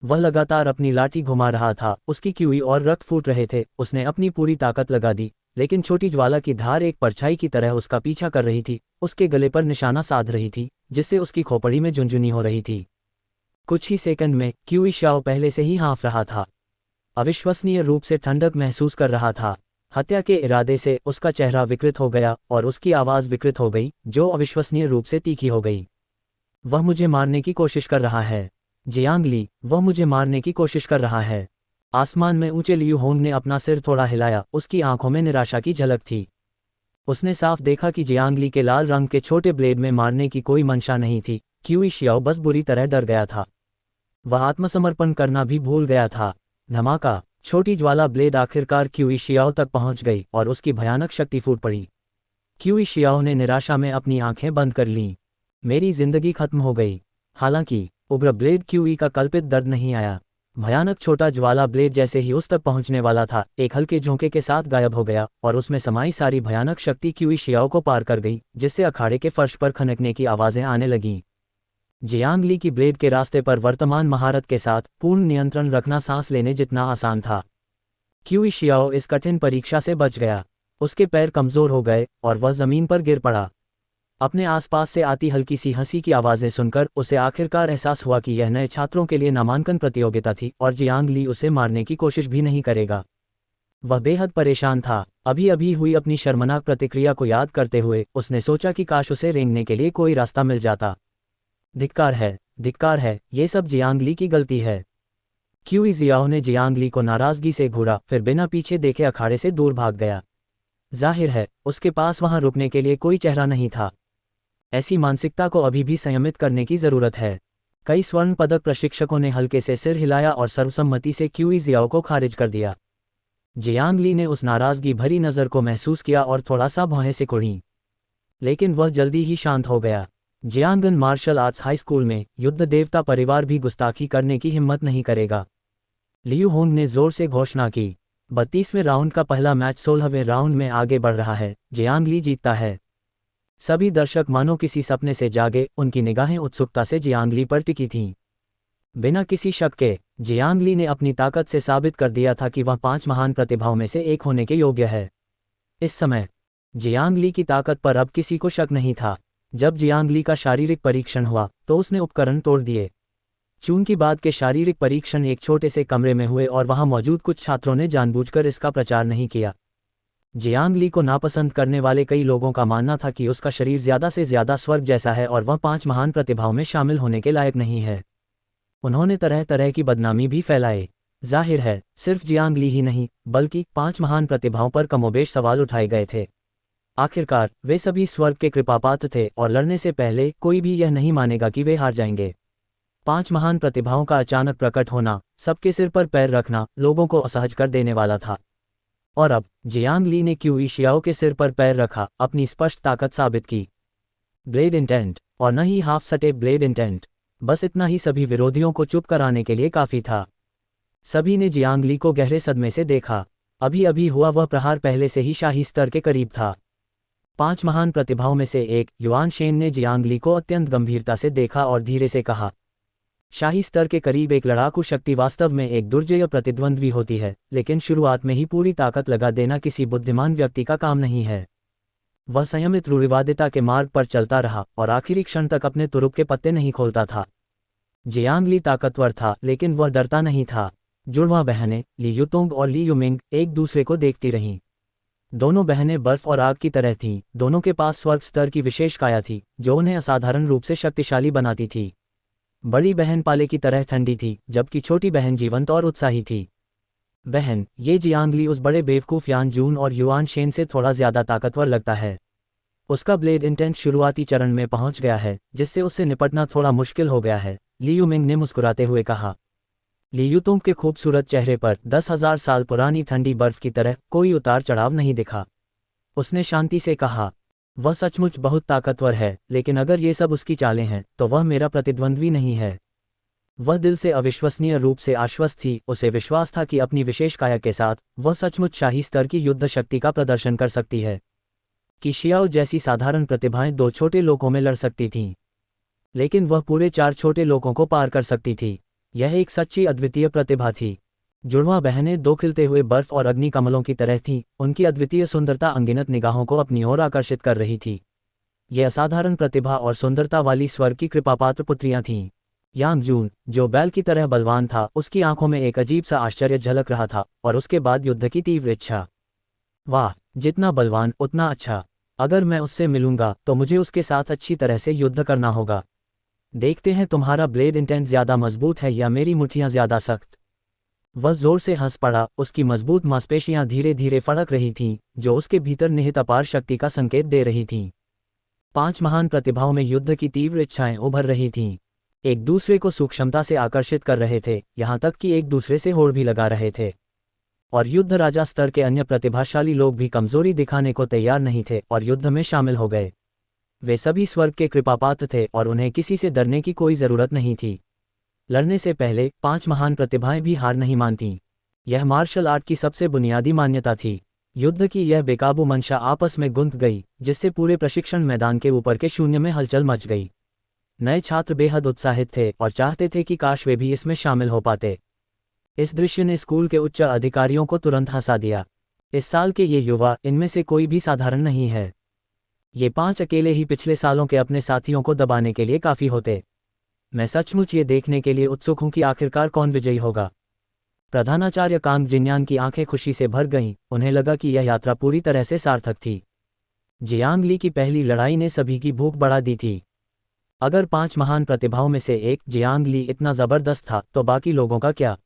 वह लगातार अपनी लाठी घुमा रहा था, उसकी क्यूई और रक्त फूट रहे थे। उसने अपनी पूरी ताकत लगा दी, लेकिन छोटी ज्वाला की धार एक परछाई की तरह उसका पीछा कर रही थी, उसके गले पर निशाना साध रही थी, जिससे उसकी खोपड़ी में झुनझुनी हो रही थी। कुछ ही सेकंड में क्यूई शाओ पहले से ही हाँफ रहा था, अविश्वसनीय रूप से ठंडक महसूस कर रहा था। हत्या के इरादे से उसका चेहरा विकृत हो गया और उसकी आवाज़ विकृत हो गई, जो अविश्वसनीय रूप से तीखी हो गई। वह मुझे मारने की कोशिश कर रहा है, जियांग ली, वह मुझे मारने की कोशिश कर रहा है। आसमान में ऊंचे लियू होंग ने अपना सिर थोड़ा हिलाया, उसकी आंखों में निराशा की झलक थी। उसने साफ देखा कि जियांग ली के लाल रंग के छोटे ब्लेड में मारने की कोई मंशा नहीं थी। क्यूई शियाओ बस बुरी तरह डर गया था, वह आत्मसमर्पण करना भी भूल गया था। धमाका! छोटी ज्वाला ब्लेड आखिरकार क्यूई शियाओ तक पहुंच गई और उसकी भयानक शक्ति फूट पड़ी। क्यूई शियाओ ने निराशा में अपनी आंखें बंद कर लीं। मेरी जिंदगी खत्म हो गई। हालांकि उग्र ब्लेड क्यूई का कल्पित दर्द नहीं आया। भयानक छोटा ज्वाला ब्लेड जैसे ही उस तक पहुंचने वाला था, एक हल्के झोंके के साथ गायब हो गया और उसमें समाई सारी भयानक शक्ति क्यूई शियाओ को पार कर गई, जिससे अखाड़े के फर्श पर खनकने की आवाजें आने लगीं। जियांग ली की ब्लेड के रास्ते पर वर्तमान महारत के साथ पूर्ण नियंत्रण रखना सांस लेने जितना आसान था। क्यूई शियाओ इस कठिन परीक्षा से बच गया। उसके पैर कमजोर हो गए और वह जमीन पर गिर पड़ा। अपने आसपास से आती हल्की सी हंसी की आवाज़ें सुनकर उसे आखिरकार एहसास हुआ कि यह नए छात्रों के लिए नामांकन प्रतियोगिता थी और जियांग ली उसे मारने की कोशिश भी नहीं करेगा। वह बेहद परेशान था। अभी अभी हुई अपनी शर्मनाक प्रतिक्रिया को याद करते हुए उसने सोचा कि काश उसे रेंगने के लिए कोई रास्ता मिल जाता। धिक्कार है, ये सब जियांग ली की गलती है। क्यूई जियाओ ने जियांग ली को नाराजगी से घूरा, फिर बिना पीछे देखे अखाड़े से दूर भाग गया। जाहिर है उसके पास वहां रुकने के लिए कोई चेहरा नहीं था। ऐसी मानसिकता को अभी भी संयमित करने की जरूरत है। कई स्वर्ण पदक प्रशिक्षकों ने हल्के से सिर हिलाया और सर्वसम्मति से क्यूई जियाओ को खारिज कर दिया। जियांग ली ने उस नाराजगी भरी नज़र को महसूस किया और थोड़ा सा भौहें से कुढ़ी, लेकिन वह जल्दी ही शांत हो गया। जियांगन मार्शल आर्ट्स हाई स्कूल में युद्ध देवता परिवार भी गुस्ताखी करने की हिम्मत नहीं करेगा। लियू होंग ने जोर से घोषणा की। 32वें राउंड का पहला मैच 16वें राउंड में आगे बढ़ रहा है। जियांग ली जीतता है। सभी दर्शक मानो किसी सपने से जागे, उनकी निगाहें उत्सुकता से जियांग ली पर टिकी थीं। बिना किसी शक के जियांग ली ने अपनी ताकत से साबित कर दिया था कि वह 5 महान प्रतिभाओं में से एक होने के योग्य है। इस समय जियांग ली की ताकत पर अब किसी को शक नहीं था। जब जियांग ली का शारीरिक परीक्षण हुआ तो उसने उपकरण तोड़ दिए। चून की बाद के शारीरिक परीक्षण एक छोटे से कमरे में हुए और वहां मौजूद कुछ छात्रों ने जानबूझकर इसका प्रचार नहीं किया। जियांग ली को नापसंद करने वाले कई लोगों का मानना था कि उसका शरीर ज्यादा से ज्यादा स्वर्ग जैसा है और वह 5 महान प्रतिभाओं में शामिल होने के लायक नहीं है। उन्होंने तरह तरह की बदनामी भी फैलाई। जाहिर है सिर्फ जियांग ली ही नहीं, बल्कि 5 महान प्रतिभाओं पर कमोबेश सवाल उठाए गए थे। आखिरकार वे सभी स्वर्ग के कृपापात्र थे और लड़ने से पहले कोई भी यह नहीं मानेगा कि वे हार जाएंगे। 5 महान प्रतिभाओं का अचानक प्रकट होना, सबके सिर पर पैर रखना लोगों को असहज कर देने वाला था। और अब जियांग ली ने क्यूई शियाओ के सिर पर पैर रखा, अपनी स्पष्ट ताकत साबित की। ब्लेड इंटेंट, और न ही हाफ सटे ब्लेड इंटेंट, बस इतना ही सभी विरोधियों को चुप कराने के लिए काफी था। सभी ने जियांग ली को गहरे सदमे से देखा। अभी अभी हुआ वह प्रहार पहले से ही शाही स्तर के करीब था। 5 महान प्रतिभाओं में से एक युआन शेन ने जियांग ली को अत्यंत गंभीरता से देखा और धीरे से कहा, शाही स्तर के करीब एक लड़ाकू शक्ति वास्तव में एक दुर्जय प्रतिद्वंद्वी होती है, लेकिन शुरुआत में ही पूरी ताकत लगा देना किसी बुद्धिमान व्यक्ति का काम नहीं है। वह संयमित रूढ़िवादिता के मार्ग पर चलता रहा और आखिरी क्षण तक अपने तुरुप के पत्ते नहीं खोलता था। जियांग ली ताकतवर था, लेकिन वह डरता नहीं था। जुड़वां बहनें ली युतोंग और ली युमिंग एक दूसरे को देखती रहीं। दोनों बहनें बर्फ और आग की तरह थीं। दोनों के पास स्वर्ग स्तर की विशेष काया थी, जो उन्हें असाधारण रूप से शक्तिशाली बनाती थी। बड़ी बहन पाले की तरह ठंडी थी, जबकि छोटी बहन जीवंत और उत्साही थी। बहन, ये जियांग ली उस बड़े बेवकूफ़ यान जून और युआन शेन से थोड़ा ज्यादा ताकतवर लगता है। उसका ब्लेड इंटेंट शुरुआती चरण में पहुंच गया है, जिससे उससे निपटना थोड़ा मुश्किल हो गया है, ली युमिंग ने मुस्कुराते हुए कहा। ली युतोंग के खूबसूरत चेहरे पर 10,000 साल पुरानी ठंडी बर्फ की तरह कोई उतार चढ़ाव नहीं दिखा। उसने शांति से कहा, वह सचमुच बहुत ताकतवर है, लेकिन अगर ये सब उसकी चालें हैं तो वह मेरा प्रतिद्वंद्वी नहीं है। वह दिल से अविश्वसनीय रूप से आश्वस्त थी। उसे विश्वास था कि अपनी विशेष काया के साथ वह सचमुच शाही स्तर की युद्ध शक्ति का प्रदर्शन कर सकती है। कि शियाओ जैसी साधारण प्रतिभाएं 2 छोटे लोगों में लड़ सकती थीं। लेकिन वह पूरे 4 छोटे लोगों को पार कर सकती थी। यह एक सच्ची अद्वितीय प्रतिभा थी। जुड़वां बहनें 2 खिलते हुए बर्फ और अग्नि कमलों की तरह थीं, उनकी अद्वितीय सुंदरता अनगिनत निगाहों को अपनी ओर आकर्षित कर रही थी। ये असाधारण प्रतिभा और सुंदरता वाली स्वर्ग की कृपापात्र पुत्रियां थीं। यांग जून, जो बैल की तरह बलवान था, उसकी आंखों में एक अजीब सा आश्चर्य झलक रहा था, और उसके बाद युद्ध की तीव्र इच्छा। वाह, जितना बलवान उतना अच्छा। अगर मैं उससे मिलूंगा तो मुझे उसके साथ अच्छी तरह से युद्ध करना होगा। देखते हैं तुम्हारा ब्लेड इंटेंट ज्यादा मजबूत है या मेरी मुट्ठियां ज्यादा सख्त। वह जोर से हंस पड़ा, उसकी मजबूत मांसपेशियां धीरे धीरे फड़क रही थीं, जो उसके भीतर निहित अपार शक्ति का संकेत दे रही थीं। 5 महान प्रतिभाओं में युद्ध की तीव्र इच्छाएं उभर रही थीं। एक दूसरे को सूक्ष्मता से आकर्षित कर रहे थे, यहाँ तक कि एक दूसरे से होड़ भी लगा रहे थे। और युद्ध राजा स्तर के अन्य प्रतिभाशाली लोग भी कमजोरी दिखाने को तैयार नहीं थे और युद्ध में शामिल हो गए। वे सभी स्वर्ग के कृपापात्र थे और उन्हें किसी से डरने की कोई जरूरत नहीं थी। लड़ने से पहले 5 महान प्रतिभाएं भी हार नहीं मानतीं। यह मार्शल आर्ट की सबसे बुनियादी मान्यता थी। युद्ध की यह बेकाबू मंशा आपस में गुंथ गई, जिससे पूरे प्रशिक्षण मैदान के ऊपर के शून्य में हलचल मच गई। नए छात्र बेहद उत्साहित थे और चाहते थे कि काश वे भी इसमें शामिल हो पाते। इस दृश्य ने स्कूल के उच्च अधिकारियों को तुरंत हंसा दिया। इस साल के ये युवा, इनमें से कोई भी साधारण नहीं है। ये 5 अकेले ही पिछले सालों के अपने साथियों को दबाने के लिए काफ़ी होते। मैं सचमुच ये देखने के लिए उत्सुक हूं कि आखिरकार कौन विजयी होगा। प्रधानाचार्य कांग जिन्यान की आंखें खुशी से भर गईं, उन्हें लगा कि यह यात्रा पूरी तरह से सार्थक थी। जियांग ली की पहली लड़ाई ने सभी की भूख बढ़ा दी थी। अगर 5 महान प्रतिभाओं में से एक जियांग ली इतना जबरदस्त था, तो बाकी लोगों का क्या?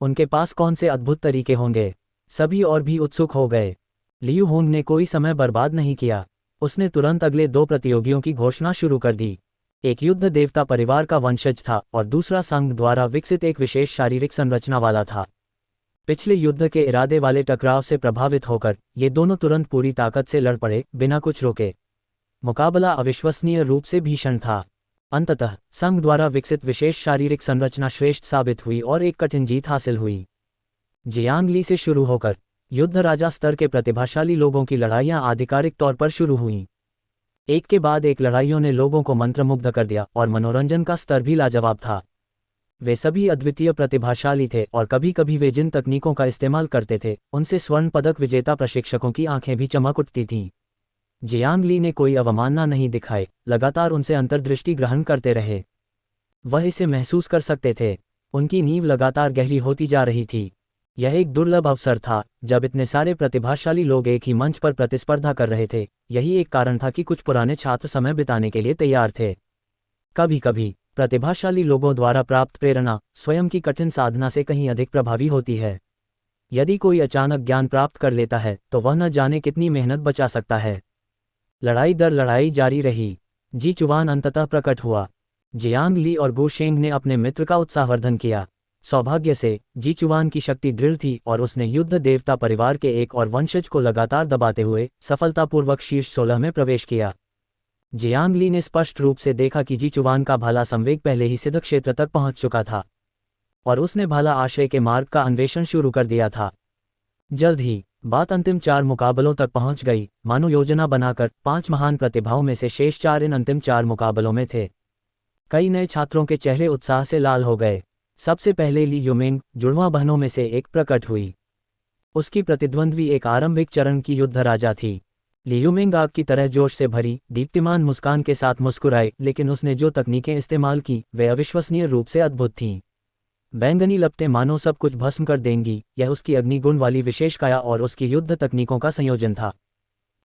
उनके पास कौन से अद्भुत तरीके होंगे? सभी और भी उत्सुक हो गए। लियू होंग ने कोई समय बर्बाद नहीं किया। उसने तुरंत अगले 2 प्रतियोगियों की घोषणा शुरू कर दी। एक युद्ध देवता परिवार का वंशज था और दूसरा संघ द्वारा विकसित एक विशेष शारीरिक संरचना वाला था। पिछले युद्ध के इरादे वाले टकराव से प्रभावित होकर ये दोनों तुरंत पूरी ताकत से लड़ पड़े, बिना कुछ रोके। मुकाबला अविश्वसनीय रूप से भीषण था। अंततः संघ द्वारा विकसित विशेष शारीरिक संरचना श्रेष्ठ साबित हुई और एक कठिन जीत हासिल हुई। जियांग ली से शुरू होकर युद्ध राजा स्तर के प्रतिभाशाली लोगों की लड़ाइयां आधिकारिक तौर पर शुरू हुईं। एक के बाद एक लड़ाइयों ने लोगों को मंत्रमुग्ध कर दिया और मनोरंजन का स्तर भी लाजवाब था। वे सभी अद्वितीय प्रतिभाशाली थे और कभी कभी वे जिन तकनीकों का इस्तेमाल करते थे, उनसे स्वर्ण पदक विजेता प्रशिक्षकों की आंखें भी चमक उठती थीं। जियांग ली ने कोई अवमानना नहीं दिखाई, लगातार उनसे अंतर्दृष्टि ग्रहण करते रहे। वह इसे महसूस कर सकते थे। उनकी नींव लगातार गहरी होती जा रही थी। यह एक दुर्लभ अवसर था, जब इतने सारे प्रतिभाशाली लोग एक ही मंच पर प्रतिस्पर्धा कर रहे थे। यही एक कारण था कि कुछ पुराने छात्र समय बिताने के लिए तैयार थे। कभी कभी प्रतिभाशाली लोगों द्वारा प्राप्त प्रेरणा स्वयं की कठिन साधना से कहीं अधिक प्रभावी होती है। यदि कोई अचानक ज्ञान प्राप्त कर लेता है, तो वह न जाने कितनी मेहनत बचा सकता है। लड़ाई दर लड़ाई जारी रही। जी चुवान अंततः प्रकट हुआ। जियांग ली और गो शेंग ने अपने मित्र का उत्साहवर्धन किया। सौभाग्य से जी चुवान की शक्ति दृढ़ थी और उसने युद्ध देवता परिवार के एक और वंशज को लगातार दबाते हुए सफलतापूर्वक शीर्ष 16 में प्रवेश किया। जियांग ली ने स्पष्ट रूप से देखा कि जी चुवान का भाला संवेग पहले ही सिद्ध क्षेत्र तक पहुंच चुका था और उसने भाला आश्रय के मार्ग का अन्वेषण शुरू कर दिया था। जल्द ही बात अंतिम 4 मुकाबलों तक पहुंच गई। मानो योजना बनाकर 5 महान प्रतिभाओं में से शेष 4 इन अंतिम 4 मुकाबलों में थे। कई नए छात्रों के चेहरे उत्साह से लाल हो गए। सबसे पहले ली युमिंग, जुड़वां बहनों में से एक, प्रकट हुई। उसकी प्रतिद्वंद्वी एक आरंभिक चरण की युद्ध राजा थी। ली युमिंग आग की तरह जोश से भरी, दीप्तिमान मुस्कान के साथ मुस्कुराए, लेकिन उसने जो तकनीकें इस्तेमाल की वे अविश्वसनीय रूप से अद्भुत थीं। बैंगनी लपटें मानो सब कुछ भस्म कर देंगी। यह उसकी अग्निगुण वाली विशेष काया और उसकी युद्ध तकनीकों का संयोजन था।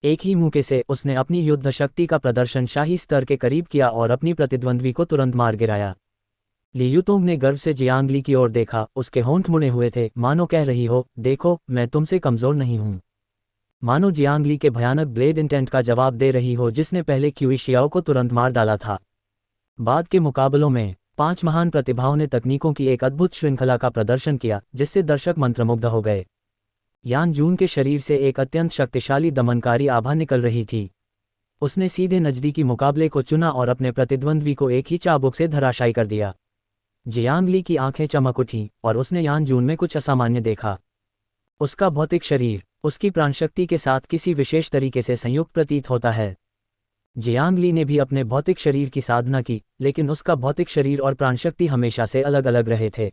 एक ही मौके से उसने अपनी युद्ध शक्ति का प्रदर्शन शाही स्तर के करीब किया और अपनी प्रतिद्वंद्वी को तुरंत मार गिराया। ली युतोंग ने गर्व से जियांग ली की ओर देखा। उसके होंठ मुड़े हुए थे, मानो कह रही हो, देखो मैं तुमसे कमजोर नहीं हूं। मानो जियांग ली के भयानक ब्लेड इंटेंट का जवाब दे रही हो, जिसने पहले क्यूई शियाओ को तुरंत मार डाला था। बाद के मुकाबलों में 5 महान प्रतिभाओं ने तकनीकों की एक अद्भुत श्रृंखला का प्रदर्शन किया, जिससे दर्शक मंत्रमुग्ध हो गए। यान जून के शरीर से एक अत्यंत शक्तिशाली दमनकारी आभा निकल रही थी। उसने सीधे नजदीकी मुकाबले को चुना और अपने प्रतिद्वंद्वी को एक ही चाबुक से धराशायी कर दिया। जियांग ली की आंखें चमक उठीं और उसने यान जून में कुछ असामान्य देखा। उसका भौतिक शरीर उसकी प्राणशक्ति के साथ किसी विशेष तरीके से संयुक्त प्रतीत होता है। जियांग ली ने भी अपने भौतिक शरीर की साधना की, लेकिन उसका भौतिक शरीर और प्राणशक्ति हमेशा से अलग अलग रहे थे।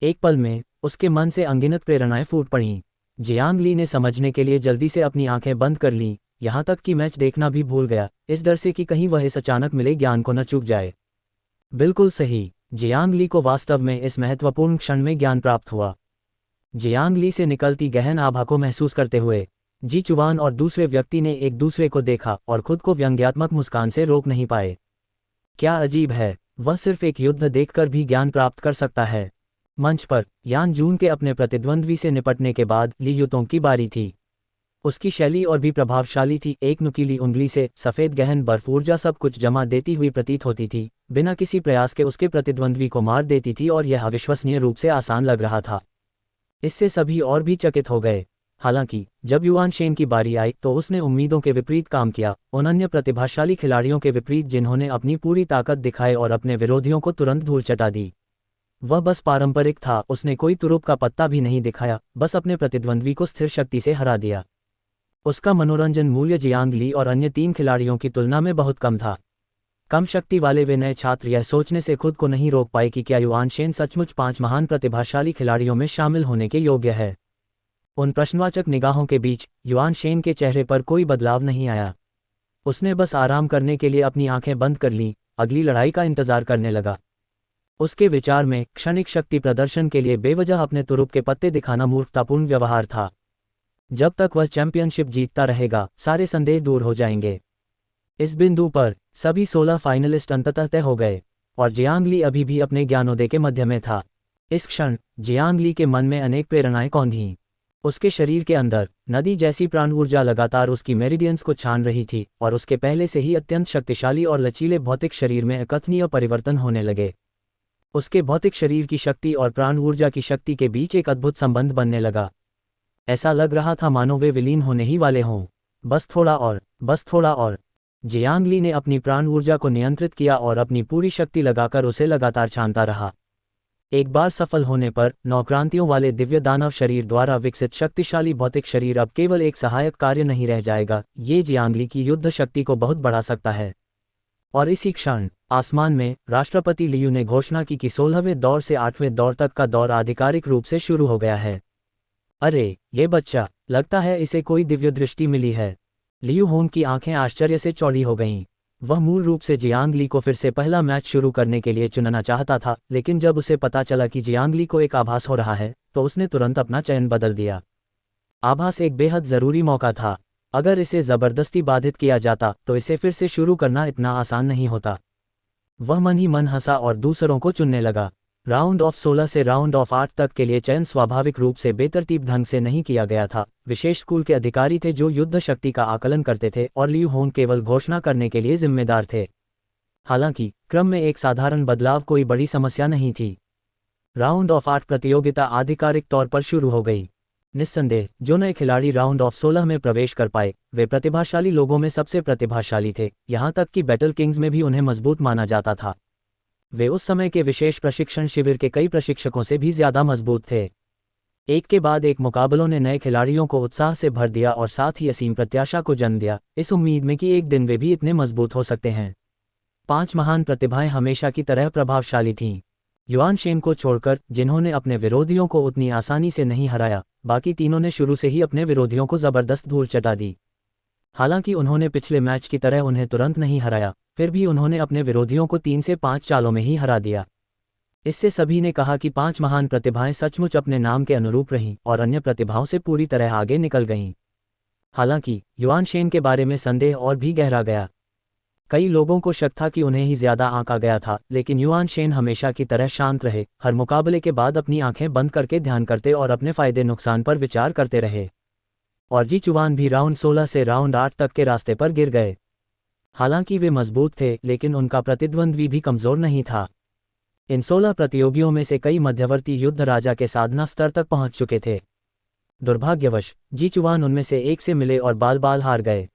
एक पल में उसके मन से अनगिनत प्रेरणाएं फूट पड़ीं। जियांग ली ने समझने के लिए जल्दी से अपनी आंखें बंद कर लीं, यहाँ तक कि मैच देखना भी भूल गया, इस डर से कि कहीं वह इस अचानक मिले ज्ञान को न चूक जाए। बिल्कुल सही, जियांग ली को वास्तव में इस महत्वपूर्ण क्षण में ज्ञान प्राप्त हुआ। जियांग ली से निकलती गहन आभा को महसूस करते हुए जी चुवान और दूसरे व्यक्ति ने एक दूसरे को देखा और खुद को व्यंग्यात्मक मुस्कान से रोक नहीं पाए। क्या अजीब है, वह सिर्फ एक युद्ध देखकर भी ज्ञान प्राप्त कर सकता है। मंच पर यान जून के अपने प्रतिद्वंद्वी से निपटने के बाद ली युतोंग की बारी थी। उसकी शैली और भी प्रभावशाली थी। एक नुकीली उंगली से सफ़ेद गहन बर्फ ऊर्जा सब कुछ जमा देती हुई प्रतीत होती थी, बिना किसी प्रयास के उसके प्रतिद्वंद्वी को मार देती थी और यह अविश्वसनीय रूप से आसान लग रहा था। इससे सभी और भी चकित हो गए। हालांकि जब युआन शेन की बारी आई तो उसने उम्मीदों के विपरीत काम किया, उन अन्य प्रतिभाशाली खिलाड़ियों के विपरीत जिन्होंने अपनी पूरी ताकत दिखाई और अपने विरोधियों को तुरंत धूल चटा दी। वह बस पारंपरिक था, उसने कोई तुरुप का पत्ता भी नहीं दिखाया, बस अपने प्रतिद्वंद्वी को स्थिर शक्ति से हरा दिया। उसका मनोरंजन मूल्य जियांग ली और अन्य 3 खिलाड़ियों की तुलना में बहुत कम था। कम शक्ति वाले वे नए छात्र यह सोचने से खुद को नहीं रोक पाए कि क्या युआन शेन सचमुच 5 महान प्रतिभाशाली खिलाड़ियों में शामिल होने के योग्य है। उन प्रश्नवाचक निगाहों के बीच युआन शेन के चेहरे पर कोई बदलाव नहीं आया। उसने बस आराम करने के लिए अपनी आंखें बंद कर लीं, अगली लड़ाई का इंतजार करने लगा। उसके विचार में क्षणिक शक्ति प्रदर्शन के लिए बेवजह अपने तुरुप के पत्ते दिखाना मूर्खतापूर्ण व्यवहार था। जब तक वह चैंपियनशिप जीतता रहेगा, सारे संदेह दूर हो जाएंगे। इस बिंदु पर सभी 16 फाइनलिस्ट अंततः तय हो गए और जियांग ली अभी भी अपने ज्ञानोदय के मध्य में था। इस क्षण जियांग ली के मन में अनेक प्रेरणाएं कौंधीं। उसके शरीर के अंदर नदी जैसी प्राण ऊर्जा लगातार उसकी मेरिडियंस को छान रही थी और उसके पहले से ही अत्यंत शक्तिशाली और लचीले भौतिक शरीर में अकथनीय परिवर्तन होने लगे। उसके भौतिक शरीर की शक्ति और प्राण ऊर्जा की शक्ति के बीच एक अद्भुत संबंध बनने लगा। ऐसा लग रहा था मानो वे विलीन होने ही वाले हों। बस थोड़ा और, बस थोड़ा और। जियांग ली ने अपनी प्राण ऊर्जा को नियंत्रित किया और अपनी पूरी शक्ति लगाकर उसे लगातार छानता रहा। एक बार सफल होने पर नौक्रांतियों वाले दिव्य दानव शरीर द्वारा विकसित शक्तिशाली भौतिक शरीर अब केवल एक सहायक कार्य नहीं रह जाएगा, ये जियांग ली की युद्ध शक्ति को बहुत बढ़ा सकता है। और इसी क्षण आसमान में राष्ट्रपति लियू ने घोषणा की कि 16वें दौर से 8वें दौर तक का दौर आधिकारिक रूप से शुरू हो गया है। अरे ये बच्चा, लगता है इसे कोई दिव्य दृष्टि मिली है। लियू होंग की आंखें आश्चर्य से चौड़ी हो गईं। वह मूल रूप से जियांग ली को फिर से पहला मैच शुरू करने के लिए चुनना चाहता था, लेकिन जब उसे पता चला कि जियांग ली को एक आभास हो रहा है तो उसने तुरंत अपना चयन बदल दिया। आभास एक बेहद ज़रूरी मौका था। अगर इसे ज़बरदस्ती बाधित किया जाता तो इसे फिर से शुरू करना इतना आसान नहीं होता। वह मन ही मन हंसा और दूसरों को चुनने लगा। राउंड ऑफ 16 से राउंड ऑफ 8 तक के लिए चयन स्वाभाविक रूप से बेतरतीब ढंग से नहीं किया गया था। विशेष स्कूल के अधिकारी थे जो युद्ध शक्ति का आकलन करते थे और लियू होंग केवल घोषणा करने के लिए जिम्मेदार थे। हालांकि क्रम में एक साधारण बदलाव कोई बड़ी समस्या नहीं थी। राउंड ऑफ 8 प्रतियोगिता आधिकारिक तौर पर शुरू हो गई। निस्संदेह जो नए खिलाड़ी राउंड ऑफ 16 में प्रवेश कर पाए वे प्रतिभाशाली लोगों में सबसे प्रतिभाशाली थे, यहाँ तक कि बैटल किंग्स में भी उन्हें मजबूत माना जाता था। वे उस समय के विशेष प्रशिक्षण शिविर के कई प्रशिक्षकों से भी ज्यादा मजबूत थे। एक के बाद एक मुकाबलों ने नए खिलाड़ियों को उत्साह से भर दिया और साथ ही असीम प्रत्याशा को जन्म दिया, इस उम्मीद में कि एक दिन वे भी इतने मजबूत हो सकते हैं। 5 महान प्रतिभाएं हमेशा की तरह प्रभावशाली थीं। युआन शेन को छोड़कर, जिन्होंने अपने विरोधियों को उतनी आसानी से नहीं हराया, बाकी तीनों ने शुरू से ही अपने विरोधियों को जबरदस्त धूल चटा दी। हालांकि उन्होंने पिछले मैच की तरह उन्हें तुरंत नहीं हराया, फिर भी उन्होंने अपने विरोधियों को 3 से 5 चालों में ही हरा दिया। इससे सभी ने कहा कि 5 महान प्रतिभाएं सचमुच अपने नाम के अनुरूप रहीं और अन्य प्रतिभाओं से पूरी तरह आगे निकल गईं। हालांकि युआन शेन के बारे में संदेह और भी गहरा गया। कई लोगों को शक था कि उन्हें ही ज्यादा आंका गया था, लेकिन युआन शेन हमेशा की तरह शांत रहे, हर मुकाबले के बाद अपनी आंखें बंद करके ध्यान करते और अपने फायदे नुकसान पर विचार करते रहे। और जी चुवान भी राउंड 16 से राउंड 8 तक के रास्ते पर गिर गए। हालांकि वे मजबूत थे, लेकिन उनका प्रतिद्वंद्वी भी कमजोर नहीं था। इन 16 प्रतियोगियों में से कई मध्यवर्ती युद्ध राजा के साधना स्तर तक पहुंच चुके थे। दुर्भाग्यवश जी चुवान उनमें से एक से मिले और बाल बाल हार गए।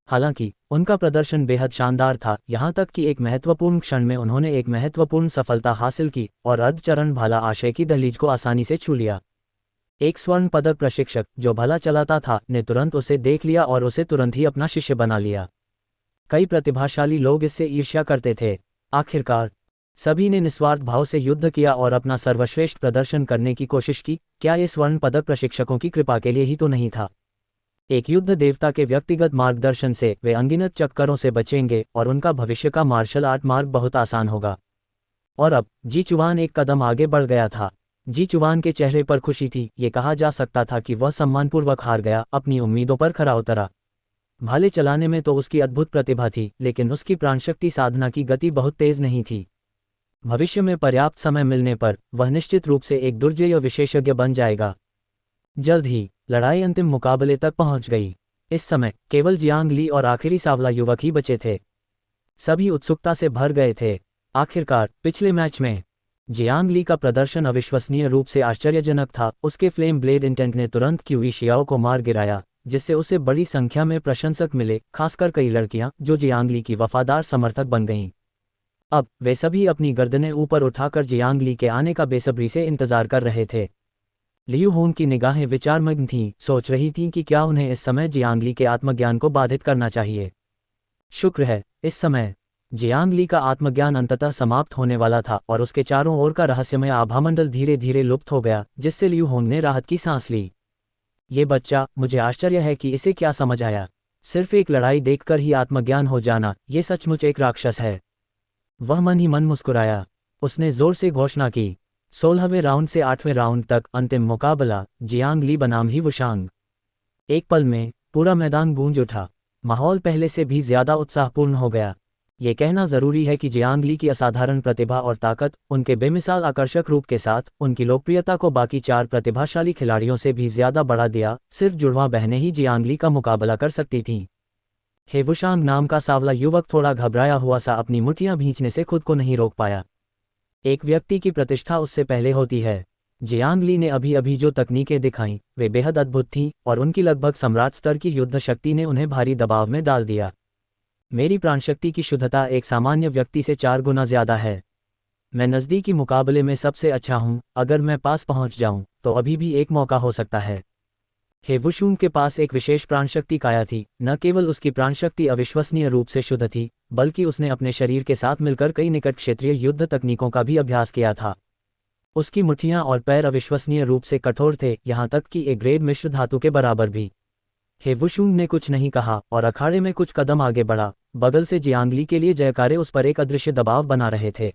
हालांकि उनका प्रदर्शन बेहद शानदार था, यहाँ तक कि एक महत्वपूर्ण क्षण में उन्होंने एक महत्वपूर्ण सफलता हासिल की और अर्धचरण भाला आशय की दहलीज को आसानी से छू लिया। एक स्वर्ण पदक प्रशिक्षक जो भला चलाता था ने तुरंत उसे देख लिया और उसे तुरंत ही अपना शिष्य बना लिया। कई प्रतिभाशाली लोग इससे ईर्ष्या करते थे। आखिरकार सभी ने निस्वार्थ भाव से युद्ध किया और अपना सर्वश्रेष्ठ प्रदर्शन करने की कोशिश की। क्या ये स्वर्ण पदक प्रशिक्षकों की कृपा के लिए ही तो नहीं था? एक युद्ध देवता के व्यक्तिगत मार्गदर्शन से वे अनगिनत चक्करों से बचेंगे और उनका भविष्य का मार्शल आर्ट मार्ग बहुत आसान होगा। और अब जीचुआन एक कदम आगे बढ़ गया था। जीचुआन के चेहरे पर खुशी थी। ये कहा जा सकता था कि वह सम्मानपूर्वक हार गया, अपनी उम्मीदों पर खरा उतरा। भाले चलाने में तो उसकी अद्भुत प्रतिभा थी, लेकिन उसकी प्राणशक्ति साधना की गति बहुत तेज नहीं थी। भविष्य में पर्याप्त समय मिलने पर वह निश्चित रूप से एक दुर्जेय विशेषज्ञ बन जाएगा। जल्द ही लड़ाई अंतिम मुकाबले तक पहुंच गई। इस समय केवल जियांग ली और आखिरी सांवला युवक ही बचे थे। सभी उत्सुकता से भर गए थे। आखिरकार पिछले मैच में जियांग ली का प्रदर्शन अविश्वसनीय रूप से आश्चर्यजनक था। उसके फ्लेम ब्लेड इंटेंट ने तुरंत क्यूई शियाओ को मार गिराया, जिससे उसे बड़ी संख्या में प्रशंसक मिले, खासकर कई लड़कियां जो जियांग ली की वफादार समर्थक बन गईं। अब वे सभी अपनी गर्दनें ऊपर उठाकर जियांग ली के आने का बेसब्री से इंतजार कर रहे थे। लियू होंग की निगाहें विचारमग्न थीं, सोच रही थीं कि क्या उन्हें इस समय जियांग ली के आत्मज्ञान को बाधित करना चाहिए। शुक्र है, इस समय जियांग ली का आत्मज्ञान अंततः समाप्त होने वाला था और उसके चारों ओर का रहस्यमय आभामंडल धीरे धीरे लुप्त हो गया, जिससे लियू होंग ने राहत की सांस ली। ये बच्चा, मुझे आश्चर्य है कि इसे क्या समझ आया। सिर्फ एक लड़ाई देखकर ही आत्मज्ञान हो जाना, ये सचमुच एक राक्षस है। वह मन ही मन मुस्कुराया। उसने जोर से घोषणा की, 16वें राउंड से 8वें राउंड तक अंतिम मुकाबला, जियांग ली बनाम ही वुशांग। एक पल में पूरा मैदान गूंज उठा। माहौल पहले से भी ज्यादा उत्साहपूर्ण हो गया। ये कहना जरूरी है कि जियांग ली की असाधारण प्रतिभा और ताकत, उनके बेमिसाल आकर्षक रूप के साथ, उनकी लोकप्रियता को बाकी 4 प्रतिभाशाली खिलाड़ियों से भी ज्यादा बढ़ा दिया। सिर्फ जुड़वां बहनें ही जियांग ली का मुकाबला कर सकती थीं। हे वुशांग नाम का सांवला युवक थोड़ा घबराया हुआ सा अपनी मुठ्ठियां भींचने से खुद को नहीं रोक पाया। एक व्यक्ति की प्रतिष्ठा उससे पहले होती है। जियांग ली ने अभी अभी जो तकनीकें दिखाईं, वे बेहद अद्भुत थीं और उनकी लगभग सम्राट स्तर की युद्ध शक्ति ने उन्हें भारी दबाव में डाल दिया। मेरी प्राणशक्ति की शुद्धता एक सामान्य व्यक्ति से 4 गुना ज्यादा है। मैं नज़दीकी मुकाबले में सबसे अच्छा हूँ। अगर मैं पास पहुँच जाऊँ तो अभी भी एक मौका हो सकता है। हे वुशुंग के पास एक विशेष प्राणशक्ति काया थी। न केवल उसकी प्राणशक्ति अविश्वसनीय रूप से शुद्ध थी, बल्कि उसने अपने शरीर के साथ मिलकर कई निकट क्षेत्रीय युद्ध तकनीकों का भी अभ्यास किया था। उसकी मुठ्ठियां और पैर अविश्वसनीय रूप से कठोर थे, यहाँ तक कि एक ग्रेड मिश्र धातु के बराबर भी। हे वुशुंग ने कुछ नहीं कहा और अखाड़े में कुछ कदम आगे बढ़ा। बगल से जियांग ली के लिए जयकारे उस पर एक अदृश्य दबाव बना रहे थे।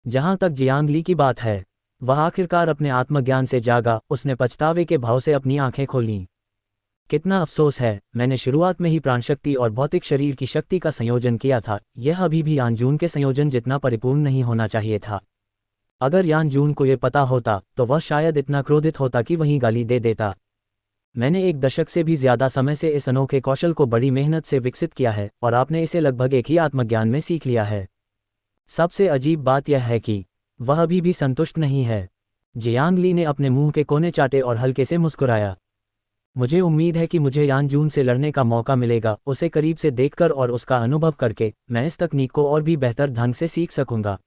जहां तक जियांग ली की बात है, वह आखिरकार अपने आत्मज्ञान से जागा। उसने पछतावे के भाव से अपनी आंखें खोलीं। कितना अफसोस है, मैंने शुरुआत में ही प्राणशक्ति और भौतिक शरीर की शक्ति का संयोजन किया था। यह अभी भी यानजून के संयोजन जितना परिपूर्ण नहीं होना चाहिए था। अगर यानजून को यह पता होता तो वह शायद इतना क्रोधित होता कि वहीं गाली दे देता। मैंने 1 दशक से भी ज्यादा समय से इस अनोखे कौशल को बड़ी मेहनत से विकसित किया है और आपने इसे लगभग एक ही आत्मज्ञान में सीख लिया है। सबसे अजीब बात यह है कि वह अभी भी संतुष्ट नहीं है। जियांग ली ने अपने मुंह के कोने चाटे और हल्के से मुस्कुराया। मुझे उम्मीद है कि मुझे यानजून से लड़ने का मौका मिलेगा। उसे करीब से देखकर और उसका अनुभव करके मैं इस तकनीक को और भी बेहतर ढंग से सीख सकूंगा।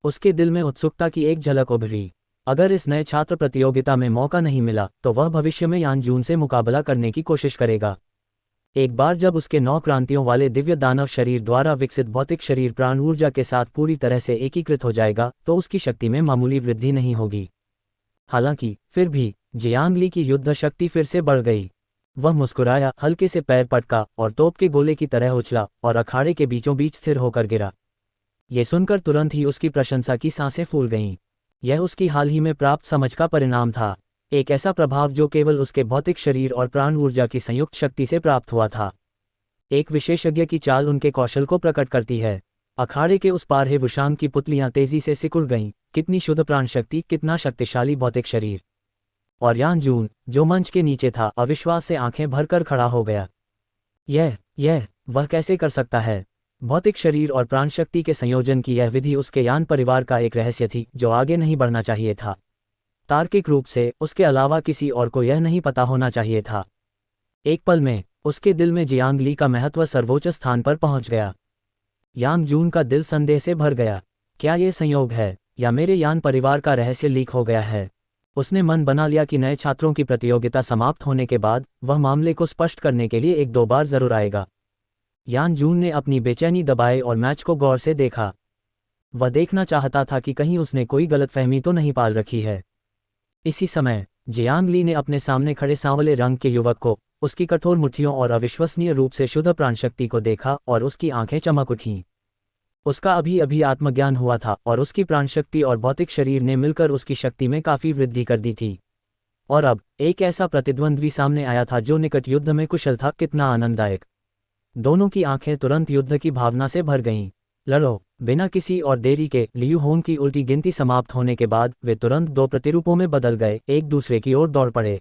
उसके दिल में उत्सुकता की एक झलक उभरी। अगर इस नए छात्र प्रतियोगिता में मौका नहीं मिला तो वह भविष्य में यानजून से मुकाबला करने की कोशिश करेगा। एक बार जब उसके 9 क्रांतियों वाले दिव्य दानव शरीर द्वारा विकसित भौतिक शरीर प्राण ऊर्जा के साथ पूरी तरह से एकीकृत हो जाएगा तो उसकी शक्ति में मामूली वृद्धि नहीं होगी। हालांकि फिर भी जियांग ली की युद्ध शक्ति फिर से बढ़ गई। वह मुस्कुराया, हल्के से पैर पटका और तोप के गोले की तरह उछला और अखाड़े के बीचों बीच स्थिर होकर गिरा। ये सुनकर तुरंत ही उसकी प्रशंसा की सांसें फूल गईं। यह उसकी हाल ही में प्राप्त समझ का परिणाम था, एक ऐसा प्रभाव जो केवल उसके भौतिक शरीर और प्राण ऊर्जा की संयुक्त शक्ति से प्राप्त हुआ था। एक विशेषज्ञ की चाल उनके कौशल को प्रकट करती है। अखाड़े के उस पार हे वुशांग की पुतलियां तेजी से सिकुड़ गईं। कितनी शुद्ध प्राण शक्ति, कितना शक्तिशाली भौतिक शरीर। और यानजून, जो मंच के नीचे था, अविश्वास से आंखें भरकर खड़ा हो गया। यह वह कैसे कर सकता है? भौतिक शरीर और प्राण शक्ति के संयोजन की यह विधि उसके यान परिवार का एक रहस्य थी जो आगे नहीं बढ़ना चाहिए था। तार्किक रूप से उसके अलावा किसी और को यह नहीं पता होना चाहिए था। एक पल में उसके दिल में जियांग ली का महत्व सर्वोच्च स्थान पर पहुंच गया। यानजून का दिल संदेह से भर गया। क्या ये संयोग है या मेरे यान परिवार का रहस्य लीक हो गया है? उसने मन बना लिया कि नए छात्रों की प्रतियोगिता समाप्त होने के बाद वह मामले को स्पष्ट करने के लिए 1-2 बार जरूर आएगा। यान जून ने अपनी बेचैनी दबाए और मैच को गौर से देखा। वह देखना चाहता था कि कहीं उसने कोई गलतफहमी तो नहीं पाल रखी है। इसी समय जियांग ली ने अपने सामने खड़े सांवले रंग के युवक को, उसकी कठोर मुट्ठियों और अविश्वसनीय रूप से शुद्ध प्राणशक्ति को देखा और उसकी आंखें चमक उठीं। उसका अभी अभी आत्मज्ञान हुआ था और उसकी प्राणशक्ति और भौतिक शरीर ने मिलकर उसकी शक्ति में काफी वृद्धि कर दी थी। और अब एक ऐसा प्रतिद्वंद्वी सामने आया था जो निकट युद्ध में कुशल था। कितना आनंददायक! दोनों की आंखें तुरंत युद्ध की भावना से भर गईं। लड़ो! बिना किसी और देरी के लियू होंग की उल्टी गिनती समाप्त होने के बाद वे तुरंत दो प्रतिरूपों में बदल गए, एक दूसरे की ओर दौड़ पड़े।